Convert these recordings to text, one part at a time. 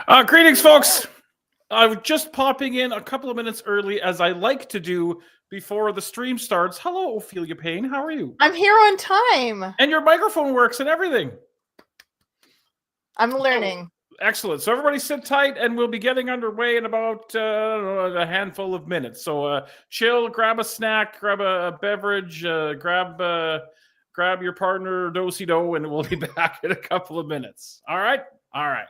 Greetings, folks. I'm just popping in a couple of minutes early, as I like to do before the stream starts. Hello, Ophelia Payne. How are you? I'm here on time. And your microphone works and everything. I'm learning. Excellent. So everybody sit tight, and we'll be getting underway in about a handful of minutes. So chill, grab a snack, grab a beverage, grab your partner, do-si-do, and we'll be back in a couple of minutes. All right? All right.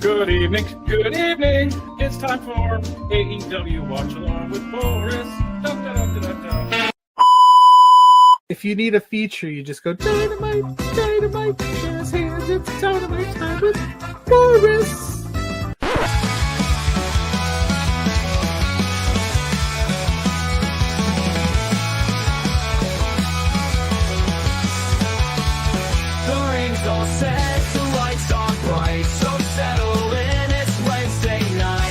Good evening, good evening. It's time for AEW Watch Along with Boris. Dun, dun, dun, dun, dun. If you need a feature, you just go Dynamite, Dynamite, jazz hands, it's Dynamite time with Boris. The ring's all set, the lights are bright, so settle in, it's Wednesday night.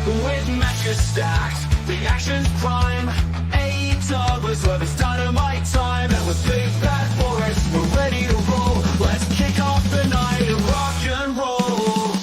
With matches stacked, the action's prime. AEW is where it's Dynamite time, and with Big Bad Boris, we're ready to roll. Let's kick off the night and rock and roll.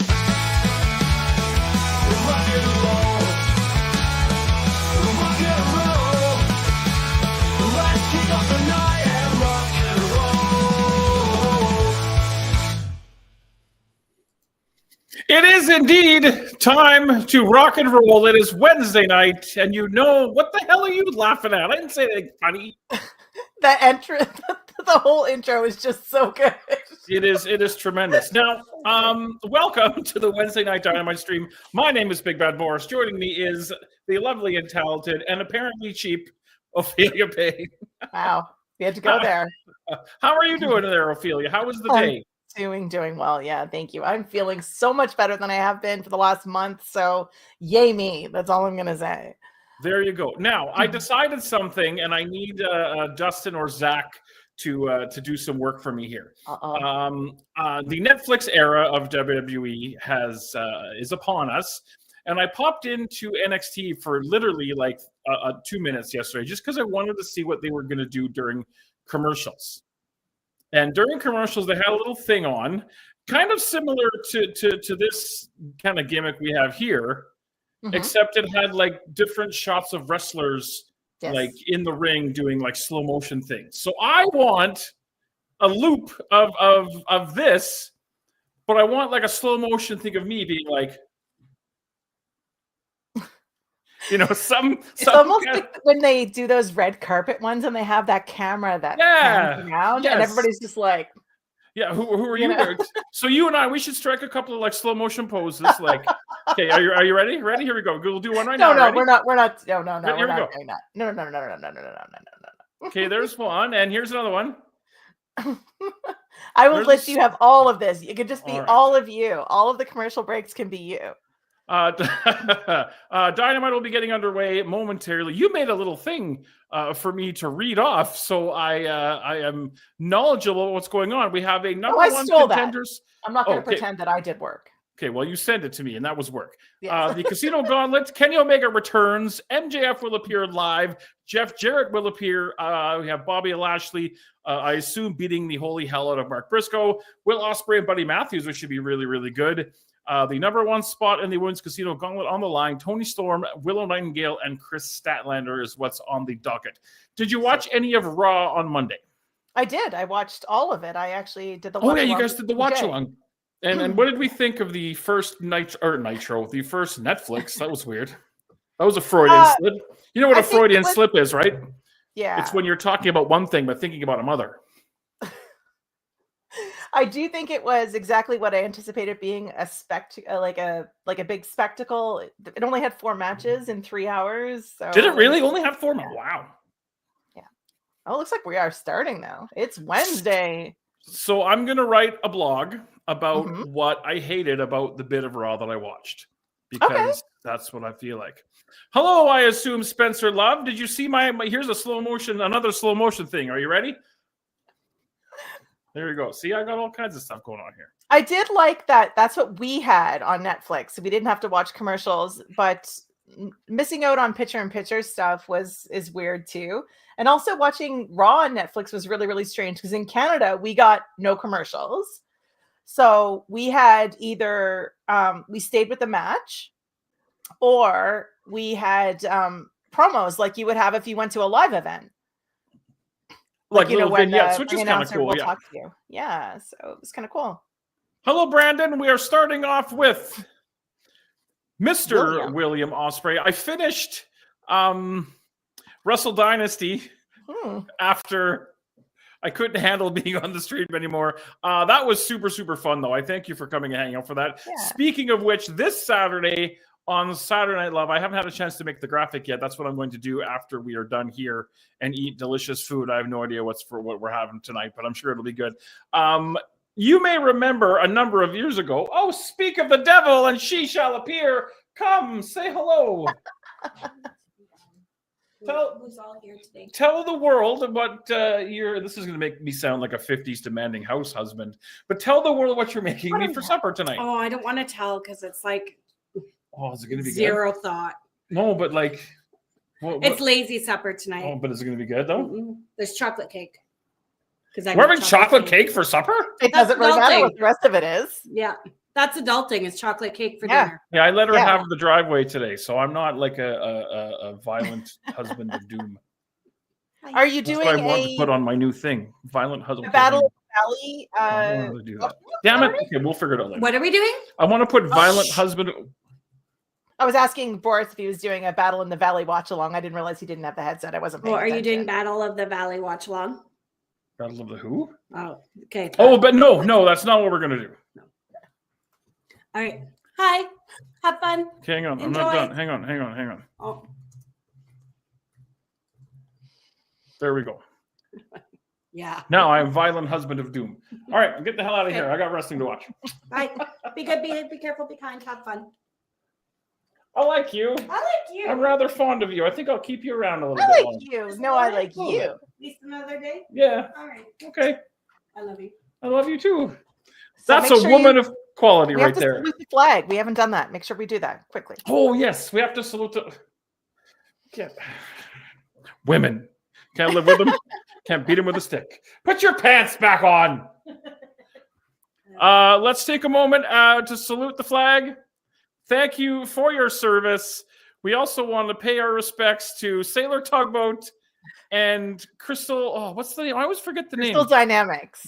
indeed time to rock and roll. It is Wednesday night, and you know what the hell are you laughing at? I didn't say anything funny. That entrance, the whole intro is just so good. It is tremendous. Now, welcome to the Wednesday Night Dynamite stream. My name is Big Bad Boris. Joining me is the lovely and talented and apparently cheap Ophelia Payne. Wow, we had to go there. How are you doing there, Ophelia? How was the day? Doing well. Yeah, thank you. I'm feeling so much better than I have been for the last month. So yay me. That's all I'm going to say. There you go. Now, I decided something, and I need Dustin or Zach to do some work for me here. The Netflix era of WWE is upon us, and I popped into NXT for literally like 2 minutes yesterday, just because I wanted to see what they were going to do during commercials. And during commercials, they had a little thing on, kind of similar to this kind of gimmick we have here, except it had like different shots of wrestlers like in the ring doing like slow motion things. So I want a loop of this, but I want like a slow motion thing of me being like, it's almost like when they do those red carpet ones and they have that camera that pans around and everybody's just like, who are you? So you and I, we should strike a couple of like slow motion poses. Like, okay, are you ready? Ready? Here we go. We'll do one right now. No, ready? we're not. No, Here we're we not go. doing that. No. Okay, there's one, and here's another one. I will let you have all of this. It could just be all of you. All of the commercial breaks can be you. Dynamite will be getting underway momentarily. You made a little thing for me to read off, so I am knowledgeable of what's going on. We have a number one contenders. I'm not going to pretend that I did work. Okay, well, you sent it to me, and that was work. Yes. The Casino Gauntlet, Kenny Omega returns. MJF will appear live. Jeff Jarrett will appear. We have Bobby Lashley, I assume, beating the holy hell out of Mark Briscoe. Will Ospreay and Buddy Matthews, which should be really, really good. The number one spot in the Women's Casino Gauntlet on the line, Toni Storm, Willow Nightingale, and Chris Statlander is what's on the docket. Did you watch any of Raw on Monday? I did. I watched all of it. I actually did the watch-along. Oh, yeah, you guys did the watch-along. And what did we think of the first the first Netflix? That was weird. That was a Freudian slip. You know what a Freudian slip is, right? Yeah. It's when you're talking about one thing but thinking about another. I do think it was exactly what I anticipated being a like a big spectacle. It only had 4 matches in 3 hours. So did it really only have 4? Wow. Yeah. Oh, it looks like we are starting now. It's Wednesday. So I'm gonna write a blog about what I hated about the bit of Raw that I watched, because that's what I feel like. Hello, I assume Spencer Love. Did you see my here's another slow motion thing. Are you ready? There you go. See, I got all kinds of stuff going on here. I did like that. That's what we had on Netflix. We didn't have to watch commercials, but missing out on picture-in-picture stuff is weird too. And also watching Raw on Netflix was really, really strange because in Canada, we got no commercials. So we had either we stayed with the match or we had promos like you would have if you went to a live event. Like little vignettes, which is kind of cool. Talk to you. Yeah, so it was kind of cool. Hello, Brandon. We are starting off with Mr. William Ospreay. I finished Wrestle Dynasty after I couldn't handle being on the stream anymore. That was super, super fun, though. I thank you for coming and hanging out for that. Yeah. Speaking of which, this Saturday on Saturday Night Love, I haven't had a chance to make the graphic yet. That's what I'm going to do after we are done here and eat delicious food. I have no idea what we're having tonight, but I'm sure it'll be good. You may remember a number of years ago, speak of the devil and she shall appear. Come, say hello. Who's all here today? Tell the world what this is going to make me sound like a 50s demanding house husband, but tell the world what you're making me for supper tonight. Oh, I don't want to tell because it's like is it going to be zero good? Thought. No, but like it's lazy supper tonight. Oh, but is it going to be good though? Mm-mm. There's chocolate cake. We're having chocolate cake for supper? It doesn't really matter what the rest of it is. Yeah. That's adulting. It's chocolate cake for dinner. Yeah, I let her have the driveway today, so I'm not like a violent husband of doom. Are you doing I want to put on my new thing, violent husband? Battle Valley. I don't want to do that. Damn it. Okay, we'll figure it out later. What are we doing? I want to put violent husband. I was asking Boris if he was doing a Battle in the Valley watch along. I didn't realize he didn't have the headset. I wasn't paying Or are you doing attention. Battle of the Valley watch along? Battle of the who? Oh, okay. Oh, but no, that's not what we're gonna do. All right. Hi. Have fun. Okay, hang on. I'm not done. Hang on. Oh. There we go. Yeah. Now I am violent husband of doom. All right, get the hell out of here. I got wrestling to watch. Bye. Be good. Be careful. Be kind. Have fun. I like you. I like you. I'm rather fond of you. I think I'll keep you around a little I bit like longer. you. No, I like Cool. you. At least another day. Yeah. All right. Okay. I love you. I love you too. So That's make a sure woman of quality we right have to there. salute the flag. We haven't done that. Make sure we do that quickly. Oh yes, we have to salute the women. Can't live with them. Can't beat them with a stick. Put your pants back on. Let's take a moment to salute the flag. Thank you for your service. We also want to pay our respects to Sailor Tugboat and Crystal. Oh, what's the name? I always forget the Crystal name. Dynamics.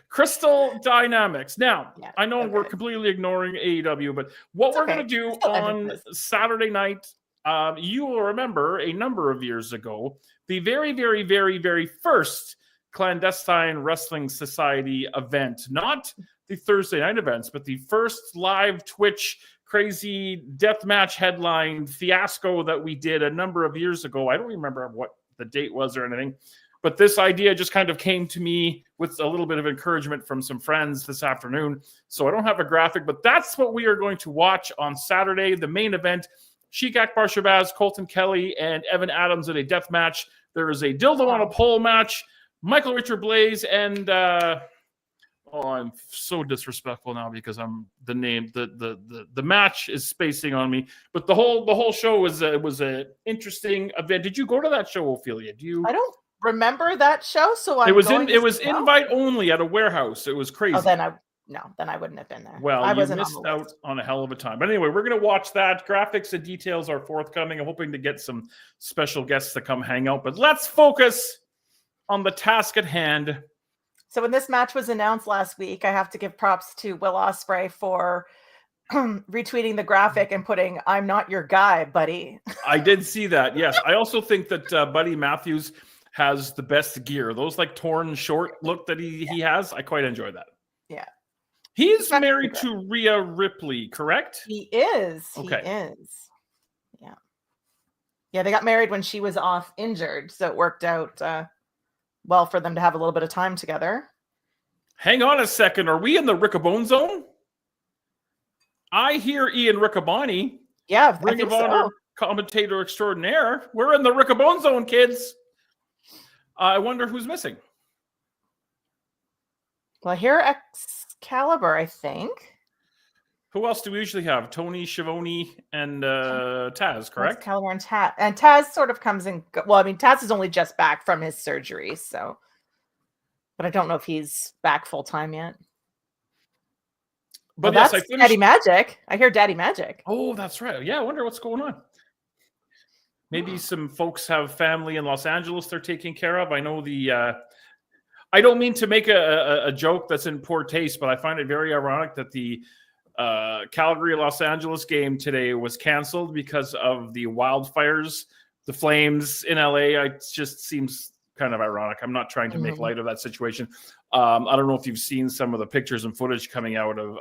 Crystal Dynamics. Now, Yeah, I know okay. we're completely ignoring AEW, but what It's we're okay. going to do Still on emphasis. Saturday night, you will remember a number of years ago, the very, very, very, very first Clandestine Wrestling Society event, not the Thursday night events, but the first live Twitch crazy deathmatch headline fiasco that we did a number of years ago. I don't remember what the date was or anything, but this idea just kind of came to me with a little bit of encouragement from some friends this afternoon. So I don't have a graphic, but that's what we are going to watch on Saturday, the main event. Sheik Akbar Shabazz, Colton Kelly, and Evan Adams in a death match. There is a dildo on a pole match. Michael Richard Blaze and I'm so disrespectful now because I'm the name. The match is spacing on me, but the whole show was an interesting event. Did you go to that show, Ophelia? Do you? I don't remember that show, so It was going to say no. invite only at a warehouse. It was crazy. Oh, then I wouldn't have been there. Well, I you wasn't missed on the out list. on a hell of a time. But anyway, we're going to watch that. Graphics and details are forthcoming. I'm hoping to get some special guests to come hang out. But let's focus on the task at hand. So when this match was announced last week, I have to give props to Will Ospreay for retweeting the graphic and putting "I'm not your guy, buddy." I did see that. Yes, I also think that Buddy Matthews has the best gear. Those like torn short look that he has. I quite enjoy that. Yeah. He's That's married pretty to Rhea Ripley, correct? He is. Okay. He is. Yeah. Yeah, they got married when she was off injured, so it worked out well for them to have a little bit of time together. Hang on a second. Are we in the Riccaboni zone? I hear Ian Riccaboni, Yeah, I Ring think of Honor so. commentator extraordinaire. We're in the Riccaboni zone, kids. I wonder who's missing. Well, here Excalibur, I think. Who else do we usually have? Tony Schiavone and Taz, correct? Excalibur and Taz. And Taz sort of comes in. Well, I mean, Taz is only just back from his surgery, so. But I don't know if he's back full time yet. But Well, yes, that's I finished. Daddy Magic. I hear Daddy Magic. Oh, that's right. Yeah, I wonder what's going on. Maybe some folks have family in Los Angeles they're taking care of. I know I don't mean to make a joke that's in poor taste, but I find it very ironic that the Calgary-Los Angeles game today was canceled because of the wildfires, the flames in LA. It just seems kind of ironic. I'm not trying to make light of that situation. I don't know if you've seen some of the pictures and footage coming out of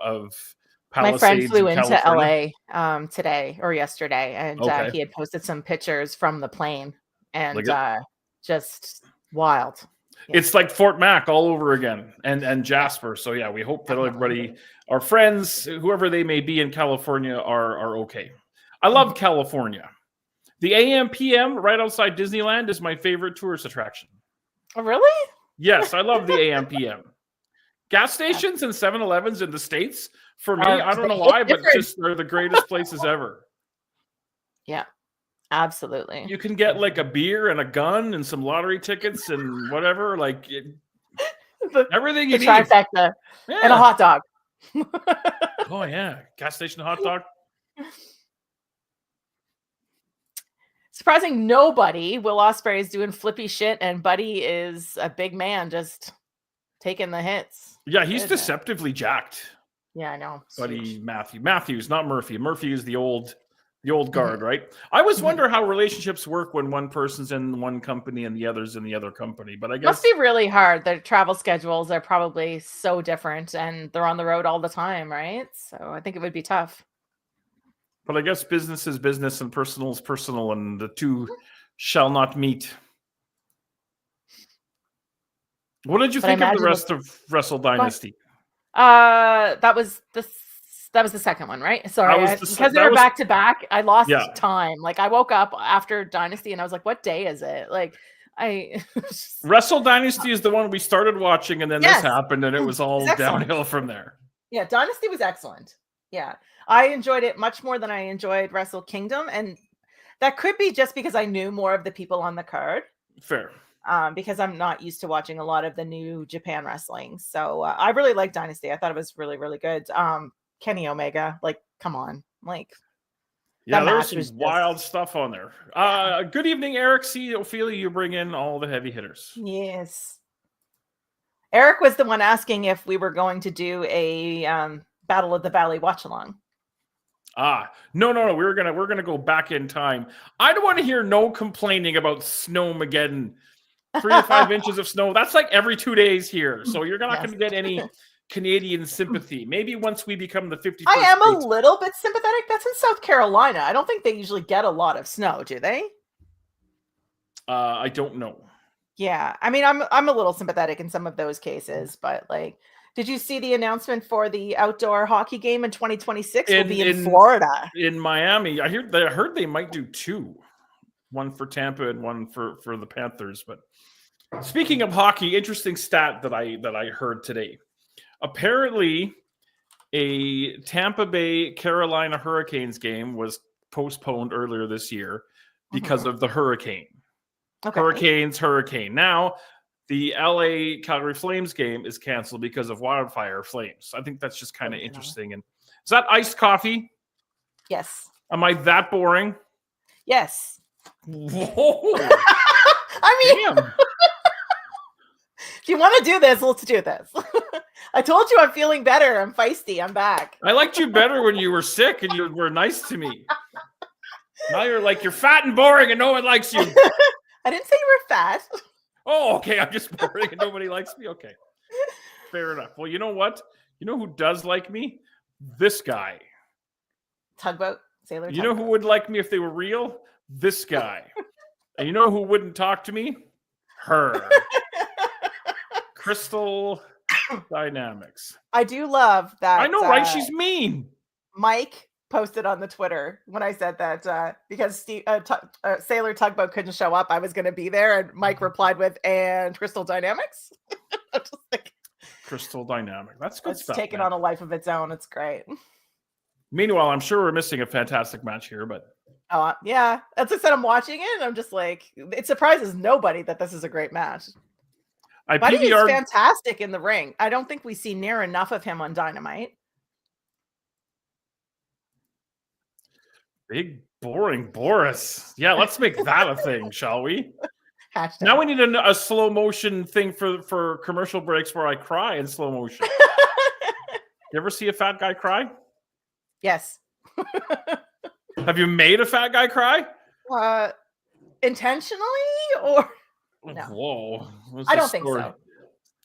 My friend Palisades flew in into California. LA today or yesterday, and Okay. he had posted some pictures from the plane, and Look at- just wild. Yeah. It's like Fort Mac all over again, and Jasper. So yeah, we hope that everybody, our friends, whoever they may be in California, are okay. I love California. The AM PM right outside Disneyland is my favorite tourist attraction. Oh, really? Yes, I love the AM PM. Gas stations and 7-Elevens in the States, for me, I don't know why, but just they're the greatest places ever. Yeah, absolutely. You can get like a beer and a gun and some lottery tickets and whatever, like everything you The need. trifecta Yeah. and a hot dog. Oh yeah, gas station hot dog. surprising nobody. Will Ospreay is doing flippy shit, and Buddy is a big man just taking the hits. Yeah, he's Goodness. deceptively jacked. Yeah, I know. Buddy Matthews, not Murphy. Murphy is the old guard, right? I always wonder how relationships work when one person's in one company and the other's in the other company. But I guess Must be really hard. Their travel schedules are probably so different, and they're on the road all the time, right? So I think it would be tough. But I guess business is business and personal is personal, and the two shall not meet. What did you But I think of the imagine rest of Wrestle Dynasty? That was the second one, right? Sorry, because they were back to back. I lost time. Like I woke up after Dynasty, and I was like, "What day is it?" Like Wrestle Dynasty is the one we started watching, and then this happened, and it was all excellent. downhill from there. Yeah, Dynasty was excellent. Yeah, I enjoyed it much more than I enjoyed Wrestle Kingdom, and that could be just because I knew more of the people on the card. Fair. Because I'm not used to watching a lot of the new Japan wrestling. So I really liked Dynasty. I thought it was really, really good. Kenny Omega, like, come on. Like, yeah, there was some wild stuff on there. Good evening, Eric. See, Ophelia, you bring in all the heavy hitters. Yes. Eric was the one asking if we were going to do a Battle of the Valley watch along. No. We're gonna go back in time. I don't want to hear no complaining about Snowmageddon. 3 to 5 inches of snow. That's like every 2 days here. So you're not going to get any Canadian sympathy. Maybe once we become the 51st. I am a little bit sympathetic. That's in South Carolina. I don't think they usually get a lot of snow, do they? I don't know. Yeah. I mean, I'm a little sympathetic in some of those cases, but like, did you see the announcement for the outdoor hockey game in 2026 will be in Florida? In Miami. I heard they might do 2. One for Tampa and one for the Panthers. But speaking of hockey, interesting stat that I heard today. Apparently, a Tampa Bay Carolina Hurricanes game was postponed earlier this year because of the hurricane. Okay. Hurricane. Now, the LA Calgary Flames game is canceled because of wildfire flames. I think that's just kind of interesting. And is that iced coffee? Yes. Am I that boring? Yes. Whoa. I mean, if you want to do this, let's do this. I told you I'm feeling better. I'm feisty. I'm back. I liked you better when you were sick and you were nice to me. Now you're like, you're fat and boring and no one likes you. I didn't say you were fat. Oh, okay. I'm just boring and nobody likes me. Okay. Fair enough. Well, you know what? You know who does like me? This guy. Tugboat. Sailor Tugboat. You know who would like me if they were real? This guy. And you know who wouldn't talk to me? Her. Crystal Dynamics. I do love that. I know, right? She's mean. Mike posted on the Twitter when I said that because Sailor Tugboat couldn't show up, I was going to be there. And Mike replied with, and Crystal Dynamics? Just like, Crystal Dynamic. That's good stuff. It's taken on a life of its own. It's great. Meanwhile, I'm sure we're missing a fantastic match here, but yeah. As I said, I'm watching it and I'm just like, it surprises nobody that this is a great match. Buddy is fantastic in the ring. I don't think we see near enough of him on Dynamite. Big boring Boris. Yeah, let's make that a thing, shall we? Hashtag. Now we need a slow motion thing for commercial breaks where I cry in slow motion. You ever see a fat guy cry? Yes. Have you made a fat guy cry? Intentionally or no? Whoa. I don't think so.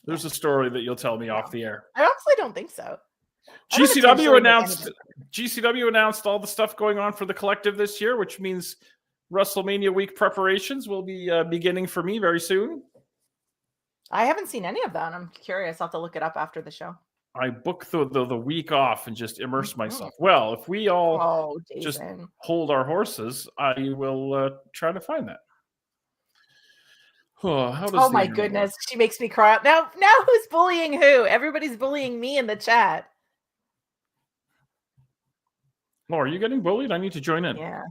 There's a story that you'll tell me off the air. I honestly don't think so. GCW announced all the stuff going on for the collective this year, which means WrestleMania week preparations will be beginning for me very soon. I haven't seen any of that. I'm curious. I'll have to look it up after the show. I booked the week off and just immerse myself. Well, if we all just hold our horses, I will try to find that. Oh my goodness. Work? She makes me cry. Now who's bullying who? Everybody's bullying me in the chat. Oh, are you getting bullied? I need to join in. Yeah.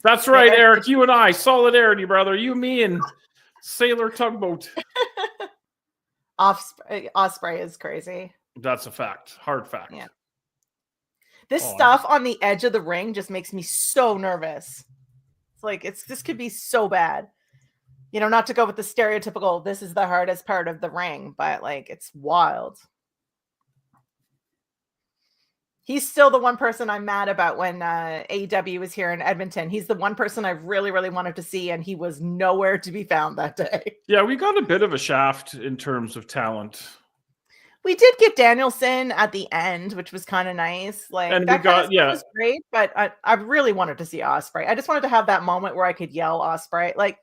That's right, Eric. You and I. Solidarity, brother. You, me, and Sailor Tugboat. Ospreay is crazy. That's a fact. Hard fact. Yeah. This stuff on the edge of the ring just makes me so nervous. It's like this could be so bad. You know, not to go with the stereotypical, this is the hardest part of the ring, but like it's wild. He's still the one person I'm mad about when AEW was here in Edmonton. He's the one person I really, really wanted to see, and he was nowhere to be found that day. Yeah, we got a bit of a shaft in terms of talent. We did get Danielson at the end, which was kind of nice. Like, And that we got- kind of stuff was great, but I really wanted to see Ospreay. I just wanted to have that moment where I could yell Ospreay. Like,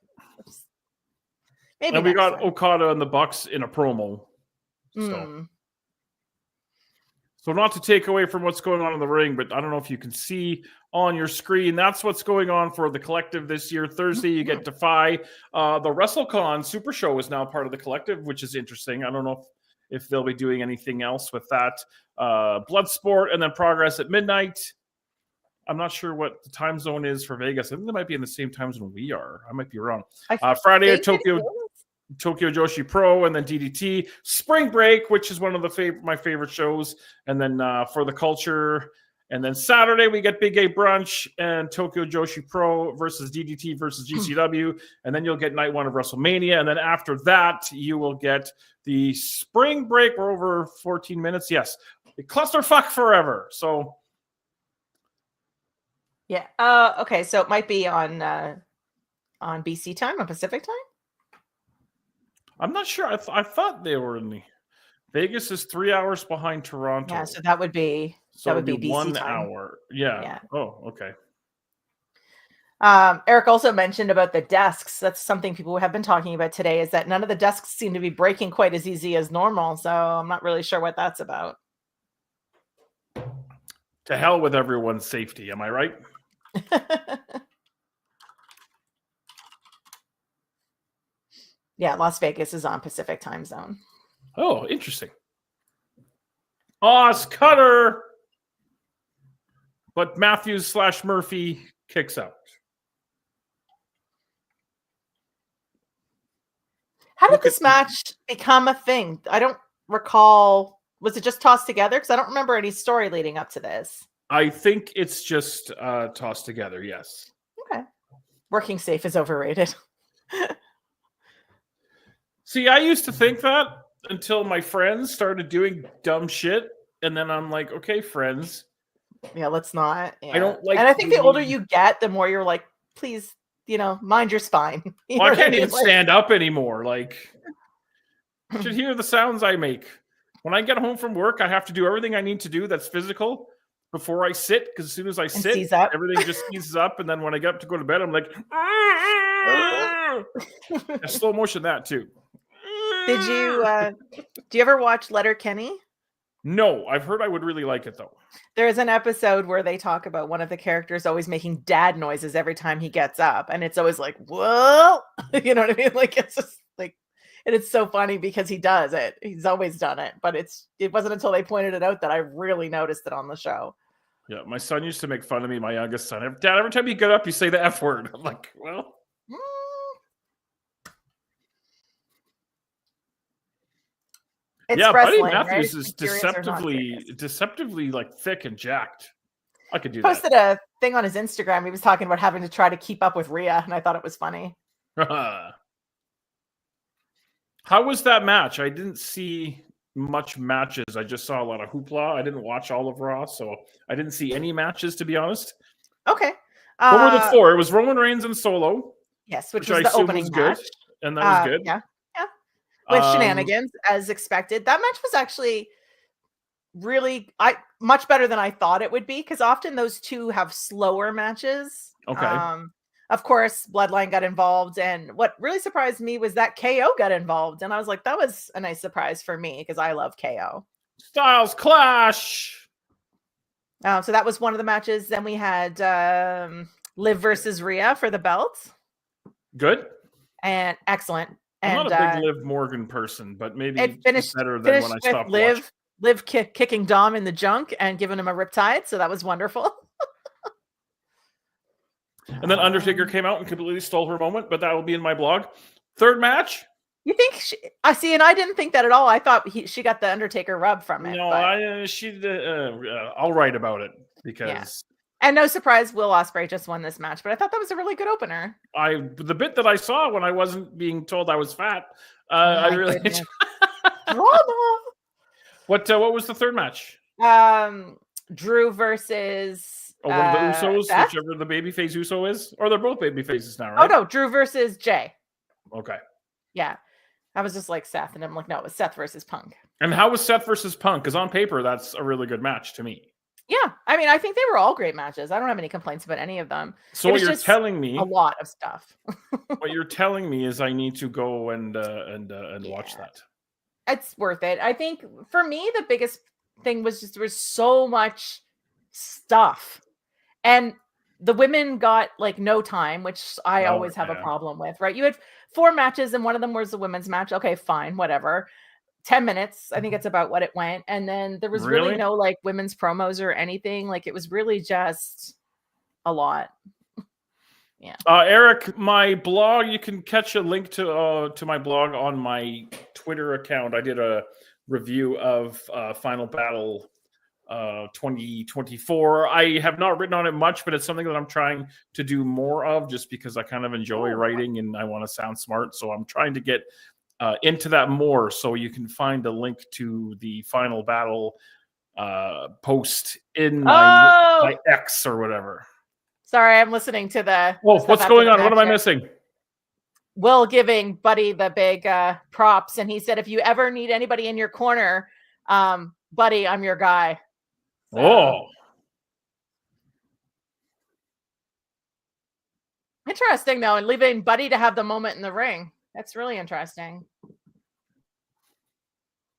maybe And we next got time. Okada and the Bucks in a promo. So. Mm. So not to take away from what's going on in the ring, but I don't know if you can see on your screen. That's what's going on for the Collective this year. Thursday, you get Defy. The WrestleCon Super Show is now part of the Collective, which is interesting. I don't know if they'll be doing anything else with that. Bloodsport and then Progress at midnight. I'm not sure what the time zone is for Vegas. I think they might be in the same time zone we are. I might be wrong. Friday at Tokyo Joshi Pro, and then DDT. Spring Break, which is one of my favorite shows, and then For the Culture. And then Saturday, we get Big A Brunch and Tokyo Joshi Pro versus DDT versus GCW. And then you'll get night one of WrestleMania. And then after that, you will get the Spring Break. We're over 14 minutes. Yes. The clusterfuck forever. So. Yeah. Okay. So it might be on BC time, on Pacific time. I'm not sure. I thought they were in the Vegas is 3 hours behind Toronto. Yeah, so that would be BC 1 time. hour. Yeah. Yeah. Oh, okay. Eric also mentioned about the desks. That's something people have been talking about today, is that none of the desks seem to be breaking quite as easy as normal. So I'm not really sure what that's about. To hell with everyone's safety. Am I right? Yeah, Las Vegas is on Pacific time zone. Oh, interesting. Oz Cutter. But Matthews / Murphy kicks out. How did this match become a thing? I don't recall. Was it just tossed together? Because I don't remember any story leading up to this. I think it's just tossed together, yes. Okay. Working safe is overrated. See, I used to think that until my friends started doing dumb shit. And then I'm like, okay, friends. Yeah, let's not. Yeah. I don't like. And I think the older you get, the more you're like, please, mind your spine. You Well, know I can't what even mean? stand up anymore. Like, you should hear the sounds I make. When I get home from work, I have to do everything I need to do that's physical before I sit, because as soon as I sit, seize up. everything just seizes up. And then when I get up to go to bed, I'm like, slow motion that too. Did you do you ever watch Letterkenny? No, I've heard I would really like it though. There's an episode where they talk about one of the characters always making dad noises every time he gets up, and it's always like, whoa, you know what I mean? Like, it's just like, and it's so funny because he does it. He's always done it, but it wasn't until they pointed it out that I really noticed it on the show. Yeah, my son used to make fun of me, my youngest son. Dad, every time you get up, you say the F word. I'm like, well. It's yeah, Buddy wrestling, Matthews right? is Be curious or not curious. deceptively like thick and jacked. I could do Posted a thing on his Instagram. He was talking about having to try to keep up with Rhea, and I thought it was funny. that. How was that match? I didn't see much matches. I just saw a lot of hoopla. I didn't watch all of Raw, so I didn't see any matches, to be honest. Okay. What were the four? It was Roman Reigns and Solo. Yes, which I was the assume opening was good, match. and that was good. Yeah. With shenanigans, as expected. That match was actually really much better than I thought it would be, because often those two have slower matches. Okay. Of course, Bloodline got involved, and what really surprised me was that KO got involved, and I was like, that was a nice surprise for me because I love KO. Styles Clash. So that was one of the matches. Then we had Liv versus Rhea for the belt. Good. And excellent. I'm And not a big Liv Morgan person, but maybe it finished better than when I stopped watching. Liv kicking Dom in the junk and giving him a riptide, so that was wonderful. And then Undertaker came out and completely stole her moment, but that will be in my blog. Third match. You think I see, and I didn't think that at all. I thought she got the Undertaker rub from it. No, but... I'll write about it because And no surprise, Will Ospreay just won this match, but I thought that was a really good opener. The bit that I saw when I wasn't being told I was fat, Oh I my really goodness. Drama. What was the third match? Drew versus Oh, one of the Usos, Seth? whichever the babyface Uso is, or they're both baby faces now, Oh right? no, Drew versus Jay. Okay. Yeah, I was just like Seth, and I'm like, no, it was Seth versus Punk. And how was Seth versus Punk? Because on paper, that's a really good match to me. Yeah, I mean, I think they were all great matches. I don't have any complaints about any of them. So It what was you're just telling me, a lot of stuff. what you're telling me is I need to go and watch Yeah. that. It's worth it. I think for me, the biggest thing was just there was so much stuff, and the women got like no time, which I always have a problem with. Right? You had 4 matches, and one of them was the women's match. Okay, fine, whatever. 10 minutes. I think it's about what it went. And then there was really Really? no like women's promos or anything. Like it was really just a lot. Eric, my blog, you can catch a link to my blog on my Twitter account. I did a review of Final Battle 2024. I have not written on it much, but it's something that I'm trying to do more of just because I kind of enjoy writing and I want to sound smart. So I'm trying to get into that more. So you can find a link to the Final Battle post in my X or whatever. Sorry, I'm listening to the. Oh, stuff what's after going the on? What am I match. missing? Will giving Buddy the big props, and he said, "If you ever need anybody in your corner, Buddy, I'm your guy." So, Oh, interesting though, and leaving Buddy to have the moment in the ring. That's really interesting.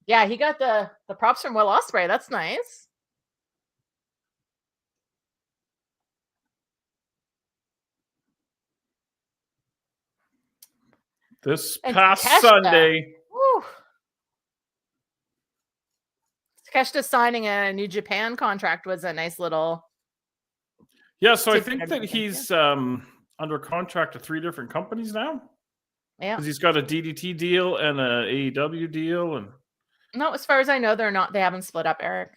Yeah, he got the props from Will Ospreay. That's nice. this And past Takeshita. Sunday. Whew. Takeshita signing a New Japan contract was a nice little. Yeah, so I Tip think and that everything, he's under contract to 3 different companies now. Yeah. Because he's got a DDT deal and a AEW deal, and No, as far as I know, they haven't split up, Eric.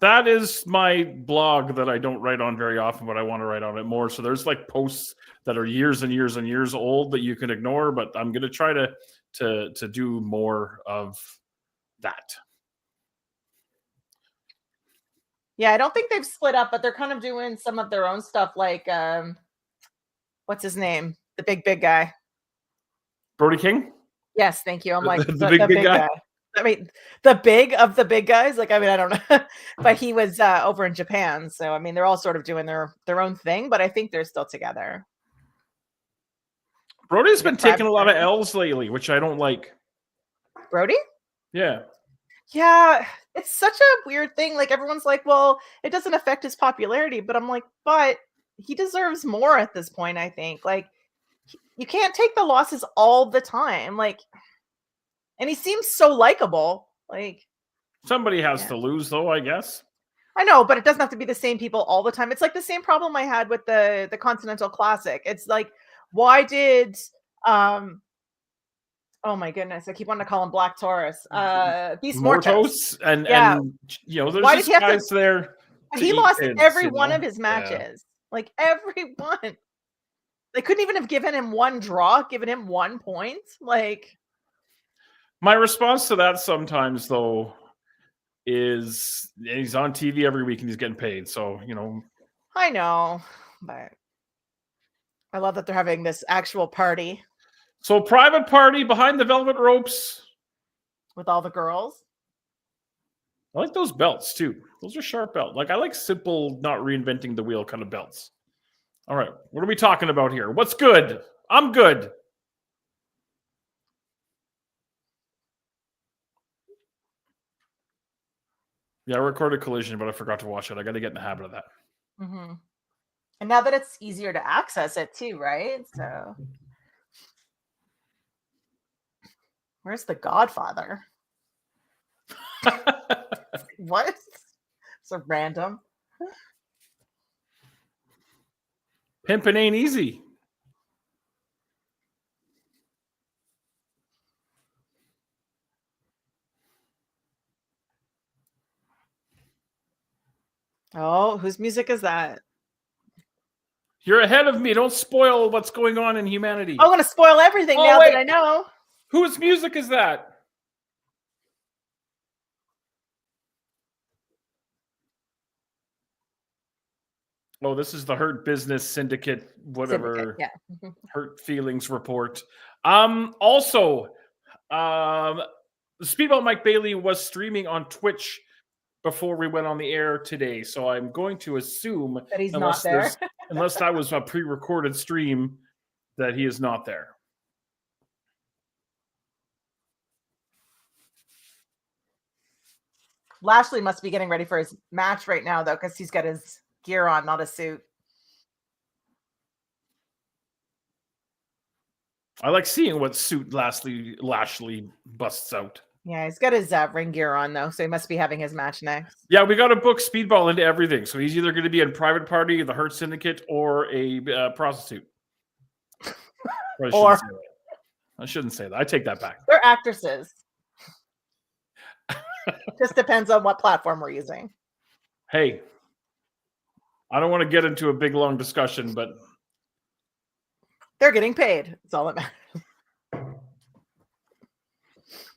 that is my blog that I don't write on very often, but I want to write on it more. So there's like posts that are years and years and years old that you can ignore, but I'm going to try to do more of that. Yeah, I don't think they've split up, but they're kind of doing some of their own stuff. Like, what's his name? The big guy. Brody King? Yes, thank you. I'm like The big guy? I mean, the big of the big guys. Like, I mean, I don't know, but he was over in Japan, so I mean, they're all sort of doing their own thing, but I think they're still together. Brody's been taking a lot of L's lately, which I don't like. Brody? Yeah. Yeah, it's such a weird thing. Like everyone's like, well, it doesn't affect his popularity, but I'm like, but he deserves more at this point, I think. Like you can't take the losses all the time. Like, and he seems so likable. Like Somebody has to lose, though, I guess. I know, but it doesn't have to be the same people all the time. It's like the same problem I had with the Continental Classic. It's like, why did oh my goodness, I keep wanting to call him Black Taurus. Beast Mortos. And you know, there's Why just did he have guys there. He lost every one of his matches. Like every one. They couldn't even have given him one draw, given him 1 point. Like my response to that sometimes, though, is he's on TV every week and he's getting paid. So, you know. I know, but I love that they're having this actual party. So, private party behind the velvet ropes. With all the girls. I like those belts, too. Those are sharp belts. Like, I like simple, not reinventing the wheel kind of belts. All right. What are we talking about here? What's good? I'm good. Yeah, I recorded Collision, but I forgot to watch it. I got to get in the habit of that. Mm-hmm. And now that it's easier to access it, too, right? So... Where's the Godfather? What? So random. Pimping ain't easy. Oh, whose music is that? You're ahead of me. Don't spoil what's going on in humanity. I'm going to spoil everything Oh, now wait. that I know. Whose music is that? Oh, this is the Hurt Business Syndicate, whatever. Syndicate, yeah. Hurt Feelings report. Also, Speedball Mike Bailey was streaming on Twitch before we went on the air today, so I'm going to assume That he's not there. unless that was a pre-recorded stream, that he is not there. Lashley must be getting ready for his match right now, though, because he's got his gear on, not a suit. I like seeing what suit Lashley busts out. Yeah, he's got his ring gear on, though, so he must be having his match next. Yeah, we got to book Speedball into everything. So he's either going to be in Private Party, the Hurt Syndicate, or a prostitute. I shouldn't say that. I take that back. They're actresses. Just depends on what platform we're using. Hey, I don't want to get into a big, long discussion, but they're getting paid. That's all that matters.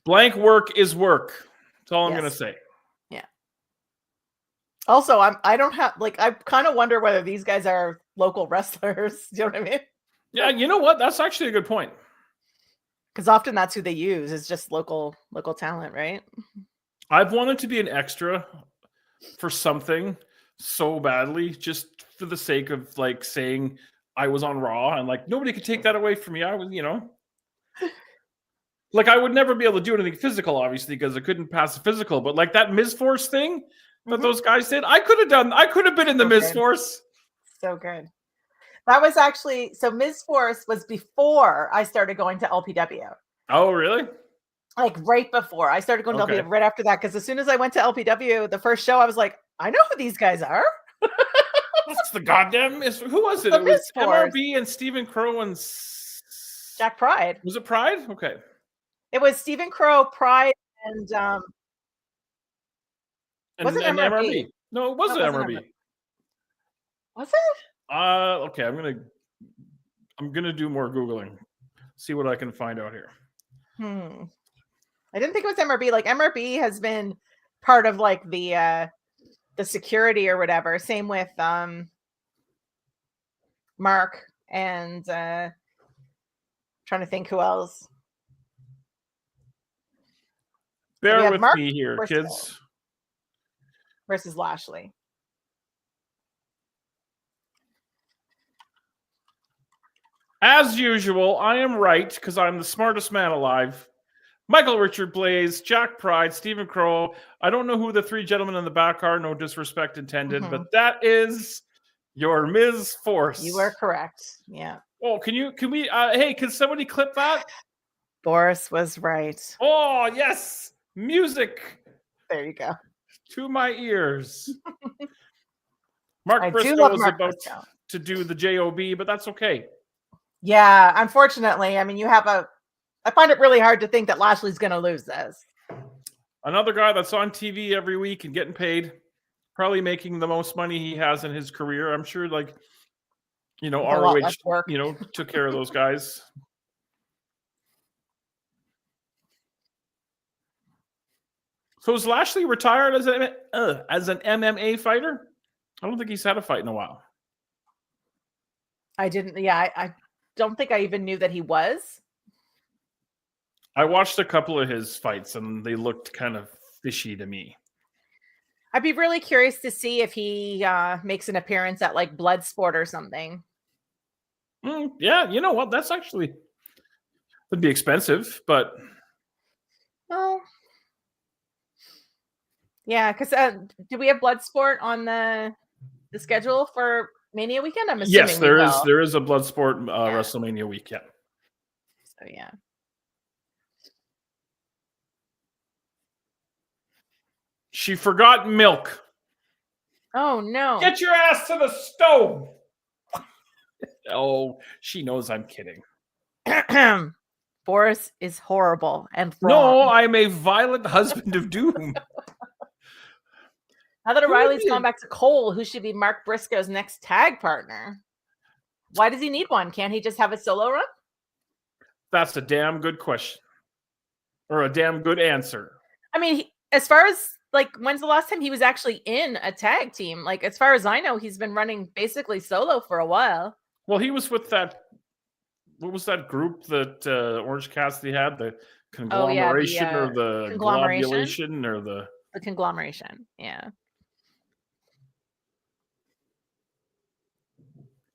Blank work is work. That's all I'm going to say. Yeah. Also, I don't have, like, I kind of wonder whether these guys are local wrestlers. Do you know what I mean? Yeah, you know what? That's actually a good point. Because often that's who they use, is just local talent, right? I've wanted to be an extra for something so badly, just for the sake of like saying I was on Raw, and like nobody could take that away from me. I was, like I would never be able to do anything physical, obviously, because I couldn't pass the physical. But like that Miz Force thing that those guys did, I could have done. I could have been in the Miz Force. So good. That was actually, so Miz Force was before I started going to LPW. Oh, really? Like right before I started going to LPW, right after that. Because as soon as I went to LPW, the first show, I was like, I know who these guys are. That's the goddamn Miz. Who was it? The It was Miz Force. MRB and Stephen Crow and Jack Pride. Was it Pride? Okay. It was Stephen Crow, Pride, and was it MRB? No, it wasn't MRB. Was it? Okay, I'm gonna do more Googling. See what I can find out here. I didn't think it was MRB. Like MRB has been part of like the security or whatever. Same with Mark and trying to think who else. Bear with me here, kids. Versus Lashley. As usual, I am right because I'm the smartest man alive. Michael Richard Blaze, Jack Pride, Stephen Crow. I don't know who the three gentlemen in the back are. No disrespect intended, but that is your Miz Force. You are correct. Yeah. Oh, can somebody clip that? Boris was right. Oh, yes. Music. There you go. To my ears. Mark Briscoe is about to do the JOB, but that's okay. Yeah, unfortunately. I mean, I find it really hard to think that Lashley's going to lose this. Another guy that's on TV every week and getting paid, probably making the most money he has in his career. I'm sure, like, ROH, took care of those guys. So is Lashley retired as an MMA fighter? I don't think he's had a fight in a while. I didn't. Yeah, I don't think I even knew that he was. I watched a couple of his fights and they looked kind of fishy to me. I'd be really curious to see if he makes an appearance at like Bloodsport or something. Yeah, you know what? That's actually would be expensive, but well, yeah. Because do we have Bloodsport on the schedule for Mania weekend? I'm assuming yes, there is a Bloodsport WrestleMania week. Yeah. So yeah. She forgot milk. Oh no! Get your ass to the stove. Oh, she knows I'm kidding. Boris is horrible and wrong. No, I'm a violent husband of doom. Now that Who would O'Reilly's be gone a- back to Cole, who should be Mark Briscoe's next tag partner? Why does he need one? Can't he just have a solo run? That's a damn good question. Or a damn good answer. I mean, as far as like, when's the last time he was actually in a tag team? Like, as far as I know, he's been running basically solo for a while. Well, he was with that. What was that group that Orange Cassidy had? The conglomeration or the conglomeration? globulation or the conglomeration. Yeah.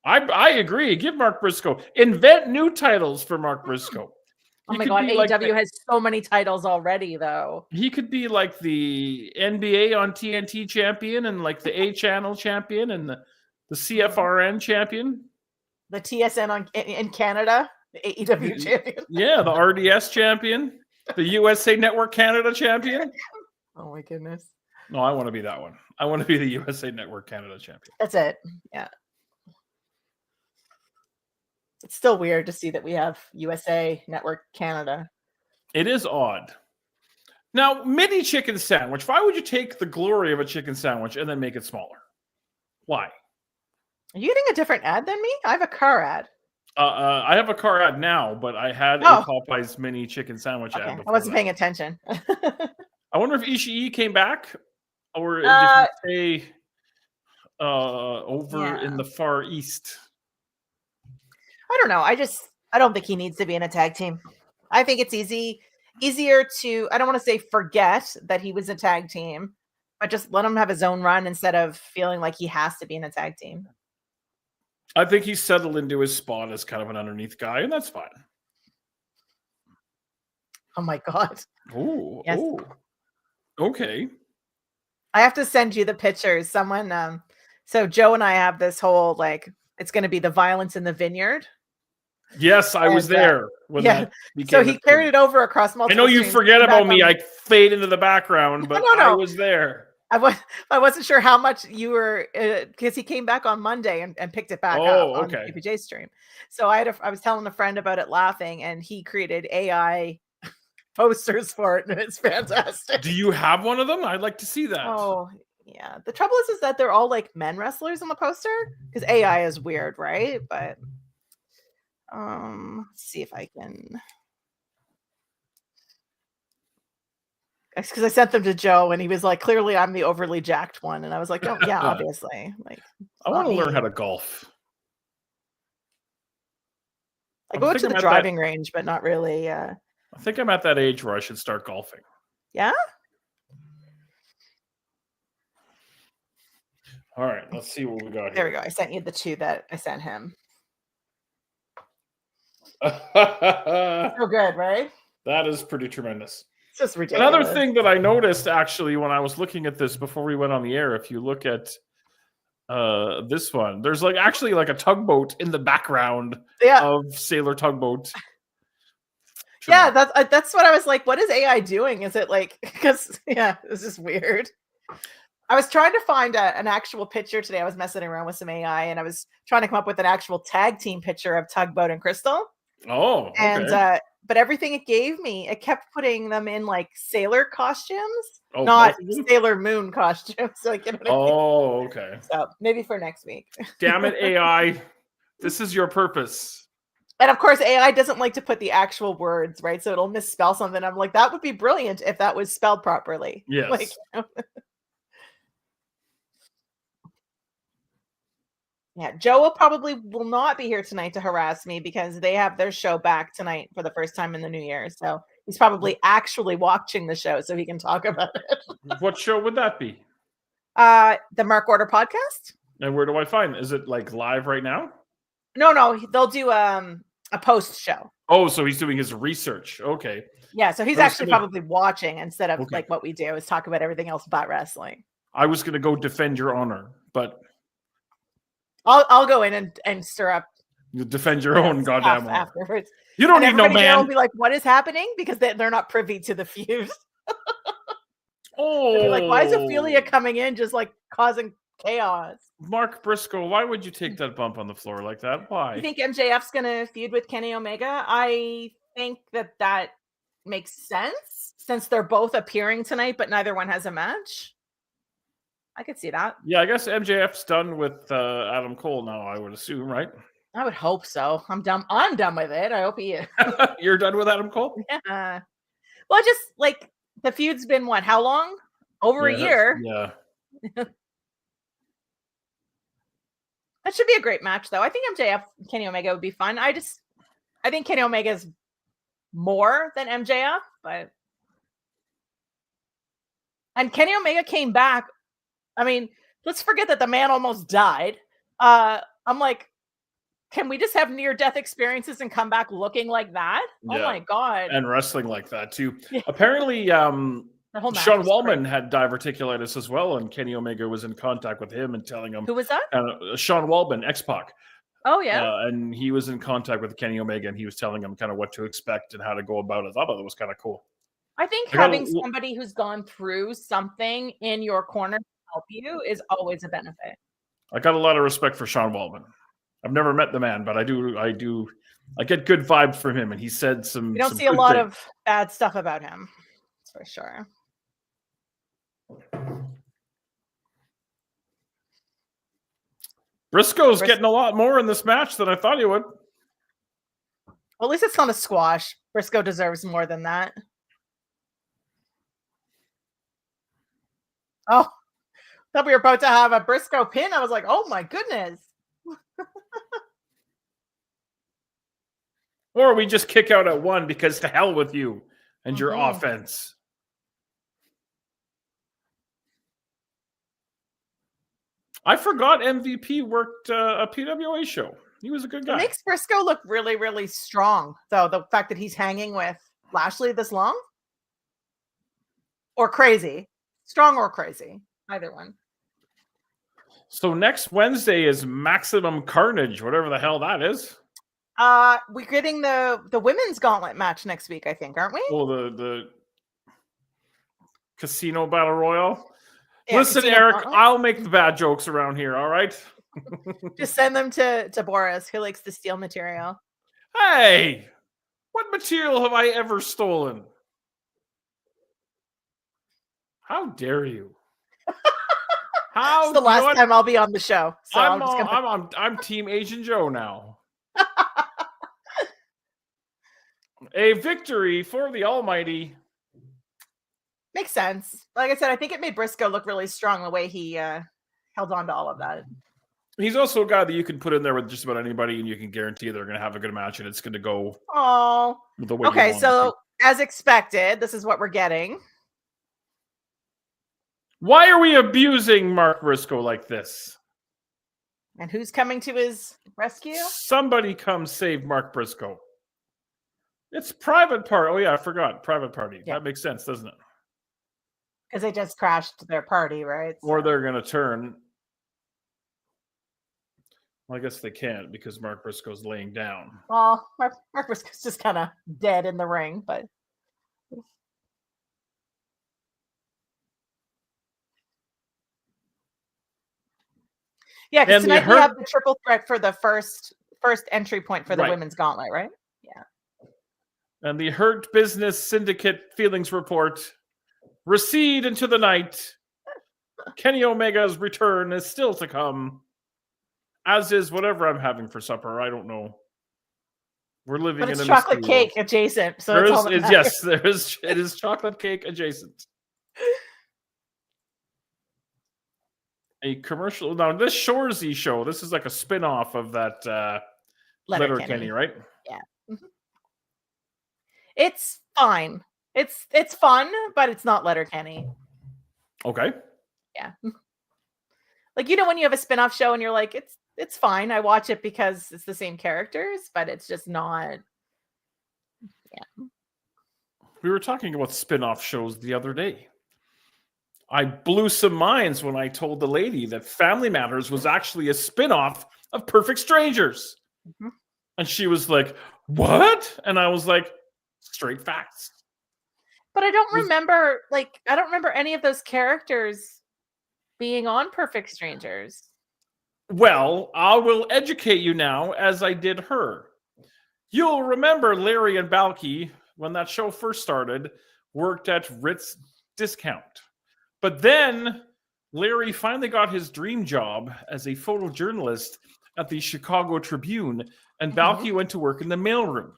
I agree. Give Mark Briscoe. Invent new titles for Mark Briscoe. Oh He my could god, be like AEW has so many titles already, though. He could be like the NBA on TNT champion and like the A channel champion and the CFRN champion. The TSN in Canada, the AEW champion. Yeah, the RDS champion, the USA Network Canada champion. Oh my goodness. No, I want to be that one. I want to be the USA Network Canada champion. That's it. Yeah. It's still weird to see that we have USA Network Canada. It is odd. Now, mini chicken sandwich. Why would you take the glory of a chicken sandwich and then make it smaller? Why? Are you getting a different ad than me? I have a car ad. I have a car ad now, but I had a Popeye's mini chicken sandwich ad Okay, before I wasn't that. paying attention. I wonder if Ishii came back, or did he stay over in the Far East? I don't know. I don't think he needs to be in a tag team. I think it's easier to, I don't want to say forget that he was a tag team, but just let him have his own run instead of feeling like he has to be in a tag team. I think he's settled into his spot as kind of an underneath guy, and that's fine. Oh my God. Oh, Yes. oh. Okay. I have to send you the pictures. Someone, so Joe and I have this whole, like, it's going to be the violence in the vineyard. Yes, I was there when that became so he carried it over across multiple. I know you streams, forget came back about me. on- I fade into the background, but No. I was there. I wasn't sure how much you were, because he came back on Monday and picked it back up on the PPJ stream. So I was telling a friend about it, laughing, and he created AI posters for it, and it's fantastic. Do you have one of them? I'd like to see that. Oh yeah. The trouble is that they're all like men wrestlers on the poster, because AI is weird, right? But let's see if I can. Because I sent them to Joe, and he was like, "Clearly, I'm the overly jacked one," and I was like, "Oh yeah, obviously." Like, I want to learn how to golf. I go to the driving range, but not really. I think I'm at that age where I should start golfing. Yeah. All right, let's see what we got There here. we go. I sent you the two that I sent him. That So good, right? is pretty tremendous. It's just ridiculous. Another thing that I noticed actually when I was looking at this before we went on the air, if you look at this one, there's like actually like a tugboat in the background of Sailor Tugboat. Yeah, that's what I was like. What is AI doing? Is it like, because it's just weird. I was trying to find an actual picture today. I was messing around with some AI, and I was trying to come up with an actual tag team picture of Tugboat and Crystal. Oh, okay. And but everything it gave me, it kept putting them in like sailor costumes, Oh, not possibly? Sailor Moon costumes. Like, you know what I mean? Oh, okay. So maybe for next week. Damn it, AI. This is your purpose. And of course, AI doesn't like to put the actual words, right? So it'll misspell something. I'm like, that would be brilliant if that was spelled properly. Yes. Like, you know? Yeah, Joe will not be here tonight to harass me because they have their show back tonight for the first time in the new year. So he's probably actually watching the show so he can talk about it. What show would that be? The Mark Order podcast. And where do I find it? Is it like live right now? No, they'll do a post show. Oh, so he's doing his research. Okay. Yeah, so he's I was actually gonna- probably watching instead of Okay. like what we do is talk about everything else about wrestling. I was going to go defend your honor, but I'll go in and stir up you defend your own goddamn honor. afterwards. You don't And need no everybody there will man. be like, "What is happening?" Because they're not privy to the feud. Oh, They'll be like, "Why is Ophelia coming in just like causing chaos?" Mark Briscoe, why would you take that bump on the floor like that? Why? You think MJF's gonna feud with Kenny Omega? I think that makes sense since they're both appearing tonight, but neither one has a match. I could see that. Yeah, I guess MJF's done with Adam Cole now, I would assume, right? I would hope so. I'm done with it. I hope he is. You're done with Adam Cole? Yeah. Well, just like the feud's been what? How long? Over a year. Yeah. That should be a great match, though. I think MJF Kenny Omega would be fun. I think Kenny Omega is more than MJF, and Kenny Omega came back. I mean, let's forget that the man almost died. I'm like, can we just have near-death experiences and come back looking like that? Yeah. Oh my god! And wrestling like that too. Yeah. Apparently, The whole match Sean was Waltman great. had diverticulitis as well, and Kenny Omega was in contact with him and telling him. Who was that? Sean Waltman, X-Pac. Oh yeah. And he was in contact with Kenny Omega, and he was telling him kind of what to expect and how to go about it. I thought that was kind of cool. I think I got having a- somebody who's gone through something in your corner to help you is always a benefit. I got a lot of respect for Sean Waltman. I've never met the man, but I get good vibes from him, and he said some. You don't some see a good lot things. of bad stuff about him. That's for sure. Briscoe's getting a lot more in this match than I thought he would. Well, at least it's not a squash. Briscoe deserves more than that. Oh, thought we were about to have a Briscoe pin. I was like, oh my goodness. Or we just kick out at one because to hell with you and your Mhm. offense. I forgot MVP worked a PWA show. He was a good It guy. makes Briscoe look really, really strong, though. The fact that he's hanging with Lashley this long, or crazy, strong or crazy, either one. So next Wednesday is Maximum Carnage, whatever the hell that is. We're getting the women's gauntlet match next week, I think, aren't we? Oh, the Casino Battle Royal. Yeah, Listen, Casino Eric, Gauntlet. I'll make the bad jokes around here, all right? Just send them to Boris, who likes to steal material. Hey, what material have I ever stolen? How dare you? How It's the last time I'll be on the show, so I'm Team Asian Joe now. A victory for the Almighty. makes sense. Like I said, I think it made Briscoe look really strong the way he held on to all of that. He's also a guy that you can put in there with just about anybody, and you can guarantee they're going to have a good match, and it's going to go Oh, the way. okay. You want So it to. as expected, this is what we're getting. Why are we abusing Mark Briscoe like this? And who's coming to his rescue? Somebody come save Mark Briscoe. It's Private Party. Oh yeah, I forgot. Private Party. Yeah. That makes sense, doesn't it? Because they just crashed their party, right? Or So- they're going to turn. Well, I guess they can't because Mark Briscoe's laying down. Well, Mark Briscoe's just kind of dead in the ring, but yeah, because And the tonight we Hurt- have the triple threat for the first entry point for the Right. women's gauntlet, right? And the Hurt Business Syndicate Feelings Report recede into the night. Kenny Omega's return is still to come, as is whatever I'm having for supper. I don't know. We're living But in it's a chocolate mystery cake world. adjacent, so There it's is- all that is- matters. yes, there is. It is chocolate cake adjacent. A commercial. Now, this Shoresy show, this is like a spin-off of that Letterkenny, right? It's fine. It's fun, but it's not Letterkenny. Okay. Yeah. Like, you know, when you have a spin-off show and you're like, it's fine. I watch it because it's the same characters, but it's just not. We were talking about spin-off shows the other day. I blew some minds when I told the lady that Family Matters was actually a spin-off of Perfect Strangers. Mhm. And she was like, what? And I was like, straight facts. But I don't Was- remember, I don't remember any of those characters being on Perfect Strangers. Well, I will educate you now as I did her. You'll remember Larry and Balky, when that show first started, worked at Ritz Discount. But then Larry finally got his dream job as a photojournalist at the Chicago Tribune, and Balky went to work in the mailroom.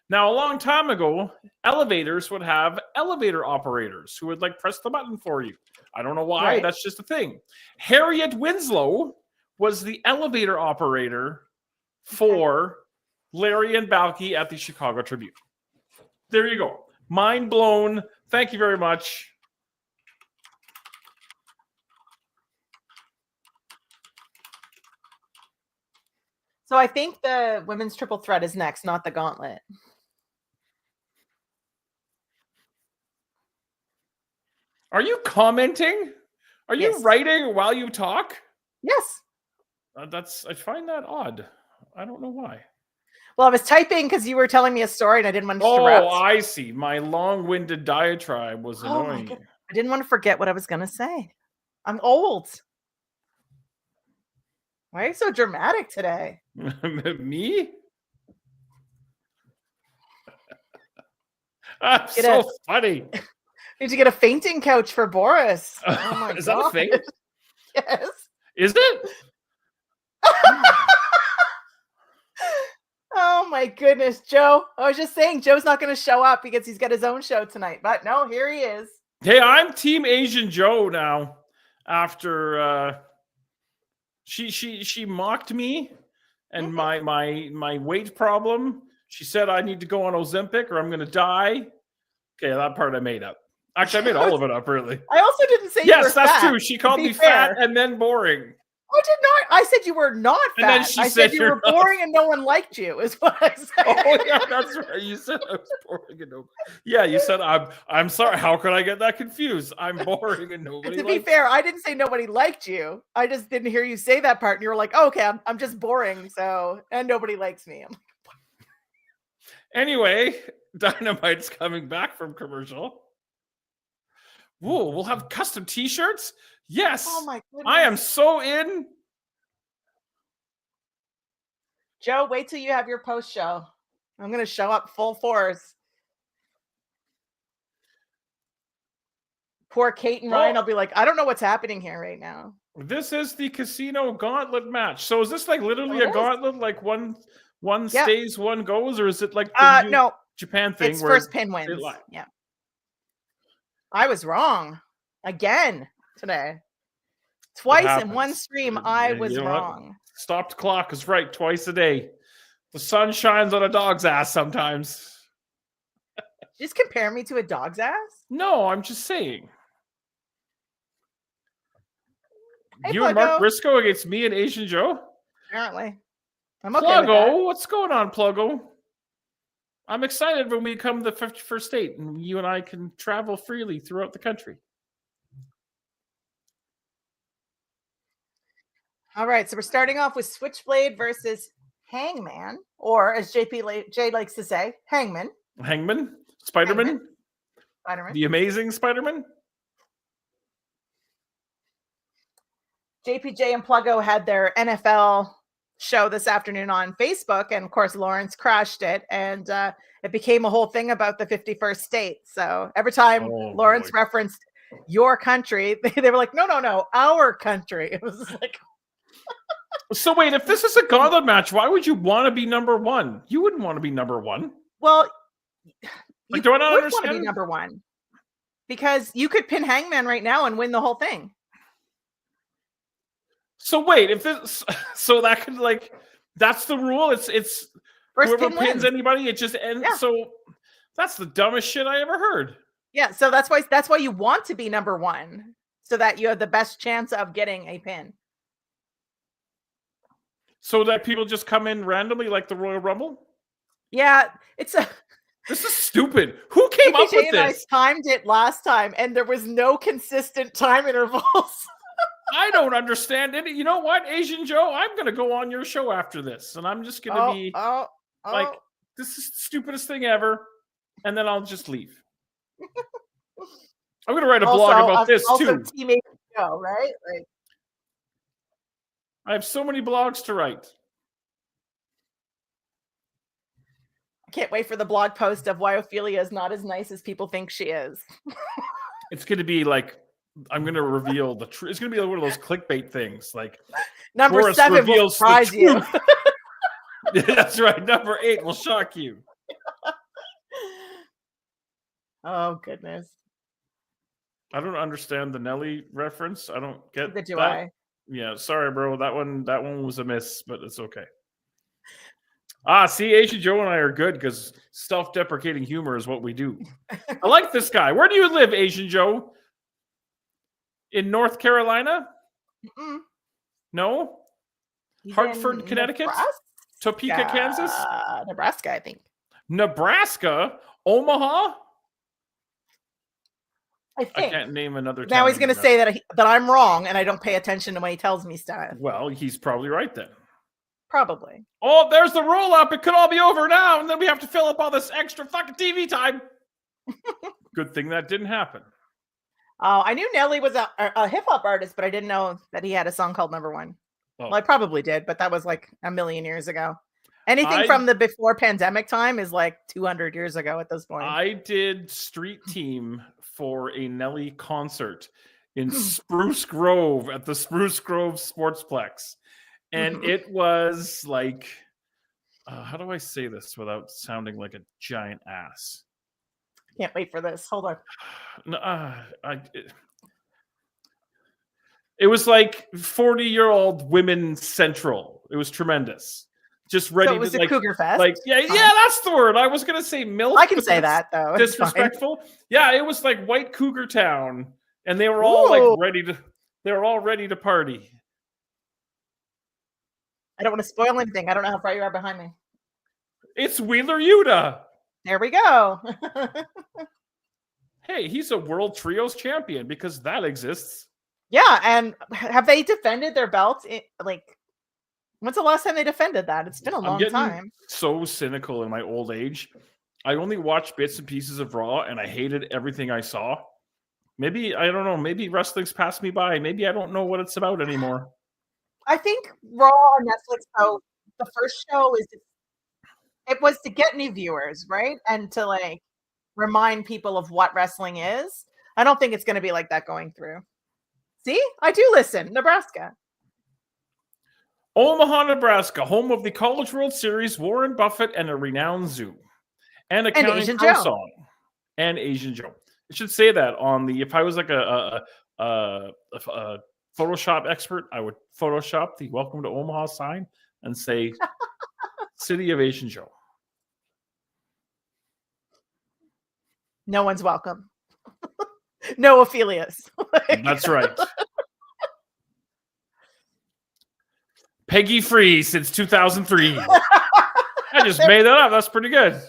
Now, a long time ago, elevators would have elevator operators who would like press the button for you. I don't know why. Right. That's just a thing. Harriet Winslow was the elevator operator for Larry and Balky at the Chicago Tribune. There you go. Mind blown. Thank you very much. So I think the women's triple threat is next, not the gauntlet. Are you commenting? Are you Yes. writing while you talk? Yes. I find that odd. I don't know why. Well, I was typing because you were telling me a story and I didn't want to interrupt. Oh, I see. My long-winded diatribe was Oh my annoying. God. I didn't want to forget what I was going to say. I'm old. Why are you so dramatic today? Me? That's Get so funny. Need to get a fainting couch for Boris. Oh my Is God. that a thing? Yes. Is it? Oh my goodness, Joe. I was just saying Joe's not going to show up because he's got his own show tonight. But no, here he is. Hey, I'm Team Asian Joe now. After she mocked me and my weight problem. She said I need to go on Ozempic or I'm going to die. Okay, that part I made up. Actually, I made all of it up, really. I also didn't say you were Yes, that's fat, true. She called be me fat fair. and then boring. I did not. I said you were not fat. And then she I said said you you're were not. boring and no one liked you, is what I said. Oh yeah, that's right. You said I was boring and nobody. Yeah, you said I'm sorry. How could I get that confused? I'm boring and nobody. To be fair, I didn't say nobody liked you. I just didn't hear you say that part, and you were like, oh, "Okay, I'm just boring." So, and nobody likes me. I'm like, Anyway, Dynamite's coming back from commercial. Whoa, we'll have custom T-shirts. Yes, oh my goodness. I am so in. Joe, wait till you have your post show. I'm going to show up full force. Poor Kate and Ryan. Well- I'll be like, I don't know what's happening here right now. This is the casino gauntlet match. So is this like literally It a is. gauntlet? Like one Yeah. stays, one goes, or is it like the new No, Japan thing? it's where first pin wins. they lie? Yeah. I was wrong again today. Twice in one happens. stream, I Yeah, was you know what? wrong. Stopped clock is right twice a day. The sun shines on a dog's ass sometimes. Just compare me to a dog's ass? No, I'm just saying. Hey, You and Mark Pluggo. Briscoe against me and Asian Joe? Apparently. I'm okay with that. Pluggo, what's going on, Pluggo? I'm excited when we come to the 51st state and you and I can travel freely throughout the country. All right, so we're starting off with Switchblade versus Hangman, or as Jay likes to say, Hangman. Hangman? Spider-Man? Spider-Man. The Amazing Spider-Man? JPJ and Pluggo had their NFL show this afternoon on Facebook, and of course Lawrence crashed it, and it became a whole thing about the 51st state. So every time Oh, Lawrence boy. referenced your country, they were like, no, our country. It was like, So wait, if this is a gauntlet match, why would you want to be number one? You wouldn't want to be number one. well, Like, you do I not would want to be understand? number one because you could pin Hangman right now and win the whole thing. So wait, if this, so that could like, that's the rule. It's First whoever pin pins wins. anybody, it just ends. Yeah. So that's the dumbest shit I ever heard. Yeah, so that's why you want to be number one, so that you have the best chance of getting a pin. So that people just come in randomly like the Royal Rumble. Yeah, it's a This is stupid. Who came up JPJ with and I this? timed it last time, and there was no consistent time intervals. I don't understand it. You know what, Asian Joe? I'm going to go on your show after this, and I'm just going to be like, this is the stupidest thing ever, and then I'll just leave. I'm going to write a blog about this also too. Team HBO, right? Like, I have so many blogs to write. I can't wait for the blog post of why Ophelia is not as nice as people think she is. It's going to be like I'm going to reveal the truth. It's going to be one of those clickbait things. Like Number Boris 7 will reveals the surprise you. truth. That's right. Number 8 will shock you. Oh goodness. I don't understand the Nelly reference. I don't get Neither do that. I. Yeah, sorry, bro. That one was a miss, but it's okay. See, Asian Joe and I are good because self-deprecating humor is what we do. I like this guy. Where do you live, Asian Joe? In North Carolina? Mm-mm. No? He's Hartford, in Connecticut? Nebraska? Topeka, Kansas? Nebraska, I think. Nebraska? Omaha? I I think. can't name another town. Now he's in going to Nebraska. say that I'm wrong and I don't pay attention to when he tells me stuff. Well, he's probably right then. Probably. Oh, there's the roll-up. It could all be over now, and then we have to fill up all this extra fucking TV time. Good thing that didn't happen. Oh, I knew Nelly was a hip-hop artist, but I didn't know that he had a song called Number One. Oh. Well, I probably did, but that was like a million years ago. Anything I- from the before pandemic time is like 200 years ago at this point. I did street team for a Nelly concert in Spruce Grove at the Spruce Grove Sportsplex. And it was like, how do I say this without sounding like a giant ass? Can't wait for this. Hold on. No, it was like 40-year-old women central. It was tremendous. Just ready So it was to a Cougar Fest. yeah, that's the word. I was gonna say milk. I can but say that's that though. It's fine. disrespectful. Yeah, it was like white Cougar Town, and they were all like Ooh. ready to. They were all ready to party. I don't want to spoil anything. I don't know how far you are behind me. It's Wheeler Yuta. There we go. Hey, he's a World Trios champion because that exists. Yeah, and have they defended their belts? When's the last time they defended that? It's been a long time. So cynical in my old age. I only watched bits and pieces of Raw, and I hated everything I saw. Maybe, I don't know, maybe wrestling's passed me by. Maybe I don't know what it's about anymore. I think Raw on Netflix, though, the first show it was to get new viewers, right? And to like remind people of what wrestling is. I don't think it's going to be like that going through. See, I do listen. Nebraska. Omaha, Nebraska, home of the College World Series, Warren Buffett, and a renowned zoo. And a Counting Asian Crow Joe. song. And Asian Joe. It should say that on the, if I was like a Photoshop expert, I would Photoshop the Welcome to Omaha sign and say, City of Asian Joe. No one's welcome. No Ophelias. That's right. Peggy Free since 2003. I just made that up. That's pretty good.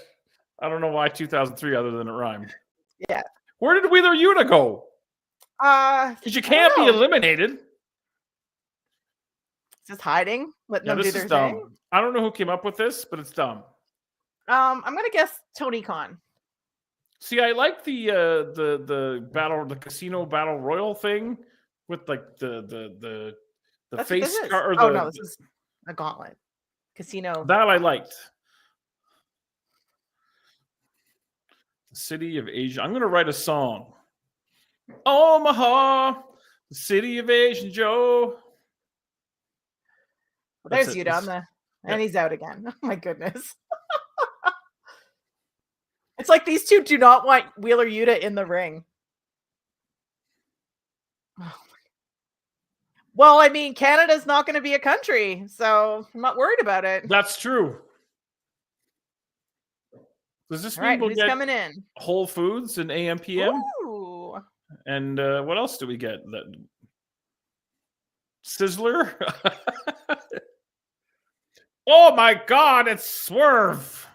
I don't know why 2003 other than it rhymed. Yeah. Where did Wheeler Yuta go? Because you can't be eliminated. Just hiding, letting Yeah, them do this their is thing. dumb. I don't know who came up with this, but it's dumb. I'm gonna guess Tony Khan. See, I like the battle, the casino battle royal thing with like the That's what face this is. scar. Or Oh the, no, this is a gauntlet. Casino. that I liked. The City of Asia. I'm gonna write a song. Omaha, the City of Asian Joe. Well, there's That's it. Yuta, and he's out again. Oh my goodness. It's like these two do not want Wheeler Yuta in the ring. Well, I mean, Canada's not going to be a country, so I'm not worried about it. That's true. Does this All mean right, we'll who's get coming in? Whole Foods and AM/PM? Ooh. And what else do we get? That Sizzler? Oh my God! It's Swerve.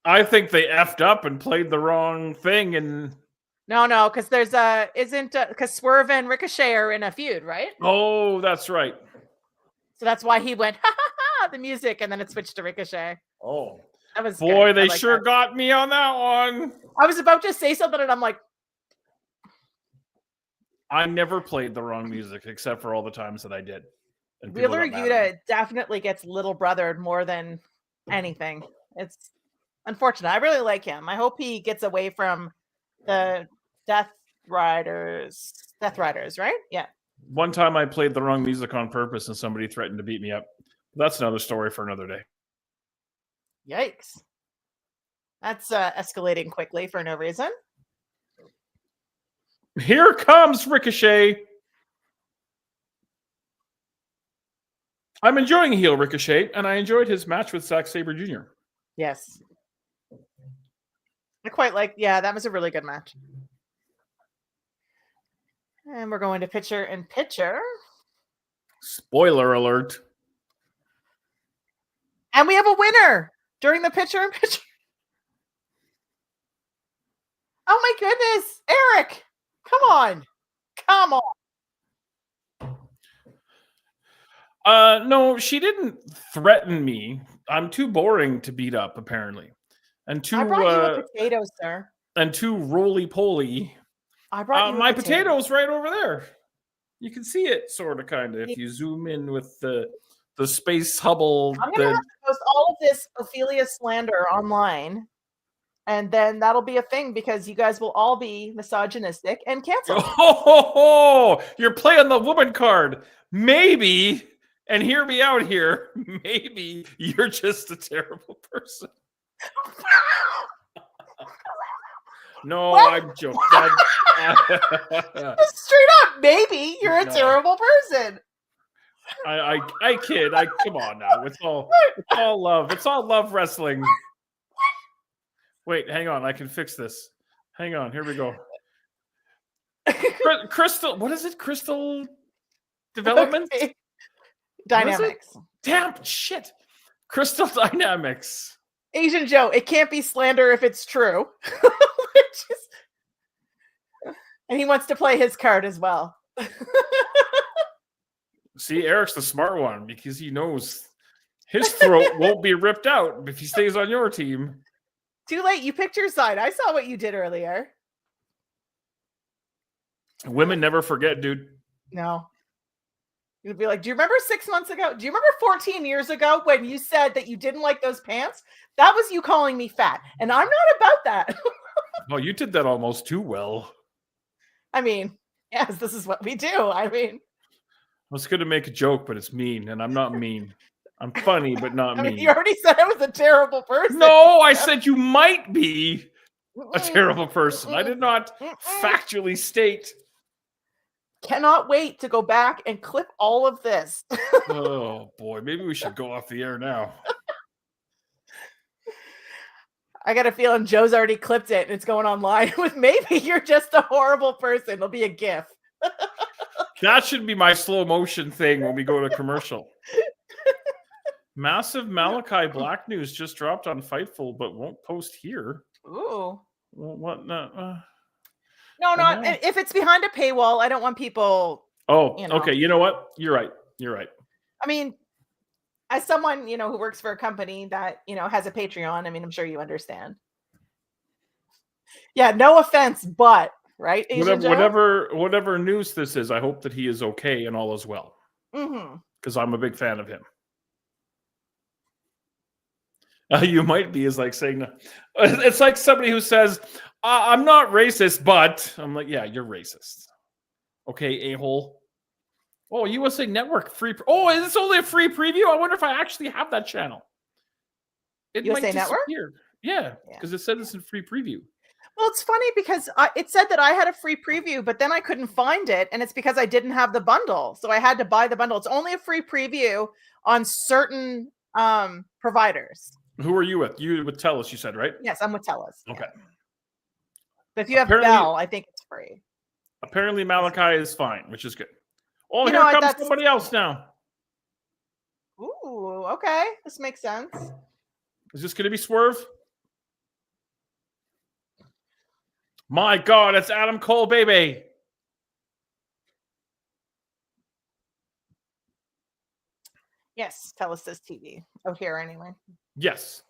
I think they effed up and played the wrong thing. And No, because there's because Swerve and Ricochet are in a feud, right? oh, that's right. So that's why he went ha ha ha the music, and then it switched to Ricochet. Oh That was boy, good. I they like sure that. got me on that one. I was about to say something, and I'm like, I never played the wrong music except for all the times that I did. And people Wheeler got mad at me. Yuta definitely gets little brothered more than anything. It's Unfortunate. I really like him. I hope he gets away from the Death Riders, right? Yeah. One time I played the wrong music on purpose and somebody threatened to beat me up. That's another story for another day. Yikes. That's escalating quickly for no reason. Here comes Ricochet. I'm enjoying heel Ricochet, and I enjoyed his match with Zack Sabre Jr. Yes. I quite like, yeah, that was a really good match. And we're going to picture in picture. Spoiler alert. And we have a winner during the picture in picture. Oh my goodness, Eric. Come on. Come on. No, she didn't threaten me. I'm too boring to beat up, apparently. And too I brought you a potato, sir. And too roly-poly. I brought you my a potato. potato's right over there. You can see it, sort of, kind of, if you zoom in with the space Hubble. I'm going to have to post all of this Ophelia slander online, and then that'll be a thing because you guys will all be misogynistic and cancel. Oh, you're playing the woman card. Maybe, and hear me out here, maybe you're just a terrible person. No, What? I'm joking. Straight up, maybe you're a terrible person. I kid. Come on now. It's all love. It's all love wrestling. Wait, hang on. I can fix this. Hang on. Here we go. Crystal. What is it? Crystal Development? Okay. Dynamics. Damn shit. Crystal Dynamics. Asian Joe, it can't be slander if it's true. And he wants to play his card as well. See, Eric's the smart one because he knows his throat won't be ripped out if he stays on your team. Too late. You picked your side. I saw what you did earlier. Women never forget, dude. No. You'd be like, do you remember 6 months ago? Do you remember 14 years ago when you said that you didn't like those pants? That was you calling me fat. And I'm not about that. Oh, you did that almost too well. I mean, yes, this is what we do. I mean, I was going to make a joke, but it's mean, and I'm not mean. I'm funny, but not mean. You already said I was a terrible person. No, I said you might be a terrible person. I did not factually state. Cannot wait to go back and clip all of this. Oh, boy. Maybe we should go off the air now. I got a feeling Joe's already clipped it and it's going online with maybe you're just a horrible person. It'll be a GIF. That should be my slow motion thing when we go to commercial. Massive Malachi Black news just dropped on Fightful, but won't post here. Ooh. Well, what? No. If it's behind a paywall, I don't want people. Oh, okay. You know what? You're right. I mean, as someone, who works for a company that, has a Patreon, I mean, I'm sure you understand. Yeah, no offense, but, right? Whatever news this is, I hope that he is okay and all is well. Because I'm a big fan of him. You might be is like saying, it's like somebody who says, I'm not racist, but I'm like, yeah, you're racist. Okay, a-hole. Oh, USA Network free. Oh, is this only a free preview? I wonder if I actually have that channel. It USA might Network? disappear. Yeah, because it said it's in free preview. Well, it's funny because it said that I had a free preview, but then I couldn't find it, and it's because I didn't have the bundle, so I had to buy the bundle. It's only a free preview on certain providers. Who are you with? You with TELUS, you said, right? Yes, I'm with TELUS. Okay. Yeah. But if you have Bell, I think it's free. Apparently Malachi is fine, which is good. Oh, here comes somebody else now. Ooh, okay. This makes sense. Is this going to be Swerve? My God, it's Adam Cole, baby. Yes, TELUS says TV. Out here, anyway. Yes.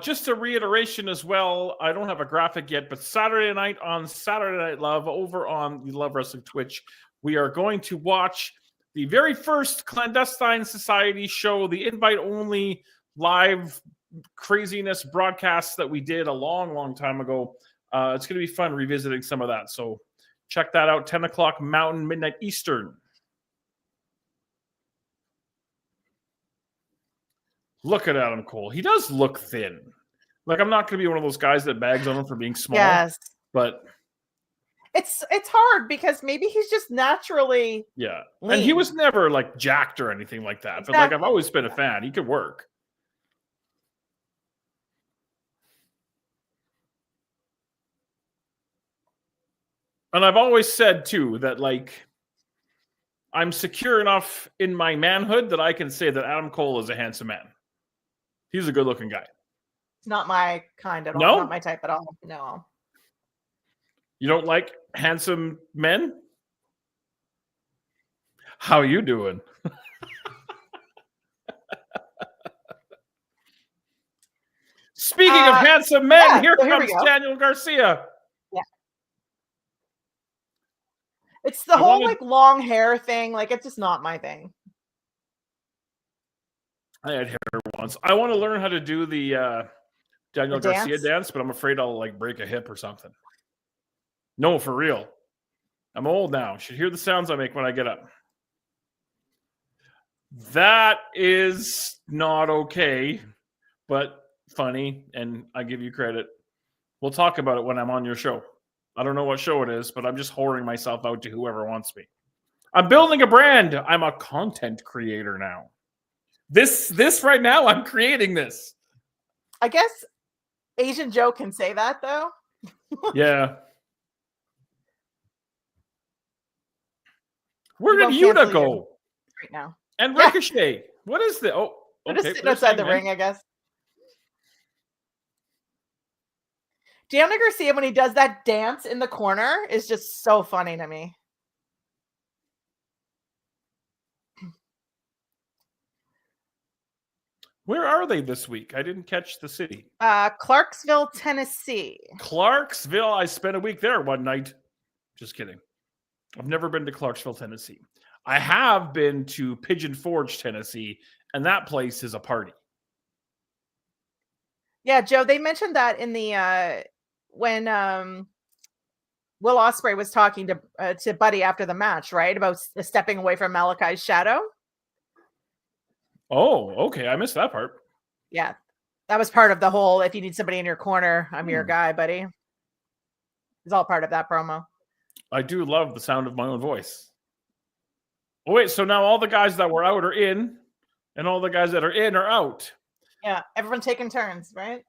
Just a reiteration as well. I don't have a graphic yet, but Saturday night on Saturday Night Love over on the Love Wrestling Twitch, we are going to watch the very first Clandestine Society show, the invite-only live craziness broadcasts that we did a long, long time ago. It's going to be fun revisiting some of that. So check that out. 10 o'clock Mountain, midnight Eastern. Look at Adam Cole. He does look thin. Like, I'm not going to be one of those guys that bags on him for being small. Yes. But it's hard because maybe he's just naturally yeah. lean. And he was never like jacked or anything like that. But like, I've always been a fan. He could work. And I've always said too that like I'm secure enough in my manhood that I can say that Adam Cole is a handsome man. He's a good-looking guy. It's not my kind at all. No? Not my type at all. No. You don't like handsome men? How you doing? Speaking of handsome men, here comes Daniel Garcia. Yeah. It's the whole like long hair thing. Like, it's just not my thing. I had hair once. I want to learn how to do the Daniel Garcia dance, but I'm afraid I'll like break a hip or something. No, for real. I'm old now. You should hear the sounds I make when I get up. That is not okay, but funny, and I give you credit. We'll talk about it when I'm on your show. I don't know what show it is, but I'm just whoring myself out to whoever wants me. I'm building a brand. I'm a content creator now. This right now, I'm creating this. I guess Asian Joe can say that, though. Yeah. Where did Yuta go? Right now. And Ricochet. Yeah. What is the... Oh, okay. Just sitting outside the ring, I guess. Daniel Garcia, when he does that dance in the corner, is just so funny to me. Where are they this week? I didn't catch the city. Clarksville, Tennessee. Clarksville. I spent a week there one night. Just kidding. I've never been to Clarksville, Tennessee. I have been to Pigeon Forge, Tennessee, and that place is a party. Yeah, Joe, they mentioned that in the when Will Ospreay was talking to Buddy after the match, right? About stepping away from Malachi's shadow. Oh, okay. I missed that part. Yeah. That was part of the whole, if you need somebody in your corner, I'm your guy, buddy. It's all part of that promo. I do love the sound of my own voice. Oh, wait. So now all the guys that were out are in, and all the guys that are in are out. Yeah. Everyone taking turns, right?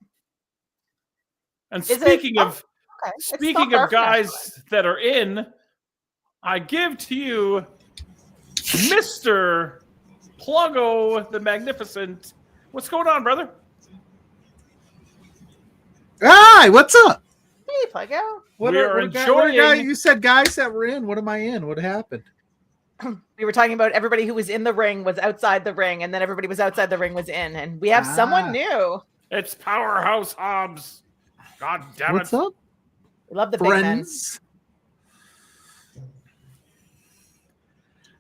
And speaking of guys that are in, I give to you Mr. Pluggo the Magnificent. What's going on, brother? Hi, what's up? Hey, Pluggo. You said guys that were in. What am I in? What happened? We were talking about everybody who was in the ring was outside the ring, and then everybody was outside the ring was in, and we have someone new. It's Powerhouse Hobbs. God damn it. What's up? We love the friends. Big men.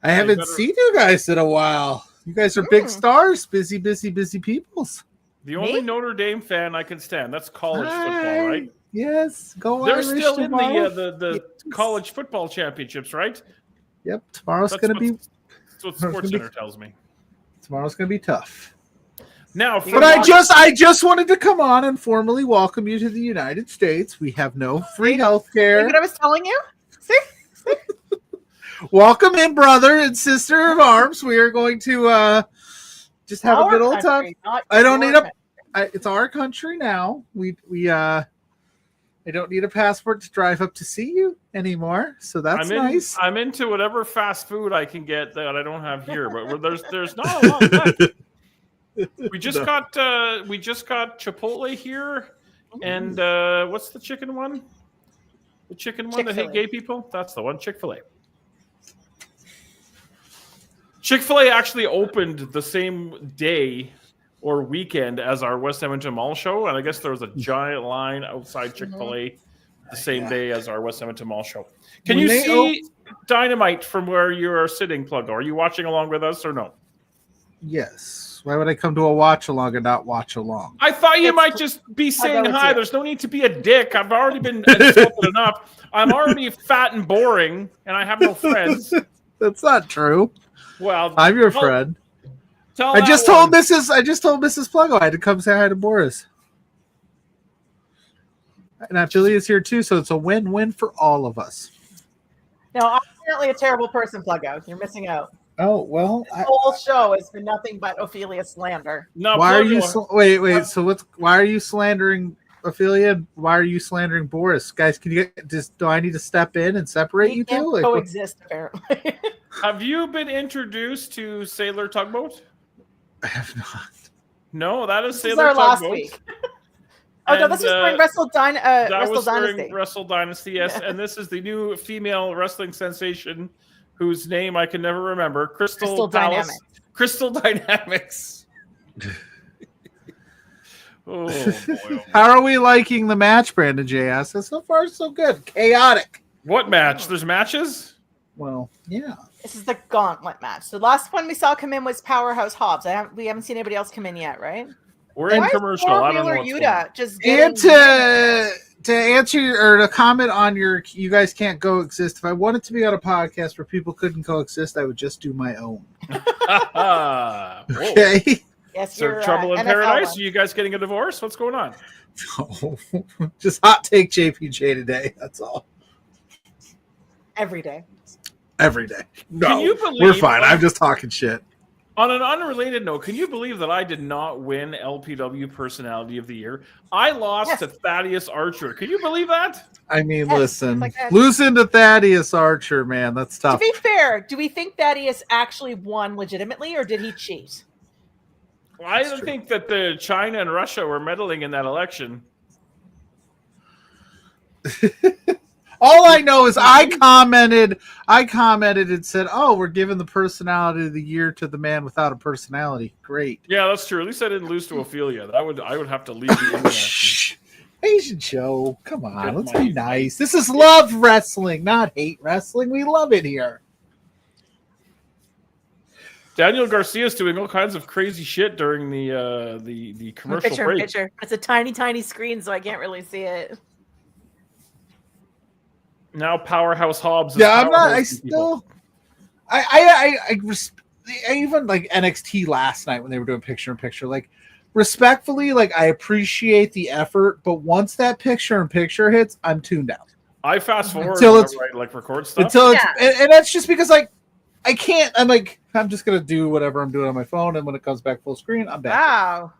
I haven't seen you guys in a while. You guys are big stars, busy peoples. The only Notre Dame fan I can stand. That's college football, right? Yes, go They're Irish still tomorrow. in the college football championships, right? Yep, tomorrow's going to be... That's what SportsCenter tells me. Tomorrow's going to be tough. Now, but I just wanted to come on and formally welcome you to the United States. We have no free health care. What I was telling you? See? Welcome in, brother and sister of arms. We are going to just have a good old time. I don't need it's our country now. I don't need a passport to drive up to see you anymore, so that's nice. I'm into whatever fast food I can get that I don't have here, but there's not a lot left. We just got Chipotle here, and what's the chicken one? The chicken one that hate gay people? That's the one. Chick-fil-A. Chick-fil-A actually opened the same day or weekend as our West Edmonton Mall show, and I guess there was a giant line outside Chick-fil-A the same day as our West Edmonton Mall show. Can you see Dynamite from where you are sitting, Pluggo? Are you watching along with us or no? Yes. Boris? Why would I come to a watch along and not watch along? I thought you It's- might just be saying it's hi. you. There's no need to be a dick. I've already been insulted enough. I'm already fat and boring, and I have no friends. That's not true. Well, I'm your tell- friend. Tell I that just one. told Mrs. Pluggo I had to come say hi to Boris. And Affiliate's here too, so it's a win-win for all of us. No, I'm apparently a terrible person, Pluggo. You're missing out. Oh well. This whole show has been nothing but Ophelia slander. No, Why are you? Pluggo, Wait. So what's? Why are you slandering Ophelia? Why are you slandering Boris? Guys, can you just? Do I need to step in and separate We you can't two? Like, coexist, apparently. have you been introduced to Sailor Tugboat? I have not. No, that is This is Sailor our last Tugboat. week. Oh no, this was during Wrestle That was Dynasty. during Wrestle Dynasty, yes. And this is the new female wrestling sensation whose name I can never remember. Crystal Palace. Dynamics. Crystal Dynamics. Oh, boy. How are we liking the match, Brandon J. asks? So far, so good. Chaotic. What match? There's matches? Well, yeah. This is the gauntlet match. The last one we saw come in was Powerhouse Hobbs. We haven't seen anybody else come in yet, right? We're in Why is commercial. I don't know Four-Wheeler what's going on. Yuta just And getting to answer or to comment on your "you guys can't coexist." If I wanted to be on a podcast where people couldn't coexist, I would just do my own. Whoa. Okay. Yes, So you're, trouble in NFL paradise? one. Are you guys getting a divorce? What's going on? Just hot take JPJ today. That's all. Every day. Every day. No, Can you believe we're fine. I'm just talking shit. On an unrelated note, can you believe that I did not win LPW Personality of the Year? I lost Yes. to Thaddeus Archer. Can you believe that? I mean, Yes, listen, it's like that. losing to Thaddeus Archer, man, that's To tough. be fair, do we think Thaddeus actually won legitimately, or did he cheat? I don't think that the China and Russia were meddling in that election. All I know is I commented and said, "Oh, we're giving the personality of the year to the man without a personality." Great. Yeah, that's true. At least I didn't lose to Ophelia. I would have to leave the internet. Shh. Asian show. Come on, Good let's night. be nice. This is love wrestling, not hate wrestling. We love it here. Daniel Garcia's doing all kinds of crazy shit during the commercial Picture in break. picture. It's a tiny, tiny screen, so I can't really see it. Now Powerhouse Hobbs is Yeah, I'm not. I powerhousing people. still. I even like NXT last night when they were doing picture in picture. Like, respectfully, like I appreciate the effort, but once that picture in picture hits, I'm tuned out. I fast forward Until it's- whenever I like record stuff. Until it's, Yeah. and that's just because like I can't. I'm like I'm just gonna do whatever I'm doing on my phone, and when it comes back full screen, I'm back. Wow.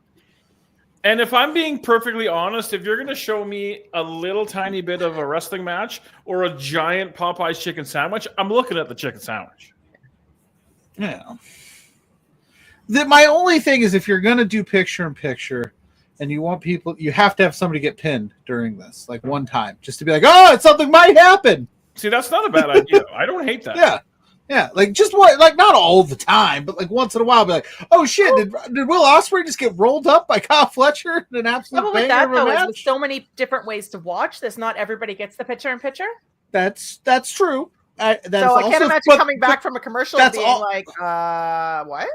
And if I'm being perfectly honest, if you're going to show me a little tiny bit of a wrestling match or a giant Popeye's chicken sandwich, I'm looking at the chicken sandwich. Yeah. My only thing is if you're gonna do picture in picture, and you want people, you have to have somebody get pinned during this, like one time, just to be like, oh, something might happen. See, that's not a bad idea. I don't hate that. Yeah, like just what, like not all the time, but like once in a while, be like, oh shit, did Will Ospreay just get rolled up by Kyle Fletcher in an absolute Trouble with banger that of a though is match? with so many different ways to watch this, not everybody gets the picture in picture. That's true. That's So I can't also- imagine but- coming back from a commercial that's and being all- like, what?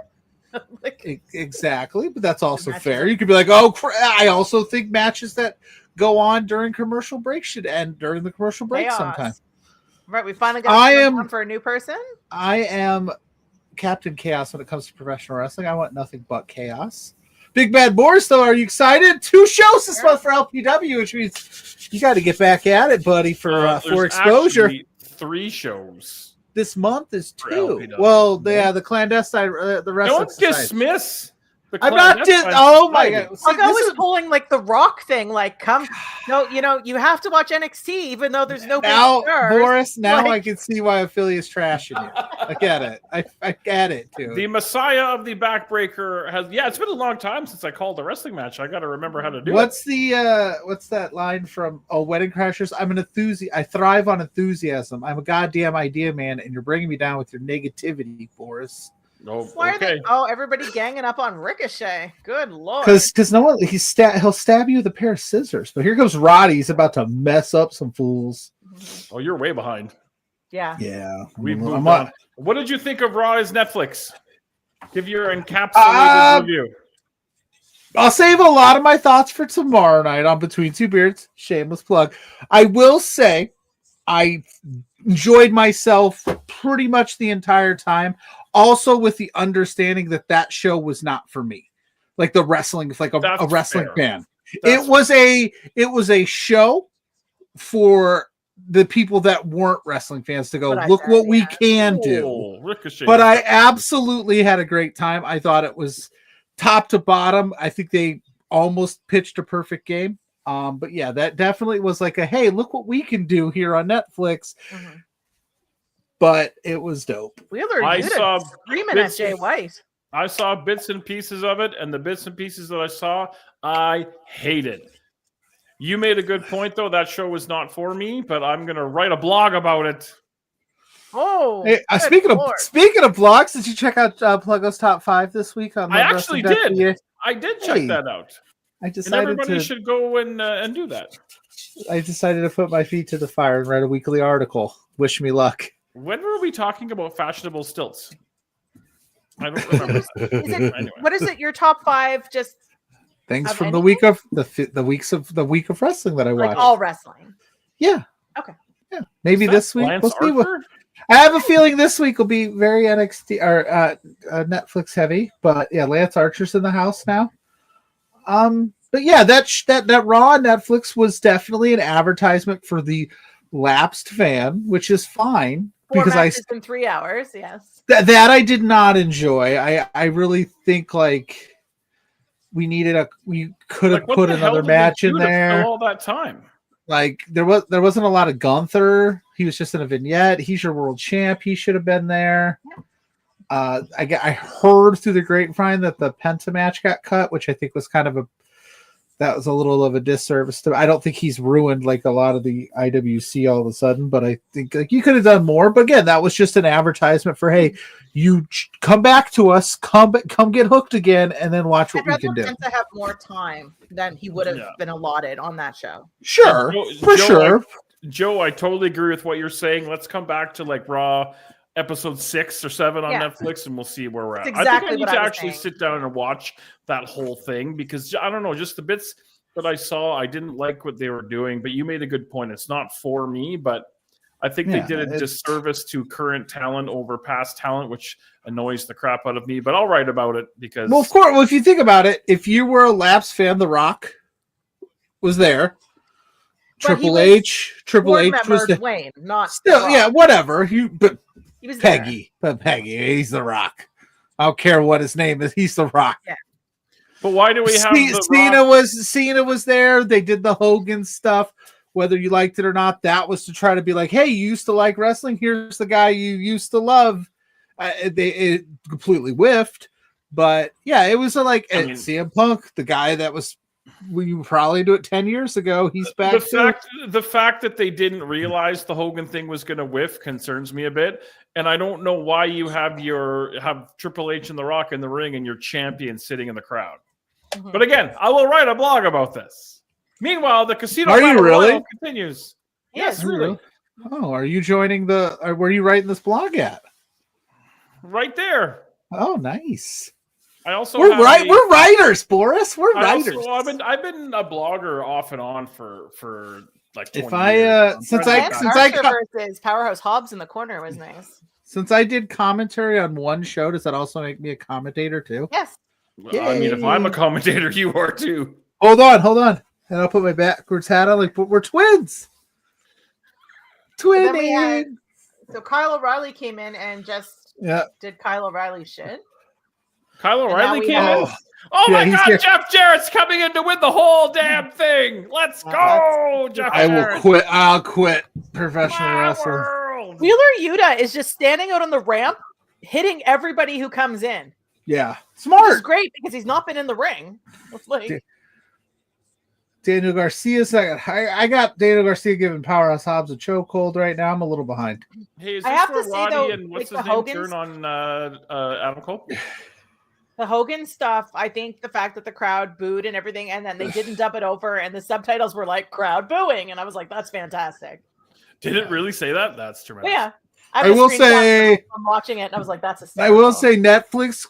Like, Exactly, but that's also matches fair. are- You could be like, oh, I also think matches that go on during commercial break should end during the commercial break chaos. sometime. Right, we finally I got am- on for a new person. I am Captain Chaos when it comes to professional wrestling. I want nothing but chaos. Big Bad Boris, though, are you excited? 2 shows this month for LPW, which means you got to get back at it, buddy, for There's exposure. actually 3 shows. This month is For 2. LPW. Well, the clandestine, the wrestling Don't society. dismiss the I'm not. clandestine Oh my society. god! See, Like I this was is- pulling like the Rock thing, like come, no, you have to watch NXT even though there's no big now, stars. Boris. Now Like- I can see why Affiliate's trashing you. I get it. I get it too. The Messiah of the Backbreaker has. Yeah, it's been a long time since I called a wrestling match. I got to remember how to do it. What's that line from Wedding Crashers? I'm an enthusiast. I thrive on enthusiasm. I'm a goddamn idea man, and you're bringing me down with your negativity, Boris. Oh, Why are okay. they? Oh, everybody ganging up on Ricochet. Good lord. Because no one he'll stab you with a pair of scissors. But here comes Roddy. He's about to mess up some fools. Oh, you're way behind. Yeah. Yeah, We've I'm moved not- on. What did you think of Raw's Netflix? Give your encapsulated review. I'll save a lot of my thoughts for tomorrow night on Between Two Beards. Shameless plug. I will say I enjoyed myself pretty much the entire time. Also with the understanding that that show was not for me. Like the wrestling, like a wrestling fan. It was a show for the people that weren't wrestling fans to go, look what we can do. Ricochet. But I absolutely had a great time. I thought it was top to bottom. I think they almost pitched a perfect game. But yeah, that definitely was like a, hey, look what we can do here on Netflix. Mm-hmm. But it was dope. Wheeler, I saw screaming at Jay White. I saw bits and pieces of it, and the bits and pieces that I saw, I hated. You made a good point, though. That show was not for me, but I'm going to write a blog about it. Oh, hey, speaking of blogs, did you check out Pluggo's Top 5 this week? On I actually did. I did check that out. I decided and everybody should go and do that. I decided to put my feet to the fire and write a weekly article. Wish me luck. When were we talking about fashionable stilts? I don't remember. Anyway. What is it? Your top 5 just things from the week of the week of wrestling that I watched. Like all wrestling. Yeah. Okay. Yeah. Maybe this week. We'll see what, I have a feeling this week will be very NXT or Netflix heavy, but yeah, Lance Archer's in the house now. But yeah, that Raw on Netflix was definitely an advertisement for the lapsed fan, which is fine. 4 matches in 3 hours, yes. That I did not enjoy. I really think like we could have put another match in there. All that time. Like there wasn't a lot of Gunther. He was just in a vignette. He's your world champ. He should have been there. Yeah. I heard through the grapevine that the Penta match got cut, which I think was that was a little of a disservice to. I don't think he's ruined like a lot of the IWC all of a sudden, but I think like you could have done more. But again, that was just an advertisement for, hey, you come back to us, come get hooked again, and then watch what we can do. To have more time than he would have been allotted on that show. Sure, sure. Joe, I totally agree with what you're saying. Let's come back to like Raw episode 6 or 7 on Netflix, and we'll see where we're at. Exactly I think I need to actually sit down and watch that whole thing because I don't know, just the bits that I saw, I didn't like what they were doing. But you made a good point. It's not for me, but I think they did a disservice to current talent over past talent, which annoys the crap out of me. But I'll write about it because, well, of course. Well, if you think about it, if you were a lapsed fan, The Rock was there. Triple H was the Wayne, not still, yeah, whatever. But he was Peggy, he's The Rock. I don't care what his name is. He's The Rock. Yeah. But why do we have Cena was there. They did the Hogan stuff, whether you liked it or not. That was to try to be like, hey, you used to like wrestling. Here's the guy you used to love. It completely whiffed, but yeah, it was CM Punk, the guy that was. We probably do it 10 years ago. He's back. The fact that they didn't realize the Hogan thing was going to whiff concerns me a bit, and I don't know why you have Triple H and The Rock in the ring and your champion sitting in the crowd. Mm-hmm. But again, I will write a blog about this. Meanwhile, the casino continues. Yes, really. Oh, are you joining where are you writing this blog at? Right there. Oh, nice. We're writers, Boris. We're writers. I've been a blogger off and on for like 20 years. Since versus Powerhouse Hobbs in the corner was nice. Since I did commentary on one show, does that also make me a commentator too? Yes. Well, I mean, if I'm a commentator, you are too. Hold on, and I'll put my backwards hat on. Like, but we're twins. Twinning. So Kyle O'Reilly came in and just did Kyle O'Reilly shit. Kyle O'Reilly came in? Oh my God, Jeff Jarrett's coming in to win the whole damn thing. Let's go, Jeff Jarrett. I'll quit professional wrestling. Wheeler Yuta is just standing out on the ramp, hitting everybody who comes in. Yeah. Smart. Which is great because he's not been in the ring. Daniel Garcia second. I got Daniel Garcia giving Powerhouse Hobbs a chokehold right now. I'm a little behind. Hey, is this where Roddy and what's his name turn on Adam Cole? The Hogan stuff, I think the fact that the crowd booed and everything, and then they didn't dub it over, and the subtitles were like crowd booing, and I was like, that's fantastic. Did it really say that? That's tremendous. Yeah. I will say, I'm watching it and I was like, that's a. I will say Netflix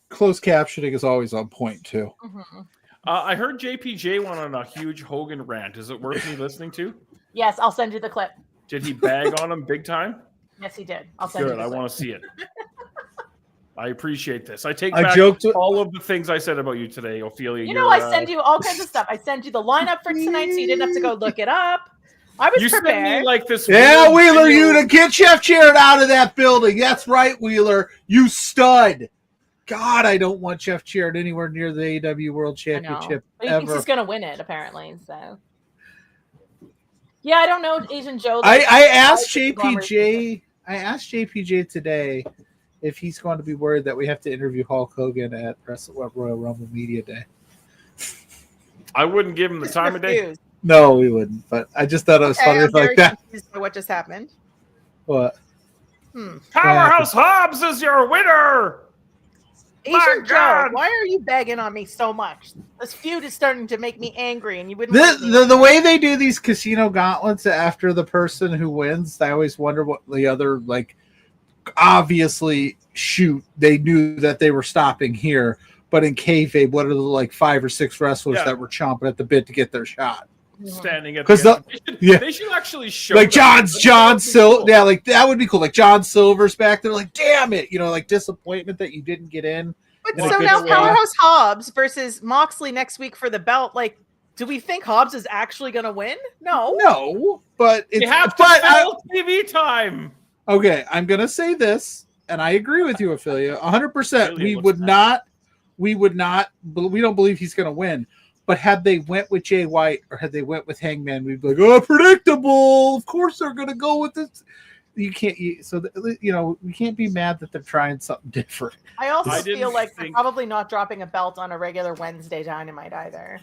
closed captioning is always on point too. Mm-hmm. I heard JPJ went on a huge Hogan rant. Is it worth me listening to? Yes, I'll send you the clip. Did he bag on him big time? Yes, he did. I'll send you Good. the I clip. want to see it. I appreciate this. I take I back joked with- all of the things I said about you today, Ophelia. You know, I send you all kinds of stuff. I send you the lineup for tonight, so you didn't have to go look it up. I was You sent prepared. me like this. Yeah, weird Wheeler, video- you to get Jeff Jarrett out of that building. That's right, Wheeler. You stud. God, I don't want Jeff Jarrett anywhere near the AEW World I know. Championship But he thinks ever. he's going to win it, apparently. So, yeah, I don't know, Asian Joe. I asked I JPJ. I asked JPJ today if he's going to be worried that we have to interview Hulk Hogan at Royal Rumble Media Day. I wouldn't give him the Just time of day. refused. No, we wouldn't. But I just thought it was Okay, funny I'm if like very that. confused by what just happened. What? Powerhouse Hobbs is your winner. Asian Joe, God. why are you begging on me so much? This feud is starting to make me angry, and you wouldn't. let me. The way they do these casino gauntlets after the person who wins, I always wonder what the other, like, obviously shoot, they knew that they were stopping here, but in kayfabe, what are the like 5 or 6 wrestlers Yeah. that were chomping at the bit to get their shot? Standing at 'Cause the end. yeah. They should actually show Like that. John Silver, yeah, like that would be cool. Like John Silver's back there, like damn it, like disappointment that you didn't get in. But in a so good now way. Powerhouse Hobbs versus Moxley next week for the belt. Like, do we think Hobbs is actually going to win? No. No, but it's You have to but fill TV time. okay, I'm gonna say this, and I agree with you, Ophelia, 100%. Ophelia, We what's would that? not, we don't believe he's gonna win. But had they went with Jay White or had they went with Hangman, we'd be like, oh, predictable. Of course they're gonna go with this. You can't, we can't be mad that they're trying something different. I also I didn't feel like they're think- probably not dropping a belt on a regular Wednesday Dynamite either.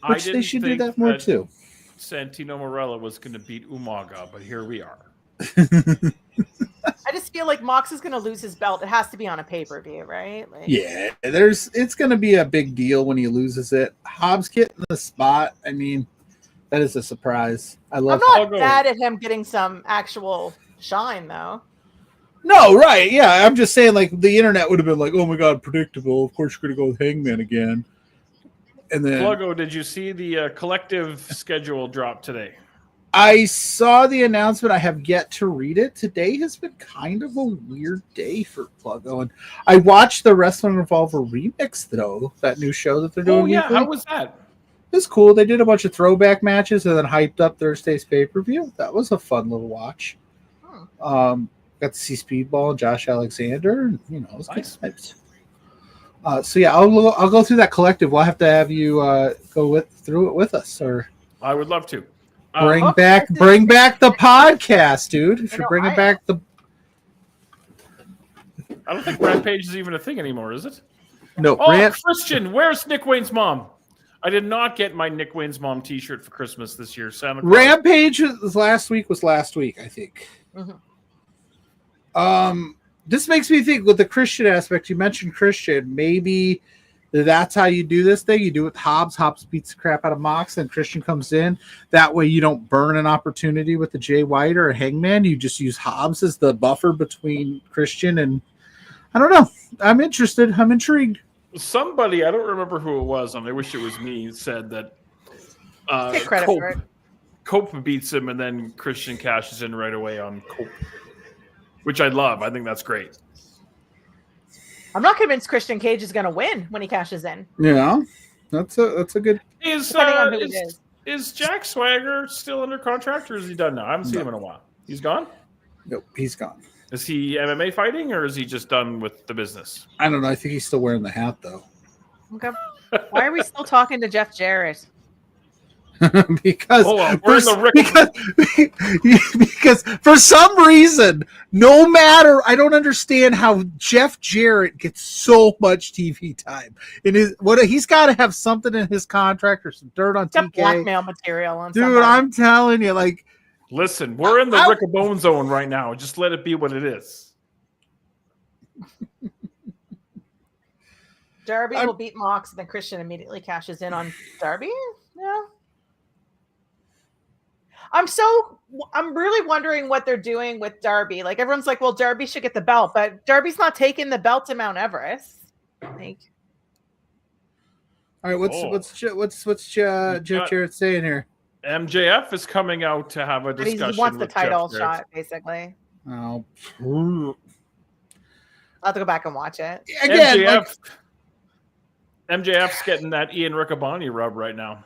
I Which they didn't should do think that more too. Santino Morella was going to beat Umaga, but here we are. I just feel like Mox is going to lose his belt. It has to be on a pay-per-view, right? Like, Yeah, it's going to be a big deal when he loses it. Hobbs getting the spot. I mean, that is a surprise. I I'm love. not I'll go. mad at him getting some actual shine, though. No, right? Yeah, I'm just saying. Like the internet would have been like, "Oh my god, predictable." Of course, you're going to go with Hangman again. And then Pluggo, did you see the collective schedule drop today? I saw the announcement. I have yet to read it. Today has been kind of a weird day for Pluggo, and I watched the Wrestling Revolver remix though. That new show that they're doing. Oh yeah, weekly. how was that? It's cool. They did a bunch of throwback matches and then hyped up Thursday's pay-per-view. That was a fun little watch. Got to see Speedball and Josh Alexander. And, it was Nice. good times. So yeah, I'll go through that collective. We'll have to have you go through it with us, or I would love to. bring Oh, back this is- the podcast, dude. If You you're know, bringing I- back the I don't think Rampage is even a thing anymore, is it? no Oh, rant. Christian, where's Nick Wayne's mom? I did not get my Nick Wayne's mom T-shirt for Christmas this year. Santa Claus. Rampage was last week, I think. Mhm. This makes me think with the Christian aspect. You mentioned Christian. Maybe that's how you do this thing. You do it with Hobbs. Hobbs beats the crap out of Mox, and Christian comes in. That way, you don't burn an opportunity with the Jay White or a Hangman. You just use Hobbs as the buffer between Christian and. I don't know. I'm interested. I'm intrigued. Somebody, I don't remember who it was, and I wish it was me, said that Take credit for it. Cope beats him, and then Christian cashes in right away on Cope, which I love. I think that's great. I'm not convinced Christian Cage is going to win when he cashes in. Yeah, that's a good. Is Depending on who it is. is Jack Swagger still under contract, or is he done now? I haven't seen him in a while. He's gone? Nope, he's gone. Is he MMA fighting, or is he just done with the business? I don't know. I think he's still wearing the hat though. Okay. Why are we still talking to Jeff Jarrett? because Hold on, we're in the because for some reason, no matter, I don't understand how Jeff Jarrett gets so much TV time. He's got to have something in his contract or some dirt on It's got TK. blackmail material on Dude, somebody. I'm telling you, like Listen, we're in the Rick of Bone zone right now. Just let it be what it is. Darby will beat Mox, and then Christian immediately cashes in on Darby. Yeah. I'm so I'm really wondering what they're doing with Darby. Like everyone's like, well, Darby should get the belt, but Darby's not taking the belt to Mount Everest. Like, All right, what's Jeff Jarrett saying here? MJF is coming out to have a but he discussion. wants the with Jeff title Jarrett. shot, basically. Oh, I'll have to go back and watch it. again, MJF's getting that Ian Riccaboni rub right now.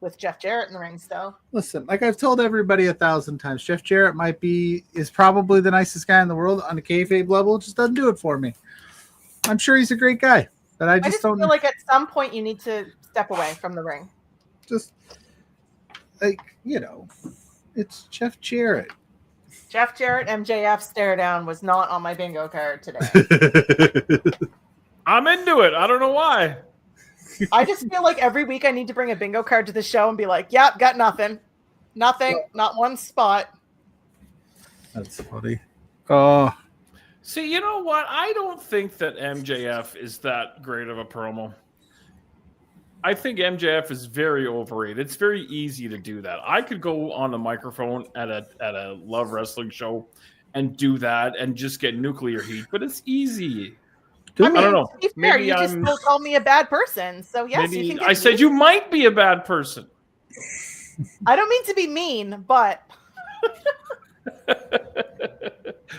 With Jeff Jarrett in the ring still. listen, like I've told everybody 1,000 times, Jeff Jarrett is probably the nicest guy in the world on the kayfabe level. It just doesn't do it for me. I'm sure he's a great guy, but I just don't feel like at some point you need to step away from the ring. just like it's Jeff Jarrett. Jeff Jarrett MJF stare down was not on my bingo card today. I'm into it. I don't know why. I just feel like every week I need to bring a bingo card to the show and be like, yep, got nothing. Nothing, not one spot. That's funny. Oh, See, you know what? I don't think that MJF is that great of a promo. I think MJF is very overrated. It's very easy to do that. I could go on the microphone at a Love Wrestling show and do that and just get nuclear heat, but it's easy. I mean, I don't know. To be fair, Maybe you just still called me a bad person. So yes, you can get I said mean. you might be a bad person. I don't mean to be mean, but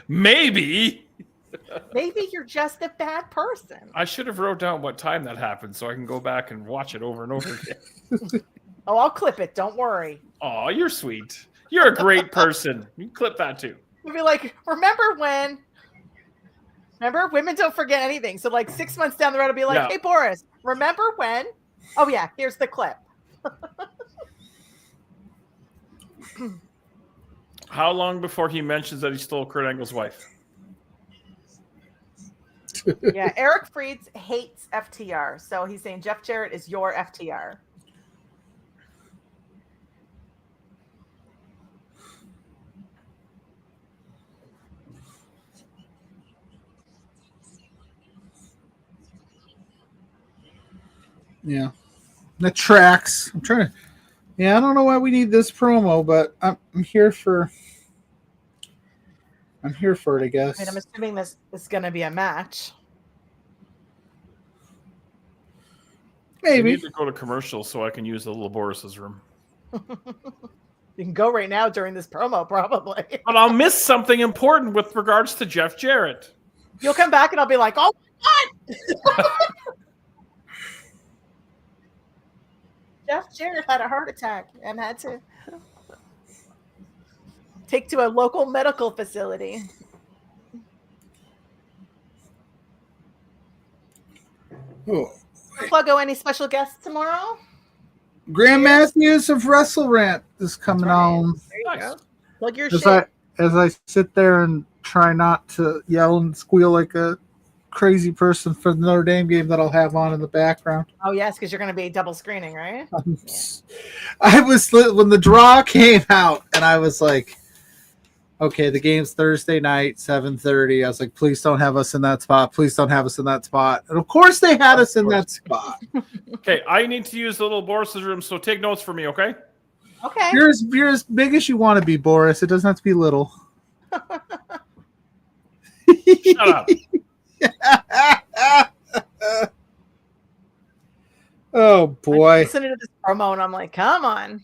Maybe. maybe you're just a bad person. I should have wrote down what time that happened so I can go back and watch it over and over again. Oh, I'll clip it. Don't worry. Oh, you're sweet. You're a great person. You can clip that too. We'll be like, remember when? Remember, women don't forget anything. So like 6 months down the road, I'll be like, Yeah. hey, Boris, remember when? Oh yeah, here's the clip. How long before he mentions that he stole Kurt Angle's wife? Yeah, Eric Freeds hates FTR. So he's saying Jeff Jarrett is your FTR. yeah. The tracks. I'm trying to. Yeah, I don't know why we need this promo, but I'm here for. I'm here for it, I guess. I mean, I'm assuming this is going to be a match. I Maybe. need to go to commercial so I can use the little Boris's room. You can go right now during this promo, probably. But I'll miss something important with regards to Jeff Jarrett. You'll come back and I'll be like, oh my God! Jeff Jarrett had a heart attack and had to take to a local medical facility. Oh. Pluggo, any special guests tomorrow? Graham Matthews of Wrestle Rant is coming on. There you Nice. go. Plug your As shit. I sit there and try not to yell and squeal like a crazy person for the Notre Dame game that I'll have on in the background. Oh, yes, because you're going to be double screening, right? I was when the draw came out, and I was like, "Okay, the game's Thursday night, 7:30." I was like, "Please don't have us in that spot. Please don't have us in that spot." And of course, they had us in that spot. Okay, I need to use the little Boris's room, so take notes for me, okay? Okay. You're as big as you want to be, Boris. It doesn't have to be little. Shut up. Oh boy, Listening to this promo, and I'm like, come on.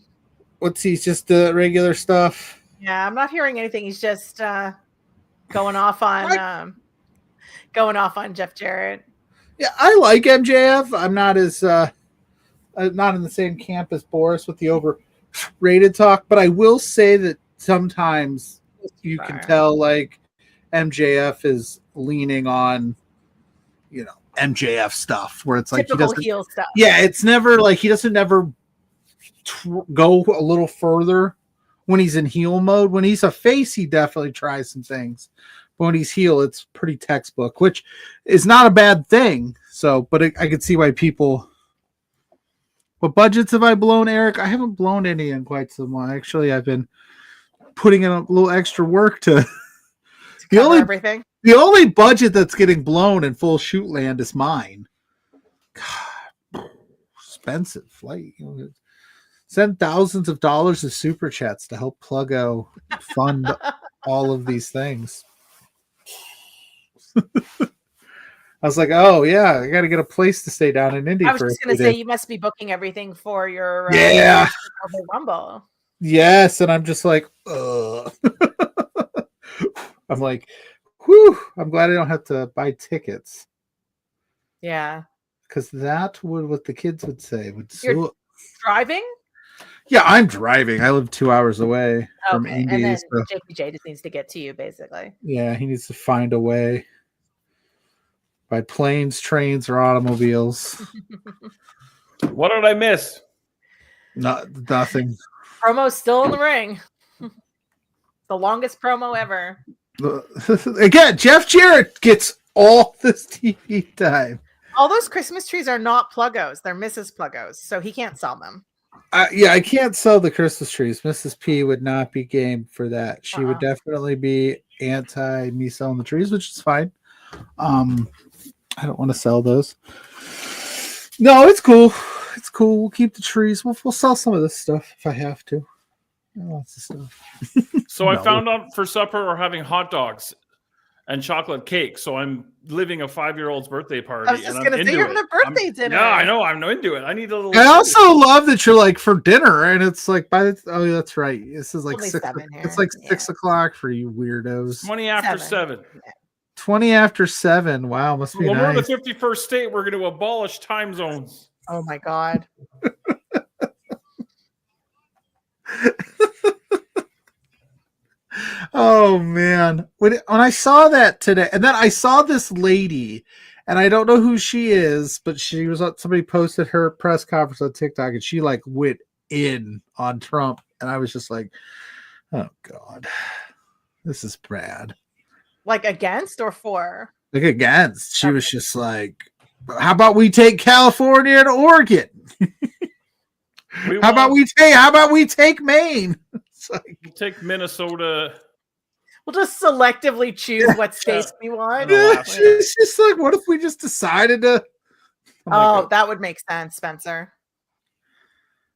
what's he? Just the regular stuff. Yeah, I'm not hearing anything. He's just going off on Jeff Jarrett. Yeah, I like MJF. I'm not as not in the same camp as Boris with the overrated talk, but I will say that sometimes you can tell like MJF is leaning on, MJF stuff where it's like he Typical doesn't. heel stuff. Yeah, it's never like he doesn't ever go a little further when he's in heel mode. When he's a face, he definitely tries some things. But when he's heel, it's pretty textbook, which is not a bad thing. So, but I could see why people. What budgets have I blown, Eric? I haven't blown any in quite some while. Actually, I've been putting in a little extra work to. Cover everything. The only budget that's getting blown in full shoot land is mine. God, expensive. Like Send thousands of dollars of super chats to help Pluggo fund all of these things. I was like, oh yeah, I got to get a place to stay down in Indy. I was for just a going few to say days. you must be booking everything for your Yeah. Royal Rumble. Yes, and I'm just like, ugh. I'm like, whew. I'm glad I don't have to buy tickets Yeah. because that would what the kids would say would You're suck. driving? Yeah, I'm driving. I live 2 hours away from Okay. Indy. And then So, JPJ just needs to get to you, basically. yeah, he needs to find a way by planes, trains, or automobiles. What did I miss? Nothing. Promo's still in the ring. The longest promo ever. Again, Jeff Jarrett gets all this TV time. All those Christmas trees are not Pluggos. They're Mrs. Pluggos, so he can't sell them. Yeah, I can't sell the Christmas trees. Mrs. P would not be game for that. She would definitely be anti me selling the trees, which is fine. I don't want to sell those. No, it's cool. It's cool. We'll keep the trees. We'll sell some of this stuff if I have to. Lots of stuff. So I found out for supper we're having hot dogs and chocolate cake. So I'm living a 5-year-old's birthday party. I was just going to say you're having a birthday dinner. Yeah, I know. I'm into it. I need a little. I also love that you're like for dinner, and it's like oh, that's right. This is like Only 6. 7 here. It's like Yeah. 6 o'clock for you weirdos. 20 after 7. 20 after 7. Wow, must be When nice. we're in the 51st state, we're going to abolish time zones. Oh my God. Oh man, when I saw that today, and then I saw this lady, and I don't know who she is, but she was somebody posted her press conference on TikTok, and she like went in on Trump, and I was just like, oh God, this is bad. Like against or for? Like against, she was just like, how about we take California and Oregon? How about we take Maine? It's like, We'll take Minnesota. We'll just selectively choose what states we want. yeah, she's just like, what if we just decided to? Oh, that would make sense, Spencer.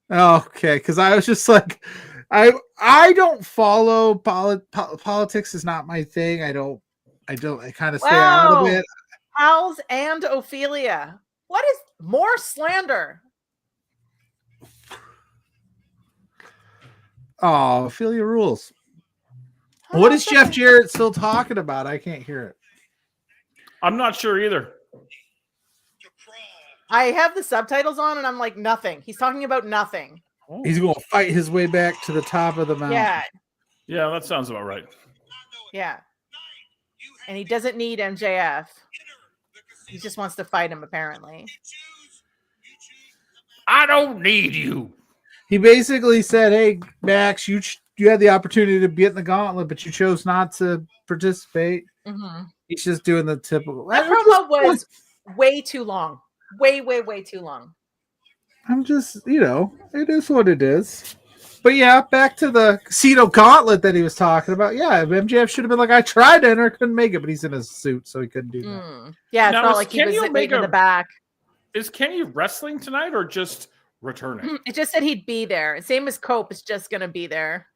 Okay, because I was just like, I don't follow politics. Is not my thing. I kind of stay out of it. Pals and Ophelia. What is more slander? Oh, Ophelia rules. What is Jeff Jarrett still talking about? I can't hear it. I'm not sure either. I have the subtitles on and I'm like, nothing. He's talking about nothing. He's going to fight his way back to the top of the mountain. Yeah. Yeah, that sounds about right. Yeah. And he doesn't need MJF. He just wants to fight him, apparently. I don't need you. He basically said, hey, Max, you had the opportunity to be in the gauntlet, but you chose not to participate. Mm-hmm. He's just doing the typical. That promo was way too long. Way too long. I'm just, it is what it is. But yeah, back to the Casino Gauntlet that he was talking about. Yeah, MJF should have been like, I tried to enter, couldn't make it, but he's in his suit, so he couldn't do that. Yeah, it's Now, not like he was waiting in the back. Is Kenny wrestling tonight or just returning? It just said he'd be there. Same as Cope is just going to be there.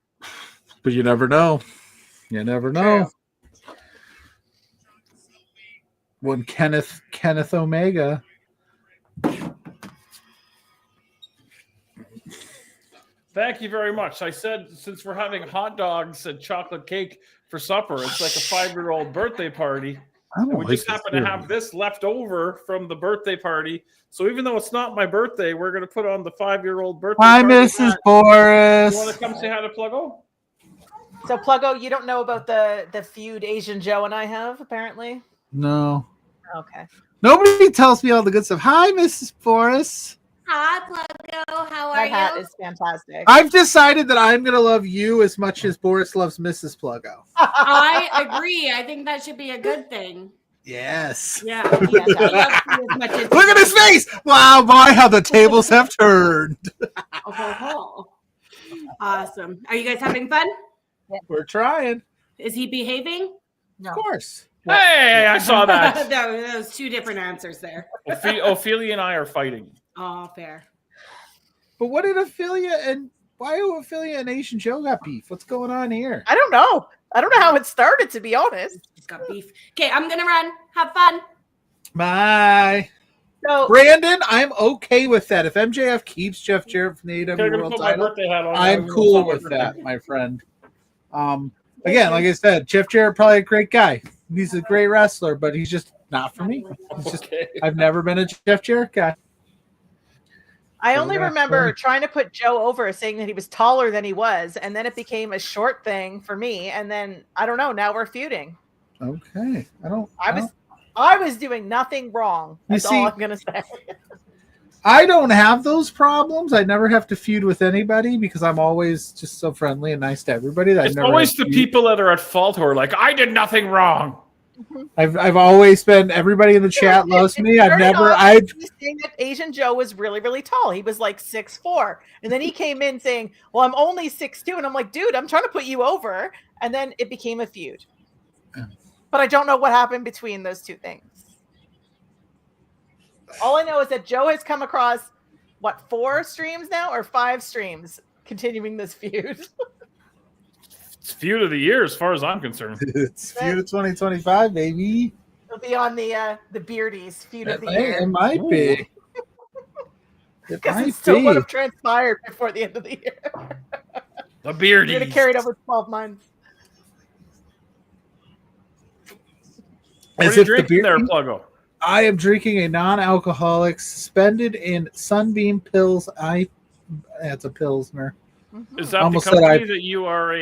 But you never know. You never know. True. When Kenneth Omega. Thank you very much. I said since we're having hot dogs and chocolate cake for supper, it's like a 5-year-old birthday party. And we just happen to have this left over from the birthday party. So even though it's not my birthday, we're going to put on the 5-year-old birthday Hi, party. Mrs. Boris. You want to come say hi to Pluggo? So, Pluggo, you don't know about the feud Asian Joe and I have, apparently? No. Okay. Nobody tells me all the good stuff. Hi, Mrs. Boris. Hi, Pluggo. How are That hat you? is fantastic. I've decided that I'm going to love you as much as Boris loves Mrs. Pluggo. I agree. I think that should be a good thing. Yes. Yeah. Yeah, He loves you as much as Look at his face. Wow, my, how the tables have turned. Oh. Awesome. Are you guys having fun? We're trying. Is he behaving? No. Of course. Hey, I saw that. That was two different answers there. Ophelia and I are fighting. Oh, fair. But what did why do Ophelia and Asian Joe got beef? What's going on here? I don't know. I don't know how it started, to be honest. He's got beef. Okay, I'm gonna run. Have fun. Bye. So Brandon, I'm okay with that. If MJF keeps Jeff Jarrett from the Okay, I'm AEW gonna World put my title, birthday hat on. I'm cool with that, my friend. Again, like I said, Jeff Jarrett probably a great guy. He's a great wrestler, but he's just not for me. He's just, Okay. I've never been a Jeff Jarrett guy. I only Yeah, remember funny. trying to put Joe over, saying that he was taller than he was, and then it became a short thing for me. And then I don't know. Now we're feuding. Okay, I was doing nothing wrong. That's all I'm gonna say. I don't have those problems. I never have to feud with anybody because I'm always just so friendly and nice to everybody. That It's always the people that are at fault who are like, I did nothing wrong. I've always been. Everybody in the chat loves me. I've saying that Asian Joe was really, really tall. He was like 6'4", and then he came in saying, "Well, I'm only 6'2", and I'm like, "Dude, I'm trying to put you over." And then it became a feud. But I don't know what happened between those two things. All I know is that Joe has come across 4 streams now or 5 streams continuing this feud. It's feud of the year, as far as I'm concerned. It's feud of 2025, baby. It'll be on the Beardies feud of the It year. might be. It Because might it still be. would have transpired before the end of the year. The You're Beardies. going to carry it over 12 months. What As are you if the drinking there, beer- Pluggo? I am drinking a non-alcoholic suspended in Sunbeam Pills. It's a Pilsner. Is that Almost the said company that you are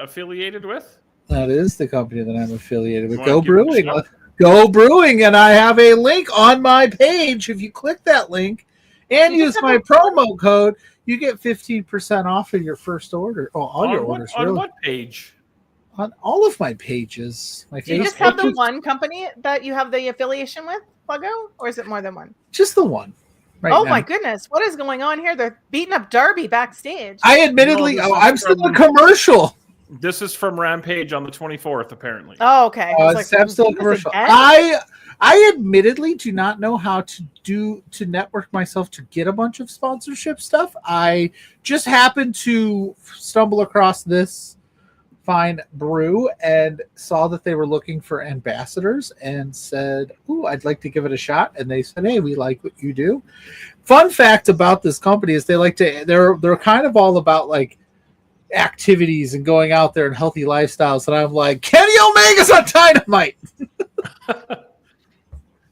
affiliated with? That is the company that I'm affiliated with. You Go wanna give it a Brewing. shout? Go Brewing. And I have a link on my page. If you click that link and You use just my have promo code, you get 15% off of your first order. Oh, all your orders, on really. what page? On all of my pages. My Do you just Facebook have the is one company that you have the affiliation with, Pluggo? Or is it more than one? just the one. Right Oh now. my goodness. What is going on here? They're beating up Darby backstage. I admittedly, No, this is I'm still a from- commercial. This is from Rampage on the 24th, apparently. Oh, okay. I was I'm still a "This commercial. again?" I admittedly do not know how to network myself to get a bunch of sponsorship stuff. I just happened to stumble across this fine brew and saw that they were looking for ambassadors and said, "Ooh, I'd like to give it a shot." And they said, "Hey, we like what you do." Fun fact about this company is they're kind of all about like activities and going out there and healthy lifestyles. And I'm like, Kenny Omega's on Dynamite.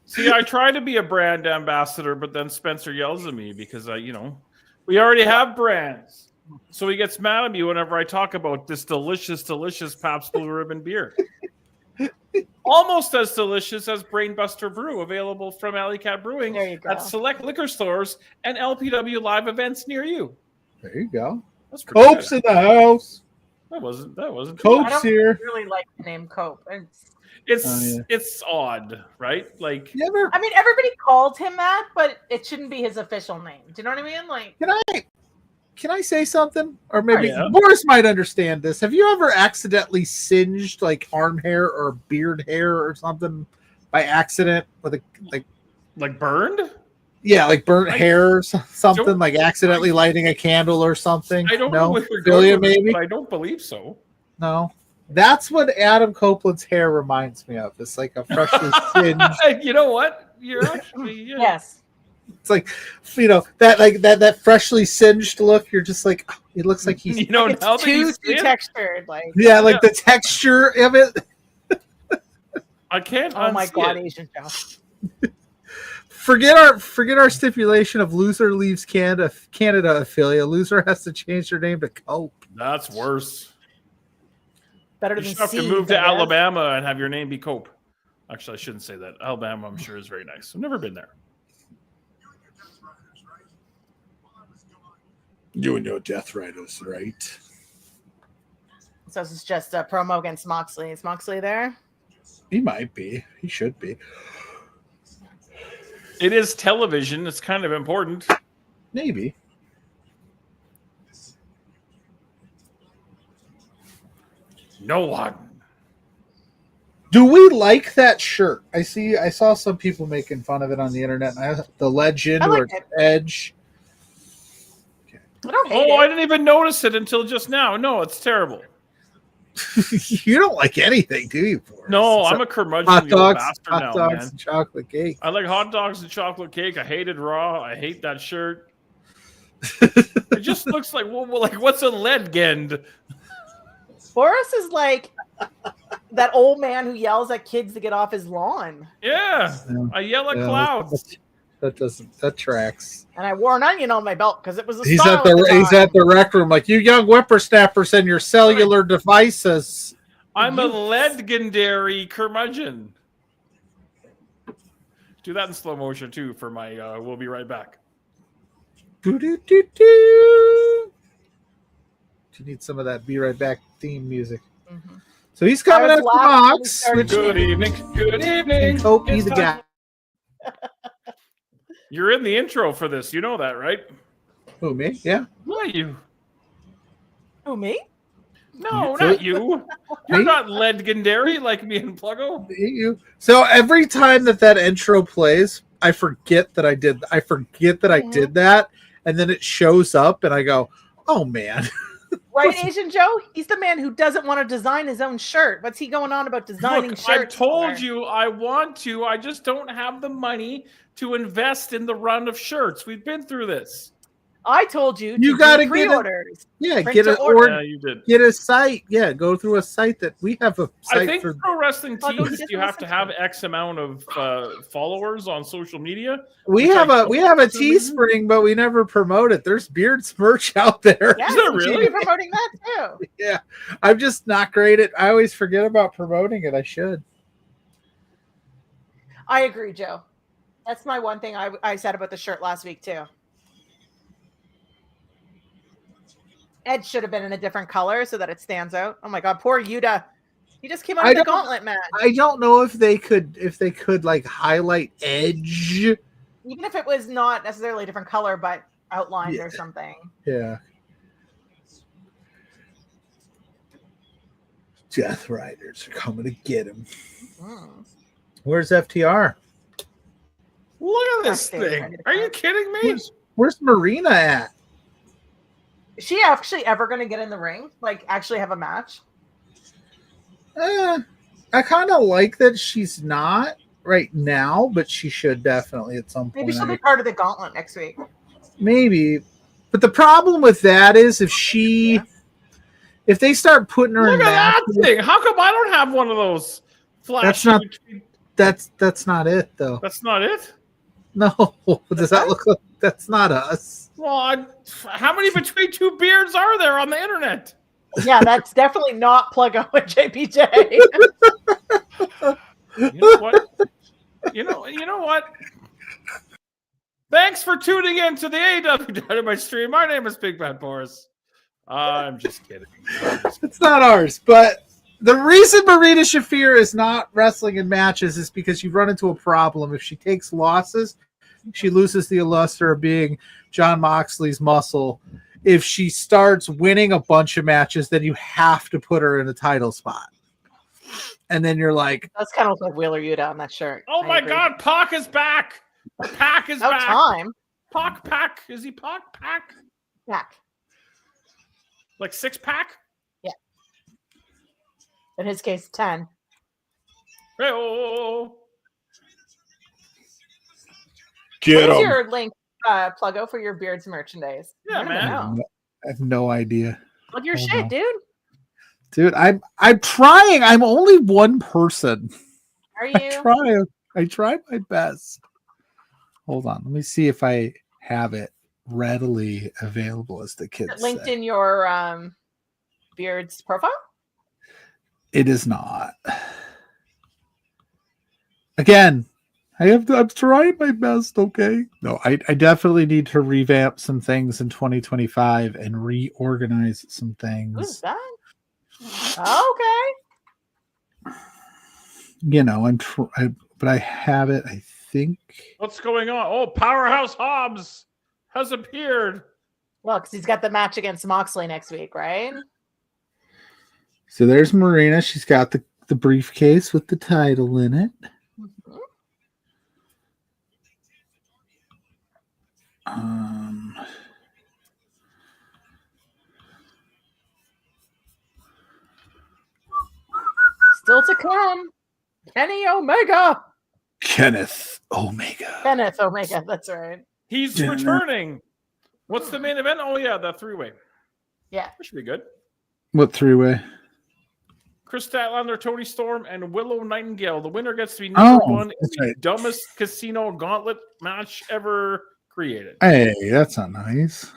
See, I try to be a brand ambassador, but then Spencer yells at me because we already have brands. So he gets mad at me whenever I talk about this delicious, delicious Pabst Blue Ribbon beer. Almost as delicious as Brainbuster Brew, available from Alley Cat Brewing There you go. at select liquor stores and LPW live events near you. There you go. That's pretty Cope's good. in the house. That wasn't too I Cope's don't here. really like the name Cope. It's odd, right? Like You ever, I mean, everybody called him that, but it shouldn't be his official name. Do you know what I mean? Like, can I say something? Or maybe Yeah. Boris might understand this. Have you ever accidentally singed like arm hair or beard hair or something by accident with like burned? like burnt hair or something, don't- like accidentally lighting a candle or something? I don't know what you're Ophelia, going with, maybe? but I don't believe so. No. That's what Adam Copeland's hair reminds me of. It's like a freshly singed. You know what? You're actually yes. It's like, that freshly singed look. You're just like, oh, it looks like he's. You know, It's now that you too say it, textured. Like, Yeah, like the texture of it. I can't. oh my unsee God, it. Asian Joe. Forget our stipulation of loser leaves Canada affiliate. Loser has to change their name to Cope. That's worse. Better You than should have to Seeds, move to I guess. Alabama and have your name be Cope. Actually, I shouldn't say that. Alabama, I'm sure, is very nice. I've never been there. You and your Death Riders, right? So this is just a promo against Moxley. Is Moxley there? He might be. He should be. It is television. It's kind of important. Maybe. No one. Do we like that shirt? I saw some people making fun of it on the internet. The legend I like or it. Edge. Okay. I don't hate Oh, I it. didn't even notice it until just now. No, it's terrible. You don't like anything, do you? Boris? No, Except I'm a curmudgeon hot dogs, bastard hot now, dogs, man. and chocolate cake. I like hot dogs and chocolate cake. I hated Raw. I hate that shirt. It just looks like, well, like what's a Ledgend? Boris is like that old man who yells at kids to get off his lawn. Yeah, I yell at clouds. That tracks. And I wore an onion on my belt because it was a He's style at the rec room like, you young whippersnappers and your cellular devices. I'm a legendary curmudgeon. Do that in slow motion too for my we'll be right back. Do-do-do-do. You need some of that be right back theme music. Mm-hmm. So he's coming I was after laughing when he Mox. started Good evening. Good evening. Hope It's he's the time- guy. You're in the intro for this. You know that, right? Who, me? Yeah. Why you? Who, me? No, So- not you. You're Me? not legendary like me and Pluggo. You. So every time that intro plays, I forget that I did. I forget that I did that, and then it shows up, and I go, "Oh man!" Right, Asian Joe? He's the man who doesn't want to design his own shirt. What's he going on about designing Look, shirts? I told for? you I want to. I just don't have the money to invest in the run of shirts. We've been through this. I told you. You to gotta do get it. pre-orders. Yeah, Print get to a order. Yeah, you did. get a site. Yeah, go through a site that we have a site I think for. pro wrestling Pluggo, tees, just you have to listen have to X amount of followers on social media. We which have I a don't for some reason. Teespring, but we never promote it. There's Beards merch out there. Yeah, Is there you should really? be promoting that too. Yeah, I'm just not great at. I always forget about promoting it. I should. I agree, Joe. That's my one thing I said about the shirt last week too. Ed should have been in a different color so that it stands out. Oh my god, poor Yuta. He just came out I of the don't- gauntlet match. I don't know if they could like highlight Edge. Even if it was not necessarily a different color, but outlined Yeah. or something. Yeah. Death Riders are coming to get him. Mm. Where's FTR? Look at this Upstairs, thing. ready to Are you go. kidding me? Where's Marina at? Is she actually ever going to get in the ring? Like, actually have a match? I kind of like that she's not right now, but she should definitely at some point. Maybe she'll be part of the gauntlet next week. Maybe. But the problem with that is if they start putting her Look in at that matches, thing. How come I don't have one of those flashy? that's not it though. That's not it. No. Does that look like that's not us? Well, how many between two beards are there on the internet? Yeah, that's definitely not Pluggo and JPJ. You know what? You know what? Thanks for tuning in to the AEW Dynamite stream. My name is Big Bad Boris. I'm just kidding. It's not ours, but the reason Marina Shafir is not wrestling in matches is because you run into a problem. If she takes losses, she loses the luster of being John Moxley's muscle. If she starts winning a bunch of matches, then you have to put her in a title spot. And then you're like, That's kind of like Wheeler Yuta on that shirt. Oh I my agree. God, Pac is back. Pac is About back. time. Pac. Is he Pac? Back. Like 6-pack? In his case, 10. Hey, oh. What's your link, Pluggo, for your Beards merchandise? Yeah, I don't man. know. I have no idea. Plug your Hold shit, on. dude. Dude, I'm trying. I'm only one person. Are you? I try my best. Hold on. Let me see if I have it readily available, as the kids linked say. in your Beards profile? It is not. Again, I'm trying my best, okay? No, I definitely need to revamp some things in 2025 and reorganize some Who's things. that? Okay. You know, but I have it, I think. What's going on? Oh, Powerhouse Hobbs has appeared. Well, because he's got the match against Moxley next week, right? So there's Marina. She's got the briefcase with the title in it. Mhm. Still to come. Kenny Omega. Kenneth Omega. Kenneth Omega. That's right. He's Yeah. returning. What's the main event? Oh yeah, the 3-way. Yeah. That should be good. What 3-way? Chris Statlander, Tony Storm, and Willow Nightingale. The winner gets to be number one in that's the right. dumbest casino gauntlet match ever created. Hey, that's not nice.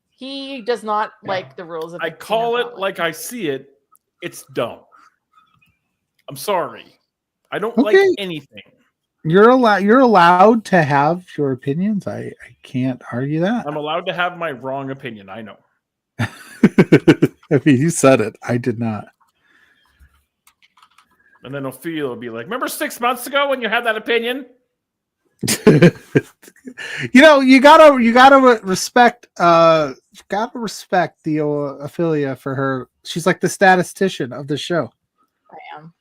He does not like the rules of I the call casino it gauntlet. like I see it. It's dumb. I'm sorry. I don't Okay. like anything. You're allowed to have your opinions. I can't argue that. I'm allowed to have my wrong opinion. I know. I mean, you said it. I did not. And then Ophelia will be like, remember 6 months ago when you had that opinion? You gotta respect the Ophelia for her. She's like the statistician of the show, I am.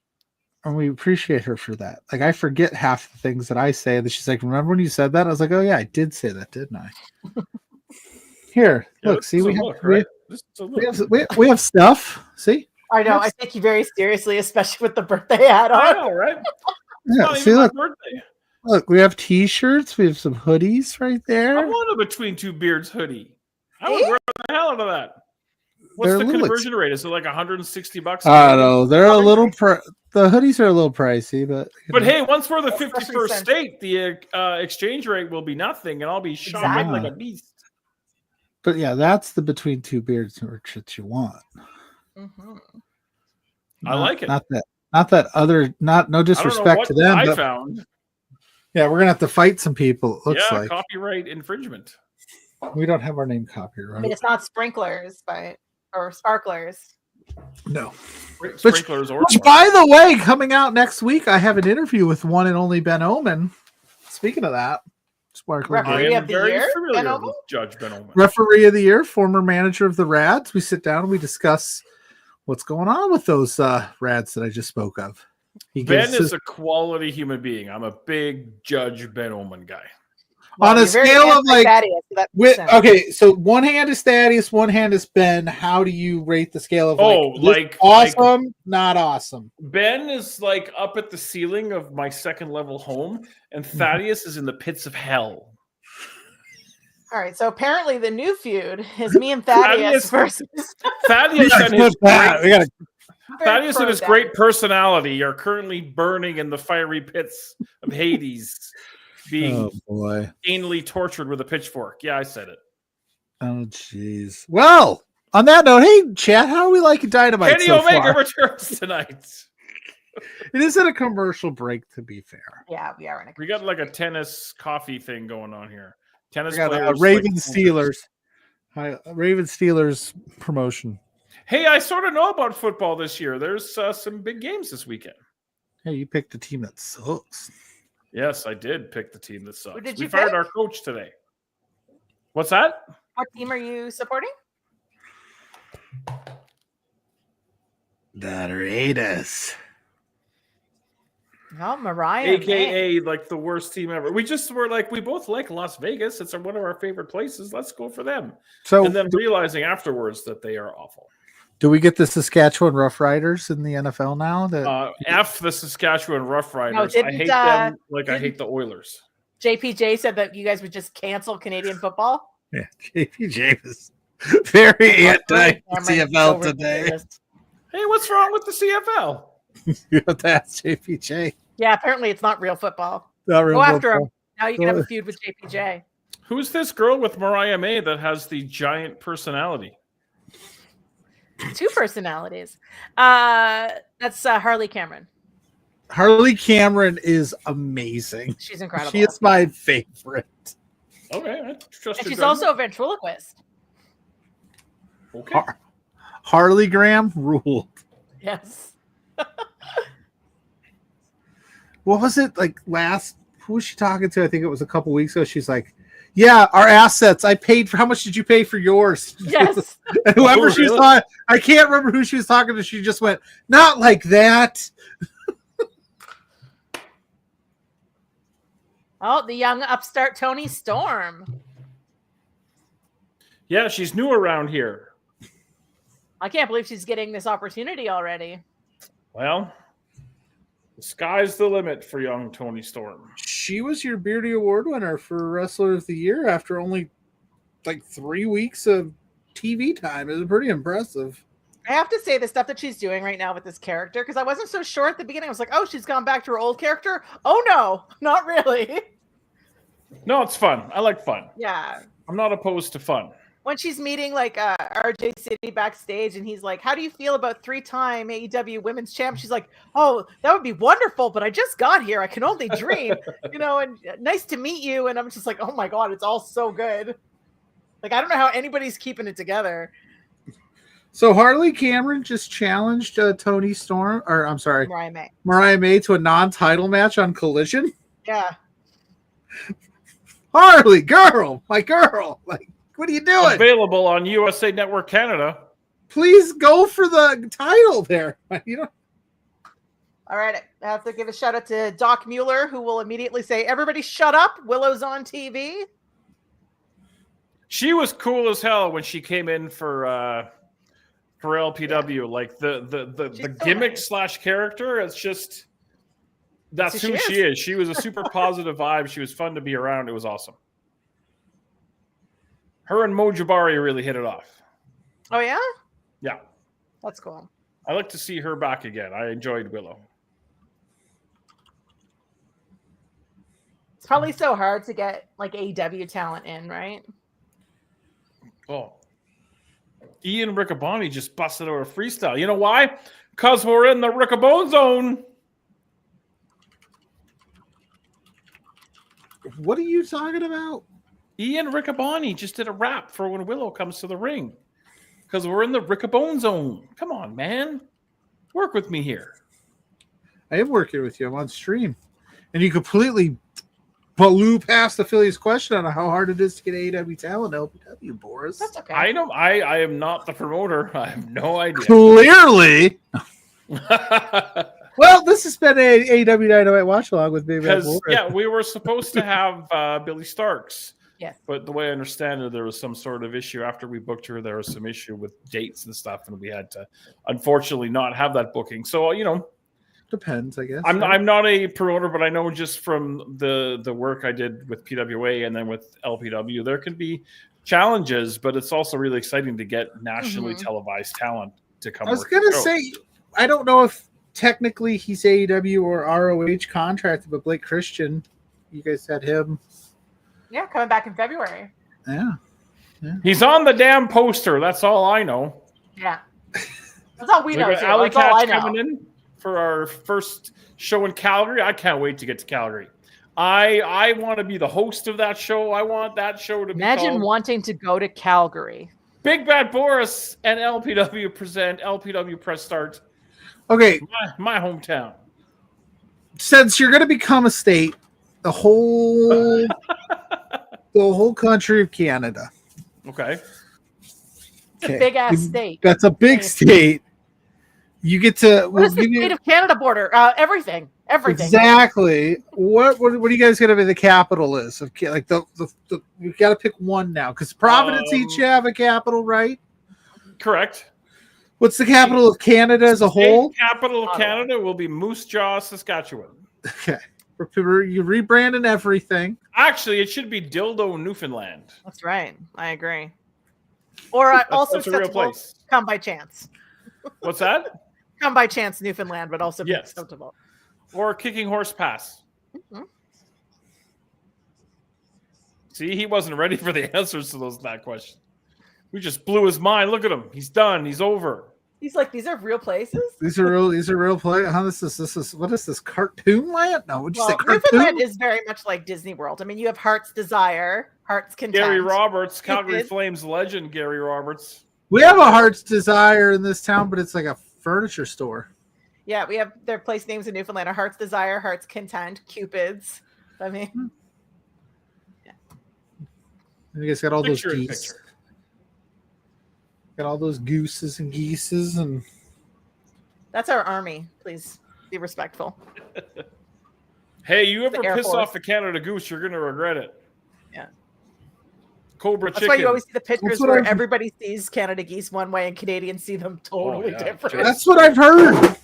and we appreciate her for that. Like, I forget half the things that I say, and she's like, "Remember when you said that?" I was like, "Oh yeah, I did say that, didn't I?" Here, Yeah, look, this see, is a we have, look, right? This is a we look. have we have stuff. See, I know. I Yes. take you very seriously, especially with the birthday hat I on. know, right? It's yeah. not See, even my look, birthday. look, we have T-shirts. We have some hoodies right I there. want a Between Two Beards hoodie. I would See? wear the hell out of that. What's They're the a little conversion rate? Is it like $160? I don't know. They're a little. The hoodies are a little pricey, but But hey, once we're the Especially 51st since- state, the exchange rate will be nothing, and I'll be shopping Exactly. like a beast. But yeah, that's the Between Two Beards merch that you want. Mhm. I like it. Not that other. No I don't know disrespect what to them. I But found. yeah, we're gonna have to fight some people. It looks Yeah, like copyright infringement. we don't have our name I copyright. mean, it's not sprinklers, or sparklers. No. Sprinklers or Which, by the way, coming out next week, I have an interview with one and only Ben Omen. Speaking of that, Sparkler Referee I Game. am of the very year, familiar Ben Omen? with Judge Ben Omen. Referee of the year, former manager of the Rads. We sit down and we discuss what's going on with those Rads that I just spoke of. He Ben gives is his- a quality human being. I'm a big Judge Ben Omen guy. on a you're very scale of like anti-Thaddeus, so that makes sense. okay, so one hand is Thaddeus, one hand is Ben. How do you rate the scale of like awesome, not awesome? Ben is like up at the ceiling of my second level home, and Thaddeus is in the pits of hell. All right, so apparently the new feud is me and Thaddeus Thaddeus- versus Thaddeus and his We gotta Thaddeus pro and his Thaddeus. great personality are currently burning in the fiery pits of Hades, being oh boy. anally tortured with a pitchfork. Yeah, I said it. Oh jeez. Well, on that note, hey Chad, how are we liking Dynamite Kenny so Omega far? returns tonight. It is at a commercial break, to be fair. Yeah, we are in a. We got like a tennis coffee thing going on here. Tennis We got players, Raven like- Steelers. Hi, Raven Steelers promotion. Hey, I sort of know about football this year. There's some big games this weekend. Hey, you picked a team that sucks. Yes, I did pick the team that sucks. did We you fired pick? our coach today. What's that? What team are you supporting? The Raiders. Oh, Mariah. May. AKA like the worst team ever. We just were like, we both like Las Vegas. It's one of our favorite places. Let's go for them. So, And then realizing afterwards that they are awful. do we get the Saskatchewan Roughriders in the NFL now? That F the Saskatchewan Roughriders. I didn't, hate them like I didn't- hate the Oilers. JPJ said that you guys would just cancel Canadian football. yeah, JPJ was very anti Cameron, CFL so today. ridiculous. Hey, what's wrong with the CFL? You have to ask JPJ. Yeah, apparently it's not real football. Not real Go after football. him. Now you can have a feud with JPJ. Who's this girl with Mariah May that has the giant personality? Two personalities. That's Harley Cameron. Harley Cameron is amazing. She's incredible. She is my favorite. Okay, I trust And your she's judgment. also a ventriloquist. Okay. Harley Graham ruled. Yes. What was it like last? Who was she talking to? I think it was a couple weeks ago. She's like, "Yeah, our assets. I paid for. How much did you pay for yours?" Yes. And whoever Oh, she was really? talking, I can't remember who she was talking to. She just went, "Not like that." Oh, the young upstart Tony Storm. Yeah, she's new around here. I can't believe she's getting this opportunity already. Well, the sky's the limit for young Tony Storm. She was your Beardy Award winner for Wrestler of the Year after only like 3 weeks of TV time. It was pretty impressive. I have to say the stuff that she's doing right now with this character, because I wasn't so sure at the beginning. I was like, oh, she's gone back to her old character. Oh no, not really. No, it's fun. I like fun. Yeah. I'm not opposed to fun. When she's meeting like RJ City backstage and he's like, how do you feel about 3-time AEW women's champ? She's like, oh, that would be wonderful, but I just got here. I can only dream, and nice to meet you. And I'm just like, oh my God, it's all so good. Like, I don't know how anybody's keeping it together. So Harley Cameron just challenged Tony Storm, or I'm sorry, Mariah May to a non-title match on Collision. Yeah. Harley, girl, my girl, like, what are you doing? Available on USA Network Canada. Please go for the title there. All right. I have to give a shout out to Doc Mueller, who will immediately say, everybody shut up. Willow's on TV. She was cool as hell when she came in for LPW. Yeah. Like the gimmick / character. It's just that's who she is. She was a super positive vibe. She was fun to be around. It was awesome. Her and Mo Jabari really hit it off. Oh yeah? Yeah. That's cool. I like to see her back again. I enjoyed Willow. It's probably so hard to get like AEW talent in, right? Oh. Ian Riccaboni just busted out a freestyle. You know why? Because we're in the Riccaboni zone. What are you talking about? Ian Riccaboni just did a rap for when Willow comes to the ring. Because we're in the Riccaboni zone. Come on, man. Work with me here. I am working with you. I'm on stream. And you completely blew past Affiliate's question on how hard it is to get AEW talent in LPW, Boris. That's okay. I know. I am not the promoter. I have no idea. Clearly. Well, this has been a AEW Dynamite watch along with BBBoris. Yeah, we were supposed to have Billy Starks. Yes. But the way I understand it, there was some sort of issue after we booked her. There was some issue with dates and stuff, and we had to, unfortunately, not have that booking. So, depends, I guess. I'm not a promoter, but I know just from the work I did with PWA and then with LPW, there can be challenges, but it's also really exciting to get nationally televised talent to come. I was going to say, I don't know if technically he's AEW or ROH contracted, but Blake Christian, you guys had him. Yeah, coming back in February. Yeah. He's on the damn poster. That's all I know. Yeah. That's all we know. That's all I know. Coming in for our first show in Calgary. I can't wait to get to Calgary. I want to be the host of that show. I want that show to be Imagine wanting to go to Calgary. Big Bad Boris and LPW present LPW Press Start. Okay. My hometown. Since you're going to become a state, the whole country of Canada. Okay. It's a big ass state. That's a big state. You get to. What is the state of Canada border? Everything. Exactly. What are you guys going to be the capital is? Like you got to pick one now because Providence each have a capital, right? Correct. What's the capital of Canada as a whole? Capital of Canada will be Moose Jaw, Saskatchewan. Okay. You rebranding everything. Actually, it should be Dildo, Newfoundland. That's right. I agree. Or also that's a real place. Come by chance. What's that? Come by chance, Newfoundland, but also yes. acceptable. Or Kicking Horse Pass. Mm-hmm. See, he wasn't ready for the answers to that question. We just blew his mind. Look at him. He's done. He's over. He's like, these are real places. These are real places. How this is what is this, Cartoon Land? No, would you say Cartoon? Newfoundland is very much like Disney World. I mean, you have Heart's Desire, Heart's Content. Gary Roberts, Calgary Flames legend. Gary Roberts. We have a Heart's Desire in this town, but it's like a furniture store. Yeah, we have their place names in Newfoundland: Heart's Desire, Heart's Content, Cupid's. I mean, yeah. And you guys got all those geese. Got all those gooses and geeses and. That's our army. Please be respectful. Hey, you ever piss off a Canada Goose, you're gonna regret it. Yeah. Cobra That's chicken. why you always see the pictures where everybody sees Canada geese one way and Canadians see them totally different. That's what I've heard.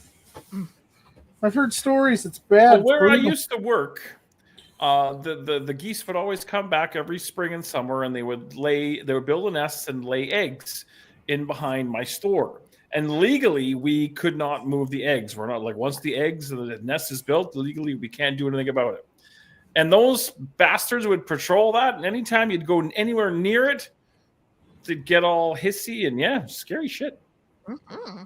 I've heard stories. It's bad. Well, where I Brutal. used to work, the geese would always come back every spring and summer, and they would build a nest and lay eggs in behind my store. And legally, we could not move the eggs. We're not like, once the nest is built, legally we can't do anything about it. And those bastards would patrol that, and anytime you'd go anywhere near it, they'd get all hissy and scary shit. Mm-hmm.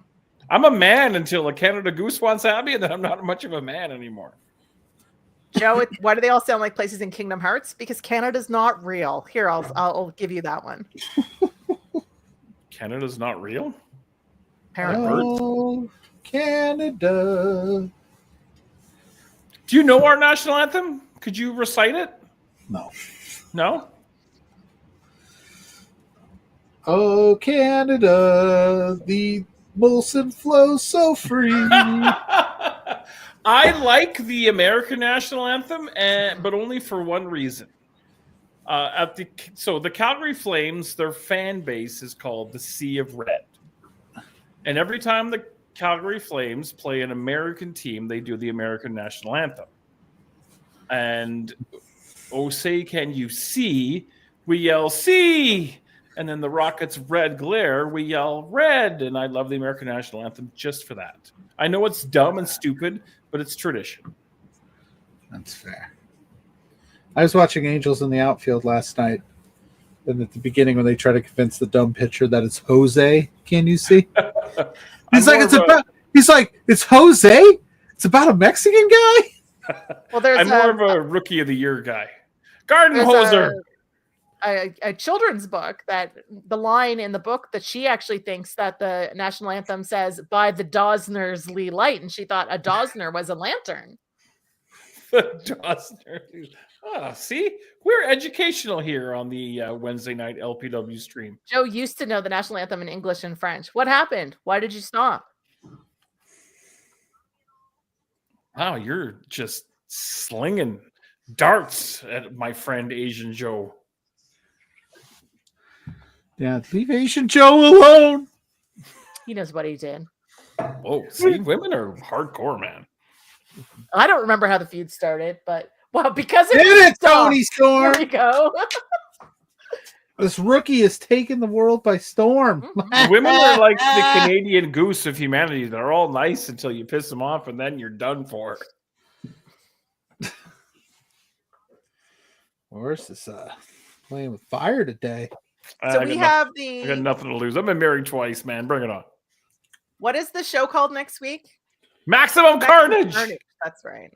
I'm a man until a Canada goose wants at me, and then I'm not much of a man anymore. Joe, why do they all sound like places in Kingdom Hearts? Because Canada's not real. Here, I'll give you that one. Canada's not real? Apparently. Oh, Canada. Do you know our national anthem? Could you recite it? No. No? Oh, Canada, the Molson flows so free. I like the American national anthem, but only for one reason. The Calgary Flames, their fan base is called the Sea of Red. And every time the Calgary Flames play an American team, they do the American national anthem. And oh, say can you see, we yell see. And then the Rockets' red glare, we yell red. And I love the American national anthem just for that. I know it's dumb and stupid, but it's tradition. That's fair. I was watching Angels in the Outfield last night. And at the beginning, when they try to convince the dumb pitcher that it's Jose, can you see? He's like, it's Jose? It's about a Mexican guy? Well, there's I'm more of a rookie of the year guy. Garden hoser. A children's book that the line in the book that she actually thinks that the national anthem says by the Dosner's Lee Light, and she thought a Dosner was a lantern. Dosner. Oh, see, we're educational here on the Wednesday night LPW stream. Joe used to know the national anthem in English and French. What happened? Why did you stop? Wow, you're just slinging darts at my friend Asian Joe. Yeah, leave Asian Joe alone. He knows what he did. Oh, see, women are hardcore, man. I don't remember how the feud started, but well, because Did it, Tony Storm? There we go. This rookie has taken the world by storm. Women are like the Canadian goose of humanity. They're all nice until you piss them off, and then you're done for. Boris is playing with fire today. So we have I got nothing to lose. I've been married twice, man. Bring it on. What is the show called next week? Maximum Carnage. That's right.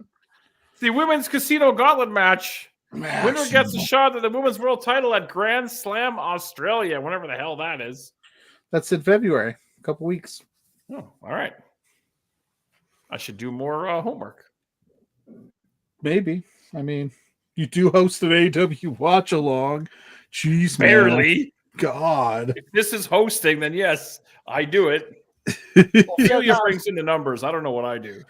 The women's casino gauntlet match. Winner gets a shot at the women's world title at Grand Slam Australia, whenever the hell that is. That's in February, a couple weeks. Oh, all right. I should do more homework. Maybe. I mean, you do host an AEW watch along. Jeez, Barely. Man. God. If this is hosting, then yes, I do it. Ophelia brings in the numbers. I don't know what I do.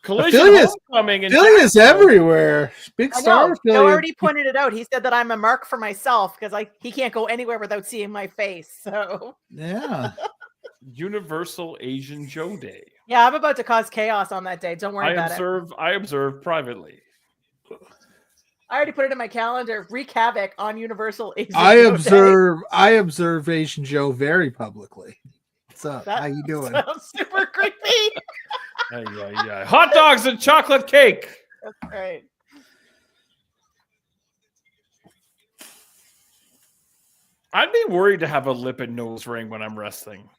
Collision Homecoming and Affiliates everywhere. Big star. Joe already pointed it out. He said that I'm a mark for myself because he can't go anywhere without seeing my face. So yeah. Universal Asian Joe Day. Yeah, I'm about to cause chaos on that day. Don't worry about it. I observe privately. I already put it in my calendar. Wreak havoc on Universal Asian Joe Day. I observe Asian Joe very publicly. What's up? How you doing? Sounds super creepy. Hot dogs and chocolate cake. That's right. I'd be worried to have a lip and nose ring when I'm wrestling.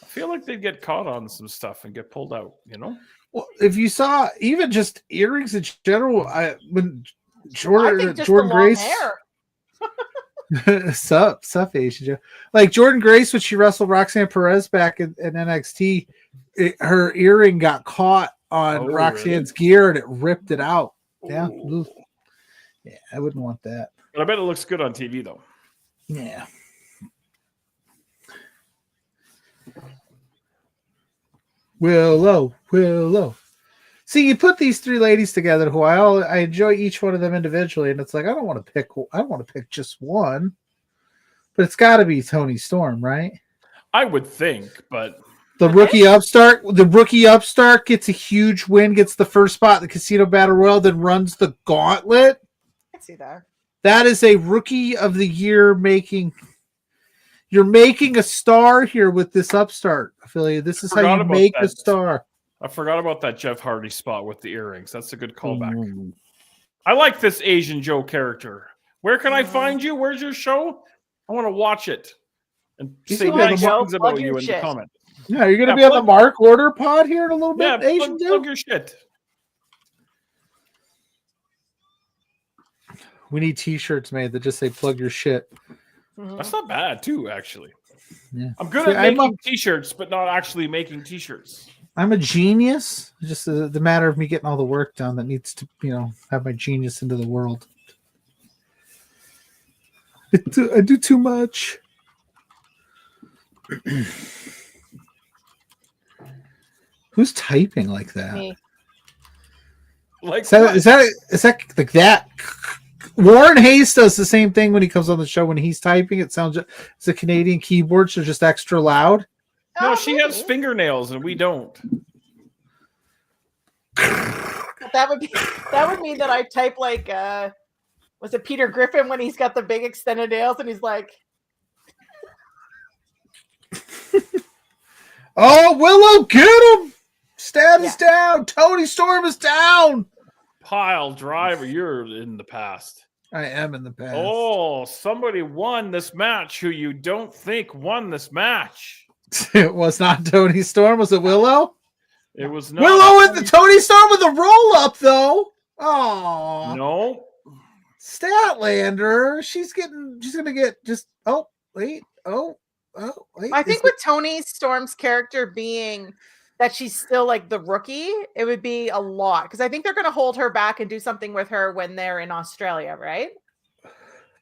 I feel like they'd get caught on some stuff and get pulled out, you know? Well, if you saw even just earrings in general, when Jordan Grace. Sup, Asian Joe. Like Jordan Grace, when she wrestled Roxanne Perez back in NXT, her earring got caught on Roxanne's gear and it ripped it out. Yeah. Yeah, I wouldn't want that. But I bet it looks good on TV, though. Yeah. Willow. See, you put these three ladies together who I enjoy each one of them individually, and it's like I don't want to pick just one. But it's gotta be Tony Storm, right? I would think, but The rookie upstart gets a huge win, gets the first spot in the Casino Battle Royal, then runs the gauntlet. I can see that. That is a rookie of the year making. You're making a star here with this upstart affiliate. This is how you make a star. I forgot about that Jeff Hardy spot with the earrings. That's a good callback. I like this Asian Joe character. Where can I find you? Where's your show? I want to watch it and say nice things about you in the comments. Yeah, you're going to be on the Mark Order pod here in a little bit. Yeah, Asian Joe. plug your shit. We need T-shirts made that just say "plug your shit." That's not bad, too. Actually, yeah. I'm good at making T-shirts, but not actually making T-shirts. I'm a genius. It's just the matter of me getting all the work done that needs to, have my genius into the world. I do too much. Who's typing like that? Me. Like is that like that? Warren Hayes does the same thing when he comes on the show. When he's typing, it sounds it's a Canadian keyboard, so just extra loud. No, she has fingernails and we don't. That would mean that I type like was it Peter Griffin when he's got the big extended nails and he's like, "Oh, Willow, get him! Stat is down. Tony Storm is down. Pile driver, you're in the past. I am in the past. Oh, somebody won this match who you don't think won this match. It was not Tony Storm. Was it Willow? It was not Willow with the Tony Storm with a roll up though. Oh no, Statlander. She's gonna get just. Oh wait. I think with Tony Storm's character being that she's still like the rookie, it would be a lot because I think they're going to hold her back and do something with her when they're in Australia, right?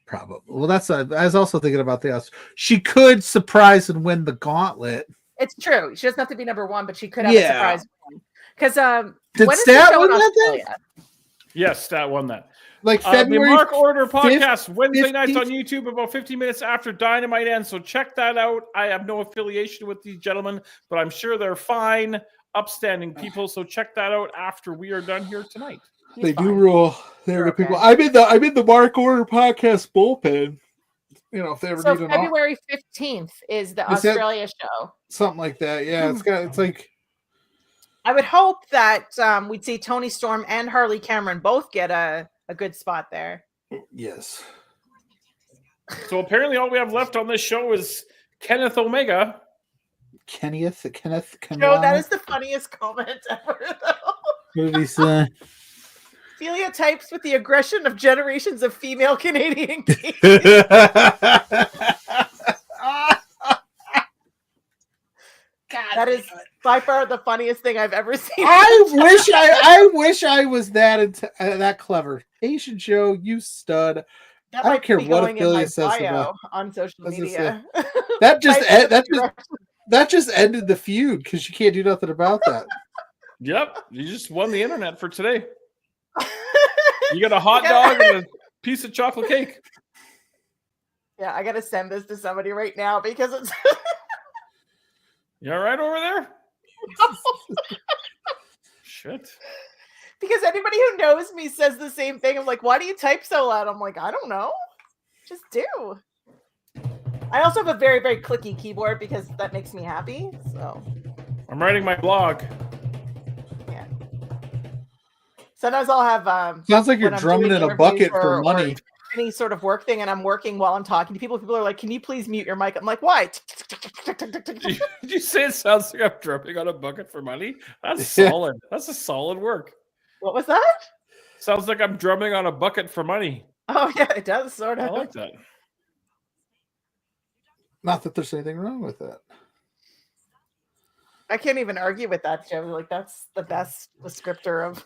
Probably. Well, I was also thinking about the. She could surprise and win the gauntlet. It's true. She doesn't have to be number one, but she could have a surprise win. Because did Stat win that then? Yes, Stat won that. Like February, the Mark Order podcast Wednesday nights on YouTube about 15 minutes after Dynamite ends. So check that out. I have no affiliation with these gentlemen, but I'm sure they're fine, upstanding people. So check that out after we are done here tonight. They do rule. They're good people. I'm in the Mark Order podcast bullpen. If they ever need an February 15th is the Australia show. Something like that. Yeah, it's like. I would hope that we'd see Tony Storm and Harley Cameron both get a good spot there. Yes. So apparently all we have left on this show is Kenneth Omega. Kenneth. No, that is the funniest comment ever, though. What did he say? Celia types with the aggression of generations of female Canadian kings. That is by far the funniest thing I've ever seen. I wish I was that clever. Asian Joe, you stud. That I don't care what affiliate says about on social media. That just ended the feud because you can't do nothing about that. Yep, you just won the internet for today. You got a hot dog and a piece of chocolate cake. Yeah, I gotta send this to somebody right now because it's. You all right over there? Shit. Because anybody who knows me says the same thing. I'm like, why do you type so loud? I'm like, I don't know. Just do. I also have a very, very clicky keyboard because that makes me happy. So I'm writing my blog. Yeah. Sometimes I'll have sounds like you're drumming in a bucket for money. Any sort of work thing, and I'm working while I'm talking to people. People are like, "Can you please mute your mic?" I'm like, "Why?" Did you say it sounds like I'm drumming on a bucket for money? That's solid. That's a solid work. What was that? Sounds like I'm drumming on a bucket for money. Oh yeah, it does sort of. I like that. Not that there's anything wrong with that. I can't even argue with that, Joe. Like that's the best descriptor of.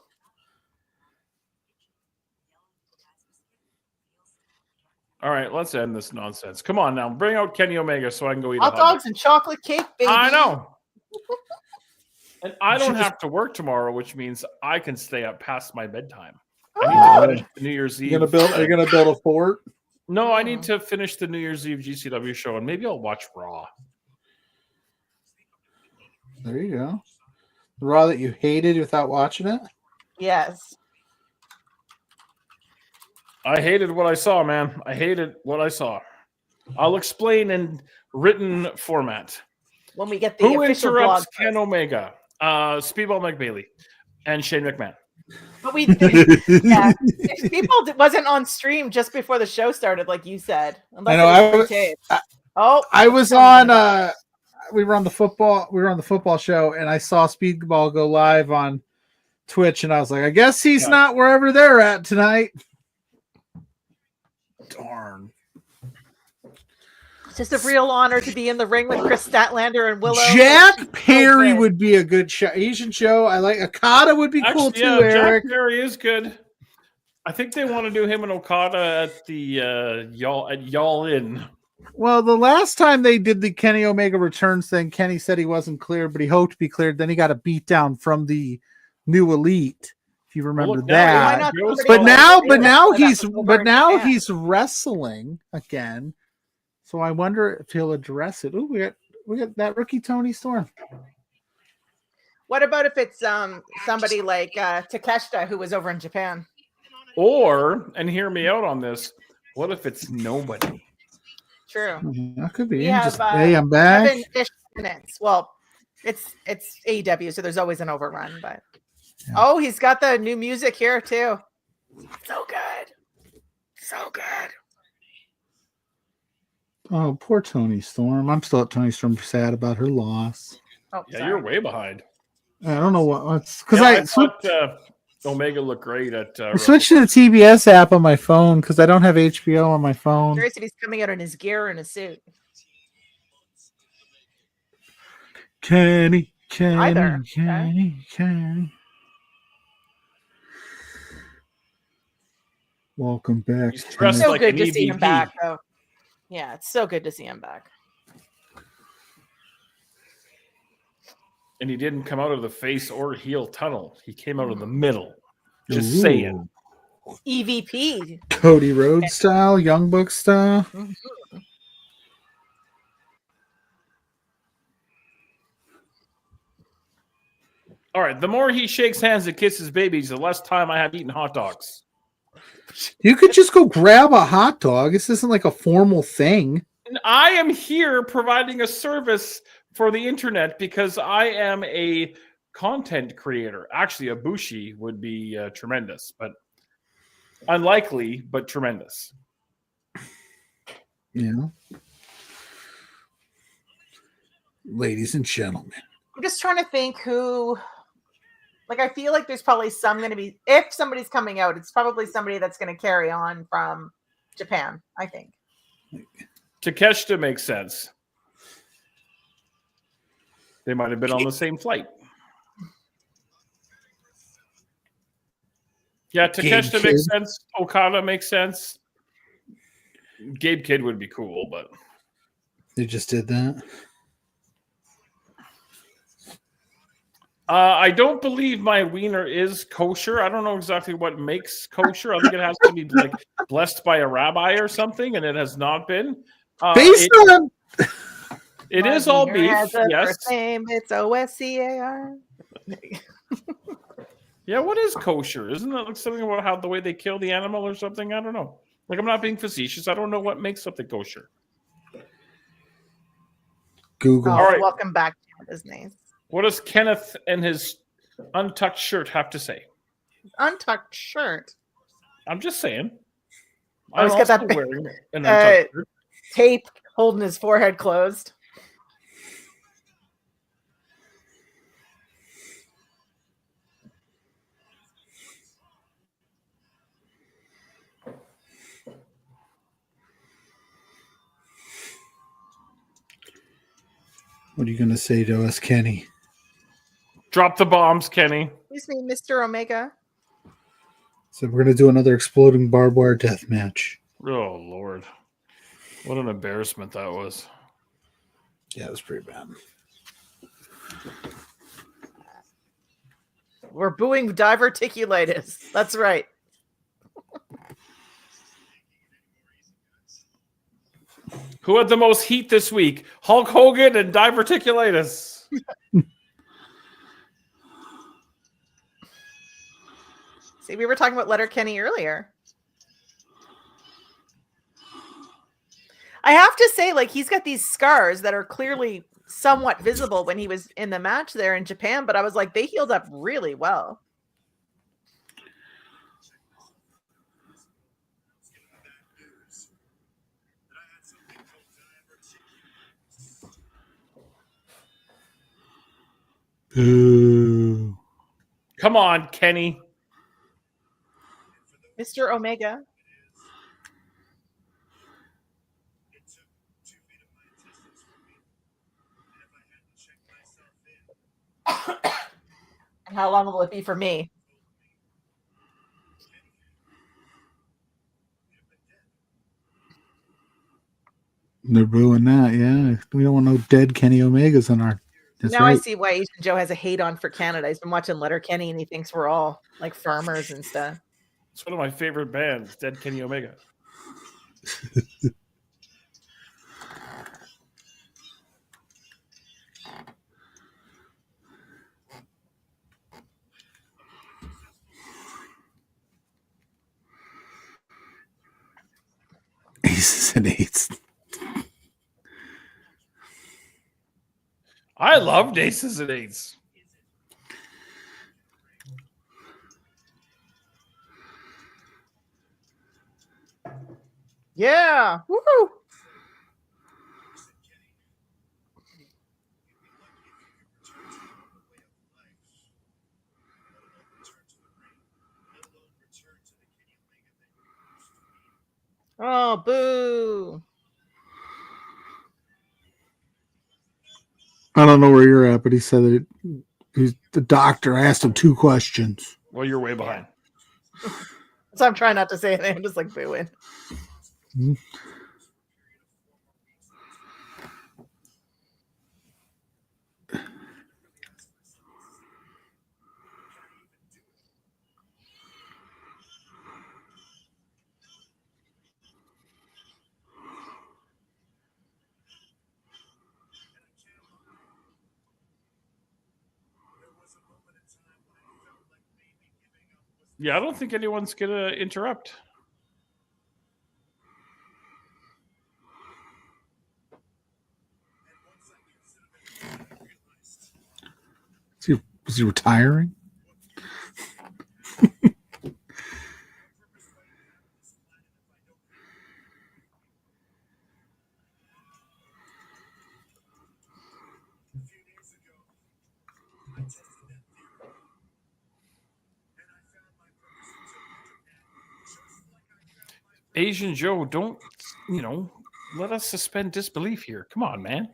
All right, let's end this nonsense. Come on now, bring out Kenny Omega so I can go eat hot dogs and chocolate cake, baby. I know. And I don't have to work tomorrow, which means I can stay up past my bedtime. I need to finish the New Year's Eve. Are you gonna build a fort? No, I need to finish the New Year's Eve GCW show, and maybe I'll watch Raw. There you go. The Raw that you hated without watching it? Yes. I hated what I saw, man. I hated what I saw. I'll explain in written format. When we get the Who official interrupts blog Ken post. Omega, Speedball McBailey, and Shane McMahon? But we yeah, if people wasn't on stream just before the show started, like you said. I know. I was on. We were on the football show, and I saw Speedball go live on Twitch, and I was like, I guess he's not wherever they're at tonight. Darn. It's just a real honor to be in the ring with Chris Statlander and Willow. Jack Perry would be a good show. Asian show. I like Okada would be cool too. Eric. Jack Perry is good. I think they want to do him and Okada at the Y'all In. Well, the last time they did the Kenny Omega returns thing, Kenny said he wasn't cleared, but he hoped to be cleared. Then he got a beat down from the New Elite, if you remember that. But now he's wrestling again. So I wonder if he'll address it. Ooh, we got that rookie Tony Storm. What about if it's somebody like Takeshita who was over in Japan? Or, and hear me out on this, what if it's nobody? True. That could be. Hey, I'm back. 7-ish minutes. Well, it's AEW, so there's always an overrun. But oh, he's got the new music here too. So good, so good. Oh, poor Tony Storm. I'm still at Tony Storm, sad about her loss. Oh, yeah, you're way behind. I don't know what's because I thought Omega looked great at. I switched to the TBS app on my phone because I don't have HBO on my phone. Curious if he's coming out in his gear or in a suit. Kenny. Welcome back. It's so good to see him back, though. Yeah, it's so good to see him back. And he didn't come out of the face or heel tunnel. He came out of the middle. Just saying. EVP. Cody Rhodes style, Young Buck style. Mm-hmm. All right. The more he shakes hands and kisses babies, the less time I have eating hot dogs. You could just go grab a hot dog. This isn't like a formal thing. And I am here providing a service for the internet because I am a content creator. Actually, a Bushi would be tremendous, but unlikely, but tremendous. Yeah. Ladies and gentlemen. I'm just trying to think who... Like, I feel like there's probably some going to be... If somebody's coming out, it's probably somebody that's going to carry on from Japan, I think. Takeshita makes sense. They might have been on the same flight. Yeah, Takeshita makes sense. Okada makes sense. Gabe Kidd would be cool, but... They just did that? I don't believe my wiener is kosher. I don't know exactly what makes kosher. I think it has to be like blessed by a rabbi or something, and it has not been. Based on... It is all beef, yes. Name, it's OSCAR. Yeah, what is kosher? Isn't that like something about how the way they kill the animal or something? I don't know. Like, I'm not being facetious. I don't know what makes something kosher. Google. Oh, all right. Welcome back to Disney. What does Kenneth and his untucked shirt have to say? Untucked shirt. I'm just saying. I was got that wearing an untucked shirt. Tape holding his forehead closed. What are you going to say to us, Kenny? Drop the bombs, Kenny. Excuse me, Mr. Omega. So we're going to do another exploding barbed wire death match. Oh, Lord. What an embarrassment that was. Yeah, it was pretty bad. We're booing diverticulitis. That's right. Who had the most heat this week? Hulk Hogan and diverticulitis. See, we were talking about Letterkenny earlier. I have to say, like, he's got these scars that are clearly somewhat visible when he was in the match there in Japan, but I was like, they healed up really well. Ooh. Come on, Kenny. Mr. Omega. And how long will it be for me? They're booing that, yeah. We don't want no dead Kenny Omegas on our. That's now right. I see why Asian Joe has a hate on for Canada. He's been watching Letterkenny and he thinks we're all like farmers and stuff. It's one of my favorite bands, Dead Kenny Omega. Aces and eights. I loved Aces and Eights. Yeah. Woohoo. Oh, boo. I don't know where you're at, but he said that the doctor asked him 2 questions. Well, you're way behind. So I'm trying not to say anything. I'm just like booing. Mm-hmm. Yeah, I don't think anyone's going to interrupt. Is he retiring? Asian Joe, don't, let us suspend disbelief here. Come on, man.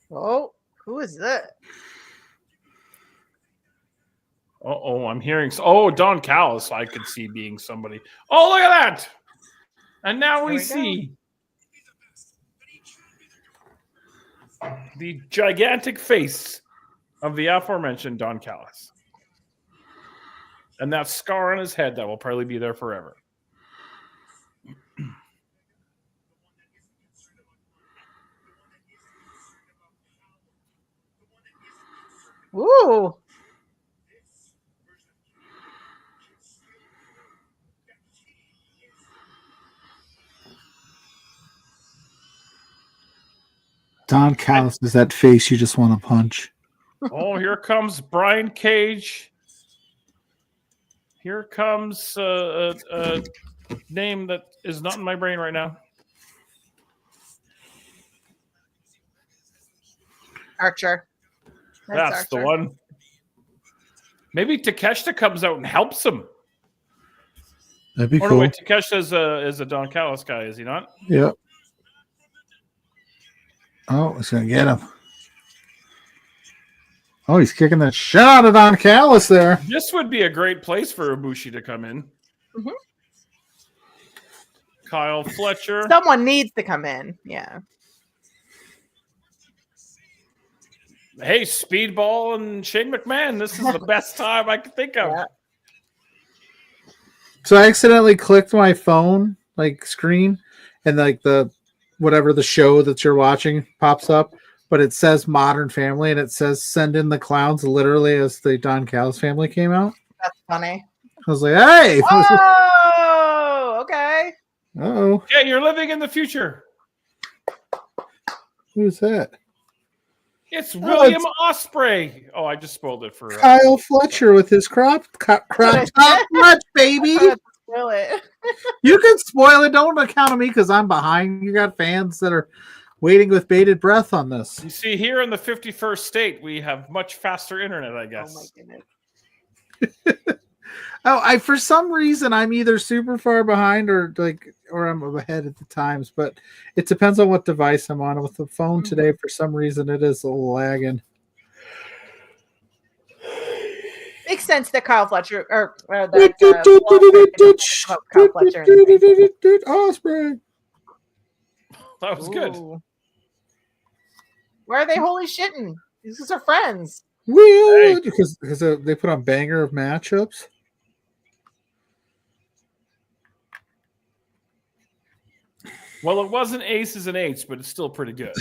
Oh, who is that? Uh-oh, I'm hearing... Oh, Don Callis, I could see being somebody. Oh, look at that! And now we see the gigantic face of the aforementioned Don Callis. And that scar on his head that will probably be there forever. Ooh. Don Callis is that face you just want to punch. Oh, here comes Brian Cage. Here comes a name that is not in my brain right now. Archer. That's Archer. the one. Maybe Takeshita comes out and helps him. That'd be Oh, cool. no, wait, Takeshita is a Don Callis guy, is he not? Yep. Oh, he's going to get him. Oh, he's kicking that shit out of Don Callis there. This would be a great place for Ibushi to come in. Mhm. Kyle Fletcher. Someone needs to come in. Yeah. Hey, Speedball and Shane McMahon. This is the best time I could think of. Yeah. So I accidentally clicked my phone screen, and the whatever the show that you're watching pops up, but it says Modern Family and it says Send in the Clowns literally as the Don Callis family came out. That's funny. I was like, hey. Oh, okay. Uh-oh. Yeah, you're living in the future. Who's that? It's William Ospreay. Oh, I just spoiled it for Kyle Fletcher with his crop top clutch, baby. Spoil it. You can spoil it. Don't account on me because I'm behind. You got fans that are waiting with bated breath on this. You see, here in the 51st state, we have much faster internet, I guess. Oh my goodness. I for some reason I'm either super far behind or I'm ahead at the times, but it depends on what device I'm on. With the phone today, for some reason it is a little lagging. Makes sense that Kyle Fletcher or Kyle Fletcher. Ospreay. That was good. Ooh. Why are they holy shitting? These are friends. Well, because they put on banger of matchups. Well, it wasn't aces and eights, but it's still pretty good.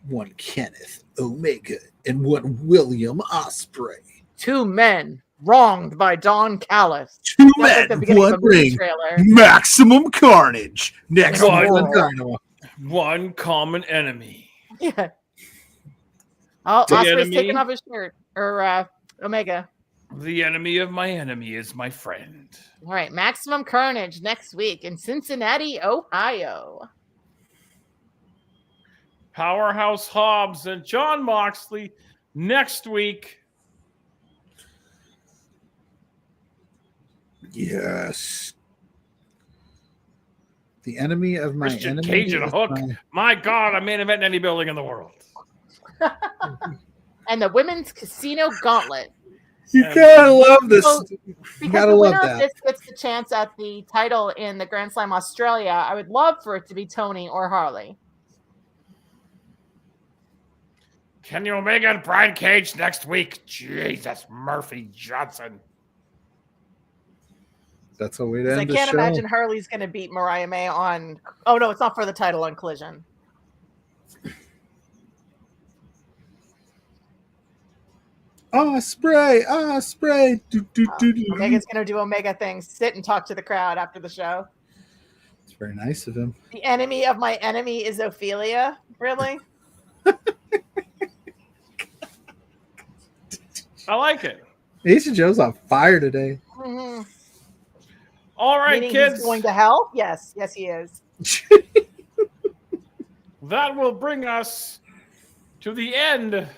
One Kenneth Omega and one William Ospreay. Two men wronged by Don Callis. Two That's men, like the one ring. Trailer. Maximum carnage. Next One. Dynamite. One common enemy. Yeah. Oh, The Osprey's enemy? taking off his shirt. Or Omega. The enemy of my enemy is my friend. All right. Maximum Carnage next week in Cincinnati, Ohio. Powerhouse Hobbs and John Moxley next week. Yes. The enemy of my Christian enemy. Cage and is Hook. my- My God, I'm main event any building in the world. And the Women's Casino Gauntlet. You gotta love this. So, You because gotta the love winner of that. this gets the chance at the title in the Grand Slam Australia, I would love for it to be Tony or Harley. Kenny Omega and Brian Cage next week. Jesus, Murphy Johnson. That's a way to 'Cause I end the can't show. imagine Harley's going to beat Mariah May on. Oh no, it's not for the title on Collision. Ospreay. Omega's going to do Omega things, sit and talk to the crowd after the show. It's very nice of him. The enemy of my enemy is Ophelia. Really? I like it. Ace of Joe's on fire today. Mhm. All right, Meaning kids. he's going to hell? Yes, he is. That will bring us to the end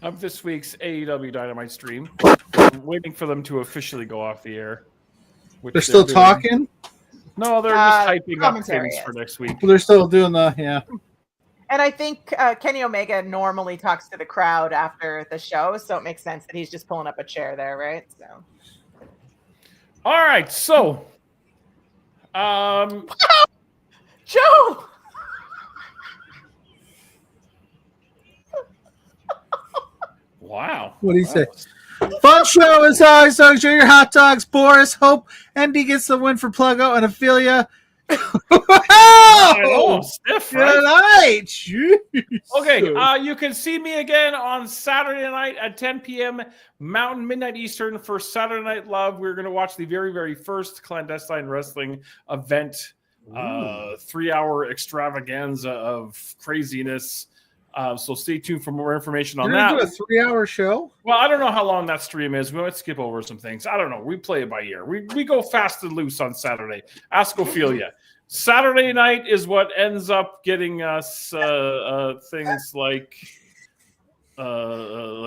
of this week's AEW Dynamite stream. I'm waiting for them to officially go off the air. Which They're still doing. talking? No, they're just hyping up commentary things is. for next week. Well, they're still doing the, yeah. And I think Kenny Omega normally talks to the crowd after the show, so it makes sense that he's just pulling up a chair there, right? So. All right, so Joe! wow. What do you say? Fun show as always. So enjoy your hot dogs, Boris. Hope Andy gets the win for Pluggo and Ophelia. Oh, stiff, right? Good night. Jeez. Okay, you can see me again on Saturday night at 10 p.m. Mountain, midnight Eastern for Saturday Night Love. We're going to watch the very, very first clandestine wrestling event, 3-hour extravaganza of craziness. So stay tuned for more information on You're that. going to do a 3-hour show? Well, I don't know how long that stream is. We might skip over some things. I don't know. We play it by ear. We go fast and loose on Saturday. Ask Ophelia. Saturday night is what ends up getting us things like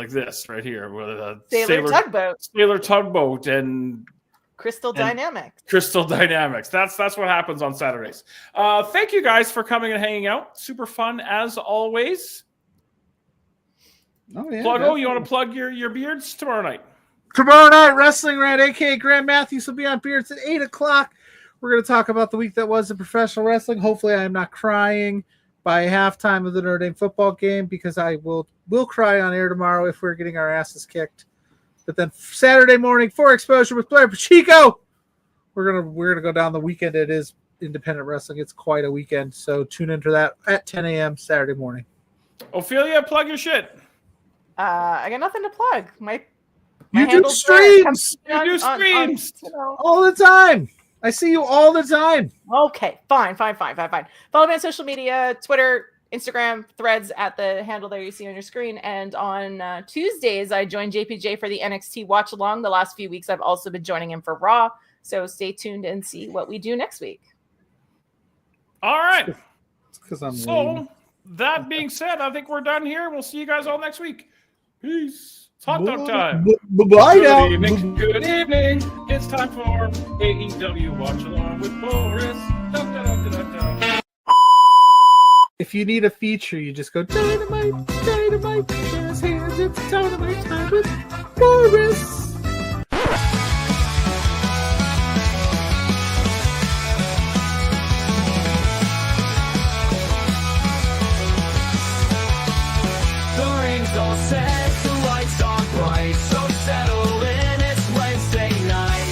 this right here, with Sailor Tugboat, and Crystal Dynamics. Crystal Dynamics. That's what happens on Saturdays. Thank you guys for coming and hanging out. Super fun as always. Oh yeah. Pluggo, you want to plug your beards tomorrow night? Tomorrow night, Wrestling Rant, aka Grant Matthews, will be on Beards at 8:00. We're going to talk about the week that was in professional wrestling. Hopefully, I am not crying by halftime of the Notre Dame football game, because I will cry on air tomorrow if we're getting our asses kicked. But then Saturday morning for Exposure with Blair Pacheco, we're gonna go down the weekend. It is independent wrestling. It's quite a weekend. So tune into that at 10 a.m. Saturday morning. Ophelia, plug your shit. I got nothing to plug. My You do handle's there. streams You do streams. all the time. I see you all the time. Okay, fine. Follow me on social media, Twitter, Instagram, Threads at the handle there you see on your screen. And on Tuesdays, I join JPJ for the NXT Watch Along. The last few weeks, I've also been joining him for Raw. So stay tuned and see what we do next week. All right. It's because I'm So, lame. that being said, I think we're done here. We'll see you guys all next week. Peace. It's hot dog time. Bye now. Good evening. Good evening. It's time for AEW Watch Along with Boris. Dun, dun, dun, dun, dun. If you need a feature, you just go Dynamite, jazz hands, it's Dynamite time with Boris. The ring's all set, the lights are bright, so settle in, it's Wednesday night.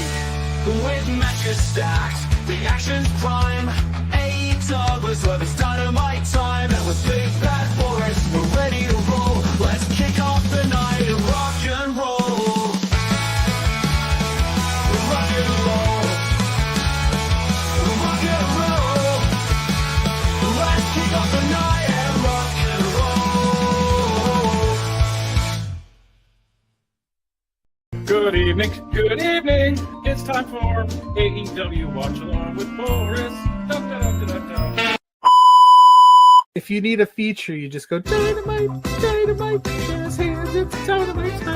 With matches stacked, the action's prime. AEW, love it's Dynamite time, and with Big Bad Boris, we're ready to roll. Let's kick off the night and rock and roll. Rock and roll. Rock and roll. Let's kick off the night and rock and roll. Good evening. Good evening. It's time for AEW Watch Along with Boris. Dun, dun, dun, dun, dun. If you need a feature, you just go Dynamite, jazz hands, it's Dynamite time.